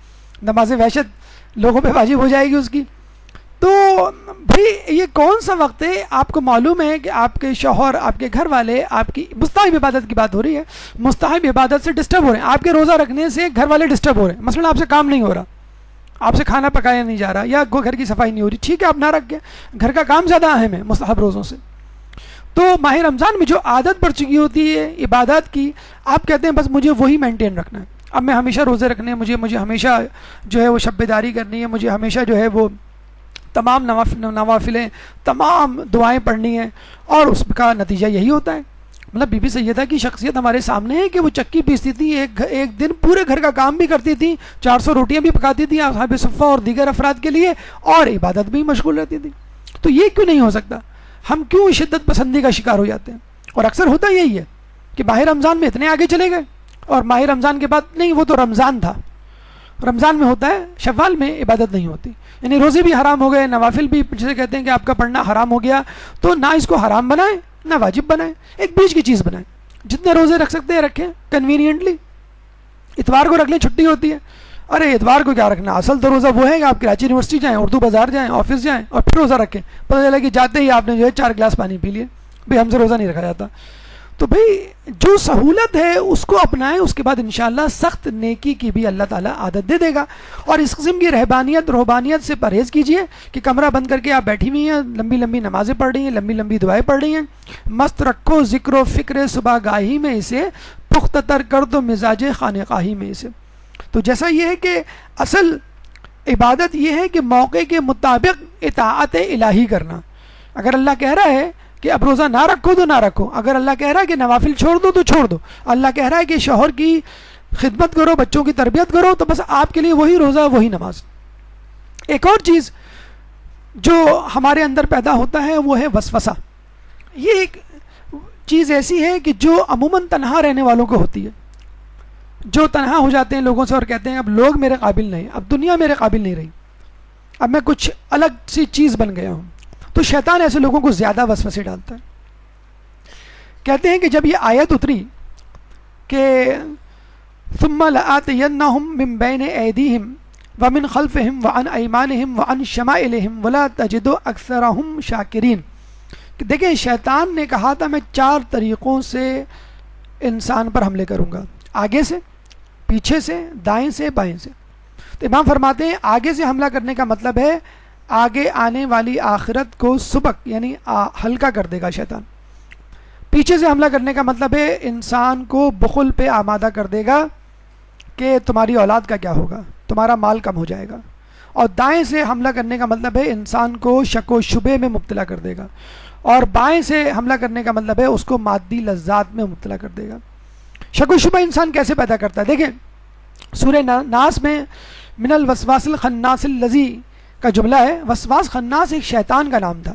نماز وحشت لوگوں پہ واجب ہو جائے گی اس کی۔ تو بھئی یہ کون سا وقت ہے؟ آپ کو معلوم ہے کہ آپ کے شوہر، آپ کے گھر والے آپ کی مستحب عبادت کی بات ہو رہی ہے، مستحب عبادت سے ڈسٹرب ہو رہے ہیں، آپ کے روزہ رکھنے سے گھر والے ڈسٹرب ہو رہے ہیں۔ مثلا آپ سے کام نہیں ہو رہا، آپ سے کھانا پکایا نہیں جا رہا، یا گھر کی صفائی نہیں ہو رہی، ٹھیک ہے آپ نہ رکھ کے، گھر کا کام زیادہ اہم ہے مستحب روزوں سے۔ تو ماہ رمضان میں جو عادت پڑ چکی ہوتی ہے عبادات کی، آپ کہتے ہیں بس مجھے وہی مینٹین رکھنا ہے، اب میں ہمیشہ روزے رکھنے ہیں، مجھے ہمیشہ جو ہے وہ شب بیداری کرنی ہے، مجھے ہمیشہ جو ہے وہ تمام نوافلیں، تمام دعائیں پڑھنی ہیں، اور اس کا نتیجہ یہی ہوتا ہے۔ مطلب بی بی سیدہ کی شخصیت ہمارے سامنے ہے کہ وہ چکی پیستی تھی، ایک دن پورے گھر کا کام بھی کرتی تھی، 400 روٹیاں بھی پکاتی تھیں اصحاب صفہ اور دیگر افراد کے لیے، اور عبادت بھی مشغول رہتی تھی۔ تو یہ کیوں نہیں ہو سکتا؟ ہم کیوں شدت پسندی کا شکار ہو جاتے ہیں؟ اور اکثر ہوتا یہی ہے کہ ماہ رمضان میں اتنے آگے چلے گئے، اور ماہ رمضان کے بعد نہیں، وہ تو رمضان تھا، رمضان میں ہوتا ہے، شوال میں عبادت نہیں ہوتی، یعنی روزے بھی حرام ہو گئے، نوافل بھی جسے کہتے ہیں کہ آپ کا پڑھنا حرام ہو گیا، تو نہ اس کو حرام بنائیں نہ واجب بنائیں، ایک بیچ کی چیز بنائیں، جتنے روزے رکھ سکتے ہیں رکھیں کنوینئنٹلی۔ اتوار کو رکھ لیں، چھٹی ہوتی ہے، ارے اتوار کو کیا رکھنا، اصل تو روزہ وہ ہے کہ آپ کراچی یونیورسٹی جائیں، اردو بازار جائیں، آفس جائیں اور پھر روزہ رکھیں، پتہ چلا کہ جاتے ہی آپ نے جو ہے 4 گلاس پانی پی لیے، بھئی ہم سے روزہ نہیں رکھا جاتا۔ تو بھئی جو سہولت ہے اس کو اپنائیں، اس کے بعد انشاءاللہ سخت نیکی کی بھی اللہ تعالیٰ عادت دے دے گا۔ اور اس قسم کی روحانیت سے پرہیز کیجئے کہ کمرہ بند کر کے آپ بیٹھی ہوئی ہیں، لمبی لمبی نمازیں پڑھ رہی ہیں، لمبی لمبی دعائیں پڑھ رہی ہیں، مست رکھو ذکر و فکر صبح گاہی میں اسے، پختہ تر کر دو مزاج خانقاہی میں اسے۔ تو جیسا یہ ہے کہ اصل عبادت یہ ہے کہ موقع کے مطابق اطاعت الہی کرنا۔ اگر اللہ کہہ رہا ہے کہ اب روزہ نہ رکھو تو نہ رکھو، اگر اللہ کہہ رہا ہے کہ نوافل چھوڑ دو تو چھوڑ دو، اللہ کہہ رہا ہے کہ شوہر کی خدمت کرو، بچوں کی تربیت کرو، تو بس آپ کے لیے وہی روزہ وہی نماز۔ ایک اور چیز جو ہمارے اندر پیدا ہوتا ہے وہ ہے وسوسہ. یہ ایک چیز ایسی ہے کہ جو عموماً تنہا رہنے والوں کو ہوتی ہے. جو تنہا ہو جاتے ہیں لوگوں سے اور کہتے ہیں اب لوگ میرے قابل نہیں, اب دنیا میرے قابل نہیں رہی, اب میں کچھ الگ سی چیز بن گیا ہوں. تو شیطان ایسے لوگوں کو زیادہ وسوسے ڈالتا ہے. کہتے ہیں کہ جب یہ آیت اتری کہ ثم لآتینہم من بین ایدیہم ومن خلفہم وعن ایمانہم وعن شمائلہم ولا تجد اکثرہم شاکرین, کہ دیکھیں شیطان نے کہا تھا میں 4 طریقوں سے انسان پر حملے کروں گا, آگے سے, پیچھے سے, دائیں سے, بائیں سے. تو امام فرماتے ہیں آگے سے حملہ کرنے کا مطلب ہے آگے آنے والی آخرت کو سبق یعنی ہلکا کر دے گا شیطان. پیچھے سے حملہ کرنے کا مطلب ہے انسان کو بخل پہ آمادہ کر دے گا کہ تمہاری اولاد کا کیا ہوگا, تمہارا مال کم ہو جائے گا. اور دائیں سے حملہ کرنے کا مطلب ہے انسان کو شک و شبے میں مبتلا کر دے گا. اور بائیں سے حملہ کرنے کا مطلب ہے اس کو مادی لذات میں مبتلا کر دے گا. شک و شبہ انسان کیسے پیدا کرتا ہے؟ دیکھیں سورہ ناس میں من الوسواس الخناس الذی کا جملہ ہے. وسواس خناس ایک شیطان کا نام تھا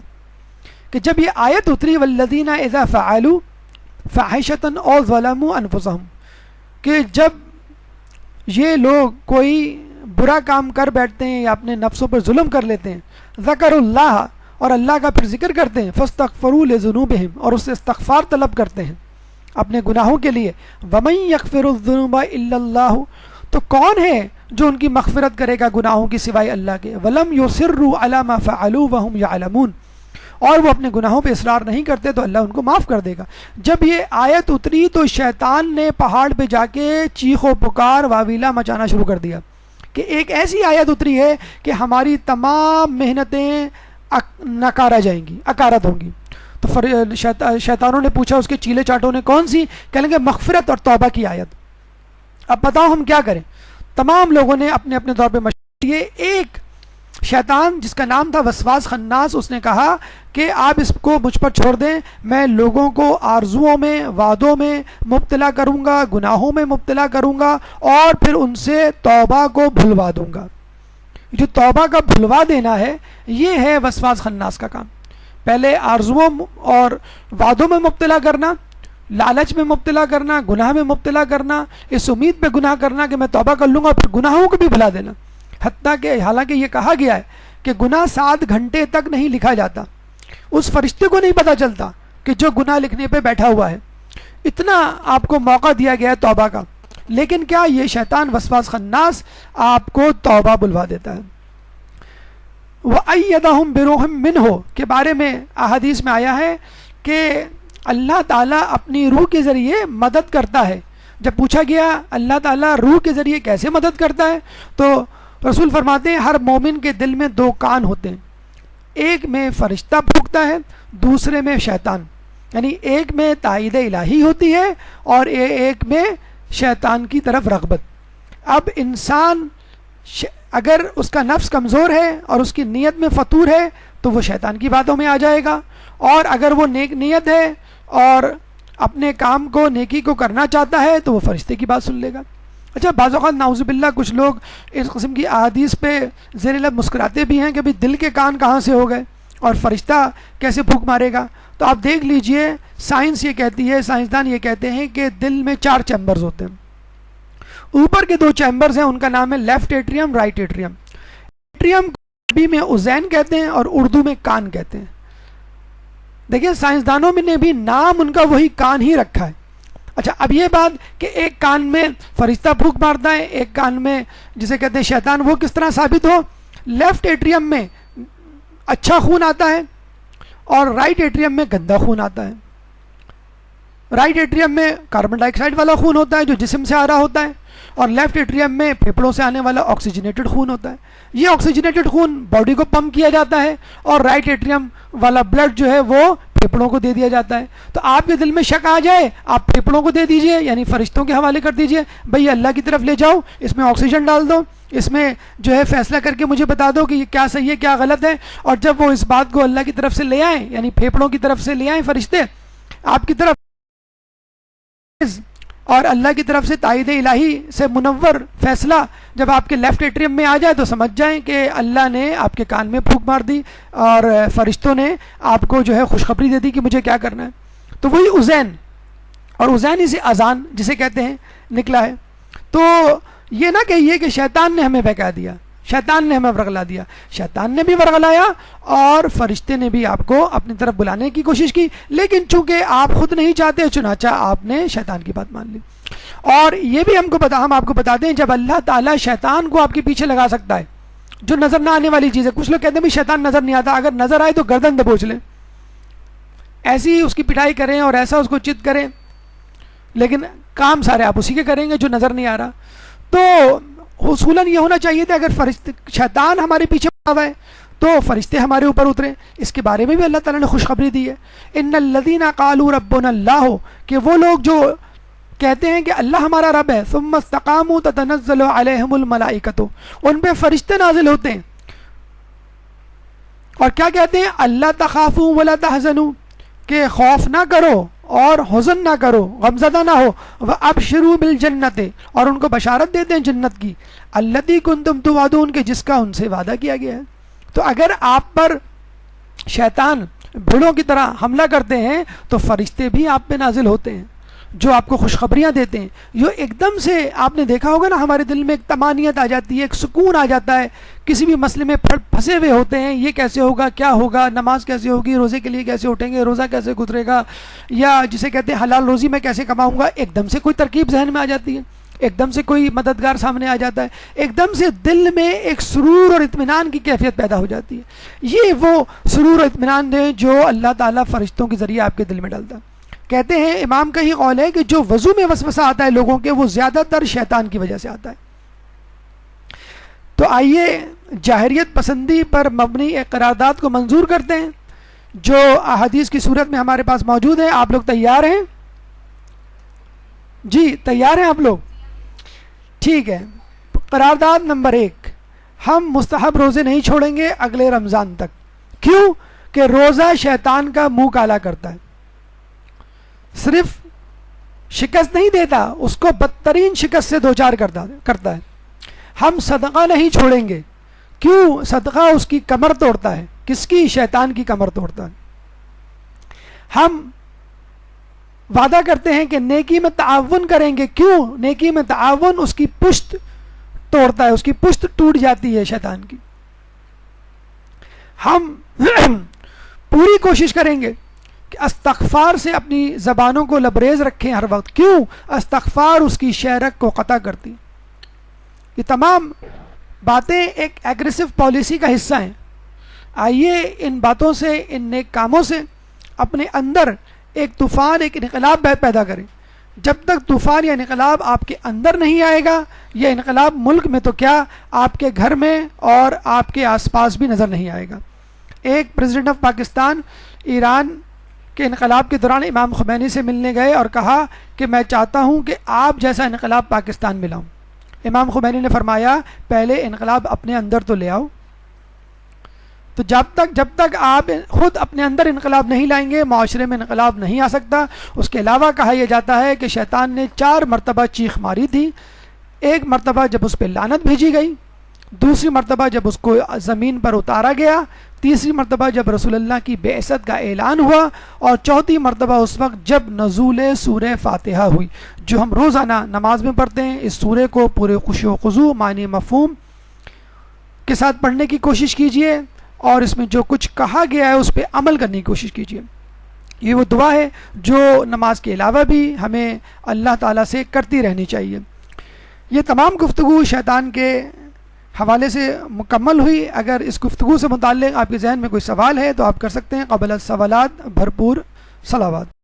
کہ جب یہ آیت اتری والذین اذا فعلوا فاحشۃ او ظلموا انفسهم, کہ جب یہ لوگ کوئی برا کام کر بیٹھتے ہیں یا اپنے نفسوں پر ظلم کر لیتے ہیں, ذکر اللہ, اور اللہ کا پھر ذکر کرتے ہیں, فاستغفروا لذنوبہم, اور اس سے استغفار طلب کرتے ہیں اپنے گناہوں کے لیے, ومن یغفر الذنوب الا اللہ, تو کون ہے جو ان کی مغفرت کرے گا گناہوں کی سوائے اللہ کے, ولم یصروا علی ما فعلوا وهم یعلمون, اور وہ اپنے گناہوں پہ اصرار نہیں کرتے تو اللہ ان کو معاف کر دے گا. جب یہ آیت اتری تو شیطان نے پہاڑ پہ جا کے چیخ و پکار واویلا مچانا شروع کر دیا کہ ایک ایسی آیت اتری ہے کہ ہماری تمام محنتیں نکارا جائیں گی, اکارت ہوں گی. تو شیطانوں نے پوچھا اس کے چیلے چاٹوں نے کون سی؟ کہنے لگے مغفرت اور توبہ کی آیت. اب بتاؤ ہم کیا کریں؟ تمام لوگوں نے اپنے اپنے طور پہ مشورہ دیے. ایک شیطان جس کا نام تھا وسواس خناس, اس نے کہا کہ آپ اس کو مجھ پر چھوڑ دیں, میں لوگوں کو آرزوؤں میں, وعدوں میں مبتلا کروں گا, گناہوں میں مبتلا کروں گا, اور پھر ان سے توبہ کو بھلوا دوں گا. جو توبہ کا بھلوا دینا ہے یہ ہے وسواس خناس کا کام. پہلے آرزوؤں اور وعدوں میں مبتلا کرنا, لالچ میں مبتلا کرنا, گناہ میں مبتلا کرنا, اس امید پہ گناہ کرنا کہ میں توبہ کر لوں گا, پھر گناہوں کو بھی بھلا دینا. حتیٰ کہ حالانکہ یہ کہا گیا ہے کہ گناہ 7 گھنٹے تک نہیں لکھا جاتا, اس فرشتے کو نہیں پتہ چلتا کہ جو گناہ لکھنے پہ بیٹھا ہوا ہے. اتنا آپ کو موقع دیا گیا ہے توبہ کا, لیکن کیا یہ شیطان وسواس خناس آپ کو توبہ بلوا دیتا ہے. وَأَيَّدَهُمْ بِرُوحٍ مِّنْهُ کے بارے میں احادیث میں آیا ہے کہ اللہ تعالیٰ اپنی روح کے ذریعے مدد کرتا ہے. جب پوچھا گیا اللہ تعالیٰ روح کے ذریعے کیسے مدد کرتا ہے تو رسول فرماتے ہیں ہر مومن کے دل میں 2 کان ہوتے ہیں, ایک میں فرشتہ پھونکتا ہے, دوسرے میں شیطان. یعنی ایک میں تائید الہی ہوتی ہے اور ایک میں شیطان کی طرف رغبت. اب انسان اگر اس کا نفس کمزور ہے اور اس کی نیت میں فطور ہے تو وہ شیطان کی باتوں میں آ جائے گا, اور اگر وہ نیک نیت ہے اور اپنے کام کو, نیکی کو کرنا چاہتا ہے تو وہ فرشتے کی بات سن لے گا. اچھا بعض اوقات نعوذ باللہ کچھ لوگ اس قسم کی احادیث پہ زیر لب مسکراتے بھی ہیں کہ بھئی دل کے کان کہاں سے ہو گئے اور فرشتہ کیسے پھونک مارے گا. تو آپ دیکھ لیجئے سائنس یہ کہتی ہے, سائنسدان یہ کہتے ہیں کہ دل میں 4 چیمبرز ہوتے ہیں. اوپر کے 2 چیمبرز ہیں, ان کا نام ہے left atrium, right atrium. Atrium کو عربی میں اذین کہتے ہیں اور اردو میں کان کہتے ہیں. دیکھیں سائنسدانوں میں نے بھی نام ان کا وہی کان ہی رکھا ہے. اچھا اب یہ بات کہ ایک کان میں فرشتہ پھونک مارتا ہے, ایک کان میں جسے کہتے ہیں شیطان, وہ کس طرح ثابت ہو؟ لیفٹ ایٹریم میں اچھا خون آتا ہے اور رائٹ ایٹریم میں گندا خون آتا ہے. رائٹ ایٹریم میں کاربن ڈائی آکسائڈ والا خون ہوتا ہے جو جسم سے آ رہا ہوتا ہے, اور لیفٹ ایٹریم میں پھیپھڑوں سے آنے والا آکسیجنیٹڈ خون ہوتا ہے. یہ آکسیجنیٹڈ خون باڈی کو پمپ کیا جاتا ہے اور رائٹ ایٹریم والا بلڈ جو ہے وہ پھیپھڑوں کو دے دیا جاتا ہے. تو آپ کے دل میں شک آ جائے آپ پھیپھڑوں کو دے دیجئے, یعنی فرشتوں کے حوالے کر دیجئے, بھئی اللہ کی طرف لے جاؤ, اس میں آکسیجن ڈال دو, اس میں جو ہے فیصلہ کر کے مجھے بتا دو کہ یہ کیا صحیح ہے کیا غلط ہے. اور جب وہ اس بات کو اللہ کی طرف سے لے آئیں, یعنی پھیپھڑوں کی طرف سے لے آئیں فرشتے آپ کی طرف, اور اللہ کی طرف سے تائید الہی سے منور فیصلہ جب آپ کے لیفٹ ایٹریم میں آ جائے تو سمجھ جائیں کہ اللہ نے آپ کے کان میں پھونک مار دی اور فرشتوں نے آپ کو جو ہے خوشخبری دے دی کہ مجھے کیا کرنا ہے. تو وہی اذین، اور اذین اسے اذان جسے کہتے ہیں نکلا ہے. تو یہ نہ کہیے کہ شیطان نے ہمیں بہکا دیا، شیطان نے ہمیں ورغلا دیا. شیطان نے بھی ورغلایا اور فرشتے نے بھی آپ کو اپنی طرف بلانے کی کوشش کی، لیکن چونکہ آپ خود نہیں چاہتے چنانچہ آپ نے شیطان کی بات مان لی. اور یہ بھی ہم آپ کو بتا دیں، جب اللہ تعالیٰ شیطان کو آپ کے پیچھے لگا سکتا ہے جو نظر نہ آنے والی چیز ہے. کچھ لوگ کہتے ہیں بھی شیطان نظر نہیں آتا، اگر نظر آئے تو گردن دبوچ لیں، ایسی اس کی پٹائی کریں اور ایسا اس کو چت کریں، لیکن کام سارے آپ اسی کے کریں گے جو نظر نہیں آ رہا. تو اصولاً یہ ہونا چاہیے تھا اگر شیطان ہمارے پیچھے پڑا ہوا ہے تو فرشتے ہمارے اوپر اتریں. اس کے بارے میں بھی اللہ تعالیٰ نے خوشخبری دی ہے، ان الذین قالوا ربنا اللہ، کہ وہ لوگ جو کہتے ہیں کہ اللہ ہمارا رب ہے، ثم استقاموا تتنزل علیہم الملائکۃ، ان پہ فرشتے نازل ہوتے ہیں اور کیا کہتے ہیں، اللہ تخافوا ولا تحزنوا، کہ خوف نہ کرو اور حزن نہ کرو، غمزدہ نہ ہو، وابشروا بالجنت، اور ان کو بشارت دیتے ہیں جنت کی، التی کنتم توعدون، کہ جس کا ان سے وعدہ کیا گیا ہے. تو اگر آپ پر شیطان بھیڑوں کی طرح حملہ کرتے ہیں تو فرشتے بھی آپ پہ نازل ہوتے ہیں جو آپ کو خوشخبریاں دیتے ہیں. جو ایک دم سے آپ نے دیکھا ہوگا نا، ہمارے دل میں ایک طمانینت آ جاتی ہے، ایک سکون آ جاتا ہے، کسی بھی مسئلے میں پھنسے ہوئے ہوتے ہیں، یہ کیسے ہوگا، کیا ہوگا، نماز کیسے ہوگی، روزے کے لیے کیسے اٹھیں گے، روزہ کیسے گزرے گا، یا جسے کہتے ہیں حلال روزی میں کیسے کماؤں گا. ایک دم سے کوئی ترکیب ذہن میں آ جاتی ہے، ایک دم سے کوئی مددگار سامنے آ جاتا ہے، ایک دم سے دل میں ایک سرور اور اطمینان کی کیفیت پیدا ہو جاتی ہے. یہ وہ سرور اور اطمینان ہے جو اللہ تعالیٰ فرشتوں کے ذریعے آپ کے دل میں ڈالتا ہے. کہتے ہیں امام کا ہی قول ہے کہ جو وضو میں وسوسہ آتا ہے لوگوں کے، وہ زیادہ تر شیطان کی وجہ سے آتا ہے. تو آئیے جاہریت پسندی پر مبنی ایک قرارداد کو منظور کرتے ہیں جو احادیث کی صورت میں ہمارے پاس موجود ہے. آپ لوگ تیار ہیں؟ جی تیار ہیں آپ لوگ؟ ٹھیک ہے. قرارداد نمبر 1، ہم مستحب روزے نہیں چھوڑیں گے اگلے رمضان تک. کیوں؟ کہ روزہ شیطان کا منہ کالا کرتا ہے، صرف شکست نہیں دیتا، اس کو بدترین شکست سے دوچار کرتا ہے. ہم صدقہ نہیں چھوڑیں گے. کیوں؟ صدقہ اس کی کمر توڑتا ہے. کس کی؟ شیطان کی کمر توڑتا ہے. ہم وعدہ کرتے ہیں کہ نیکی میں تعاون کریں گے. کیوں؟ نیکی میں تعاون اس کی پشت توڑتا ہے، اس کی پشت ٹوٹ جاتی ہے شیطان کی. ہم پوری کوشش کریں گے کہ استغفار سے اپنی زبانوں کو لبریز رکھیں ہر وقت. کیوں؟ استغفار اس کی شہرت کو قطع کرتی. یہ تمام باتیں ایک ایگریسو پالیسی کا حصہ ہیں. آئیے ان باتوں سے، ان نیک کاموں سے اپنے اندر ایک طوفان، ایک انقلاب پیدا کریں. جب تک طوفان یا انقلاب آپ کے اندر نہیں آئے گا، یہ انقلاب ملک میں تو کیا آپ کے گھر میں اور آپ کے آس پاس بھی نظر نہیں آئے گا. ایک پریزیڈنٹ آف پاکستان ایران کے انقلاب کے دوران امام خمینی سے ملنے گئے اور کہا کہ میں چاہتا ہوں کہ آپ جیسا انقلاب پاکستان میں لاؤں. امام خمینی نے فرمایا پہلے انقلاب اپنے اندر تو لے آؤ. تو جب تک آپ خود اپنے اندر انقلاب نہیں لائیں گے، معاشرے میں انقلاب نہیں آ سکتا. اس کے علاوہ کہا یہ جاتا ہے کہ شیطان نے 4 مرتبہ چیخ ماری تھی. ایک مرتبہ جب اس پہ لعنت بھیجی گئی، دوسری مرتبہ جب اس کو زمین پر اتارا گیا، تیسری مرتبہ جب رسول اللہ کی بعثت کا اعلان ہوا، اور چوتھی مرتبہ اس وقت جب نزول سورہ فاتحہ ہوئی جو ہم روزانہ نماز میں پڑھتے ہیں. اس سورہ کو پورے خشوع و خضوع، معنی مفہوم کے ساتھ پڑھنے کی کوشش کیجئے اور اس میں جو کچھ کہا گیا ہے اس پہ عمل کرنے کی کوشش کیجئے. یہ وہ دعا ہے جو نماز کے علاوہ بھی ہمیں اللہ تعالیٰ سے کرتی رہنی چاہیے. یہ تمام گفتگو شیطان کے حوالے سے مکمل ہوئی. اگر اس گفتگو سے متعلق آپ کے ذہن میں کوئی سوال ہے تو آپ کر سکتے ہیں. قبل السوالات بھرپور صلوات.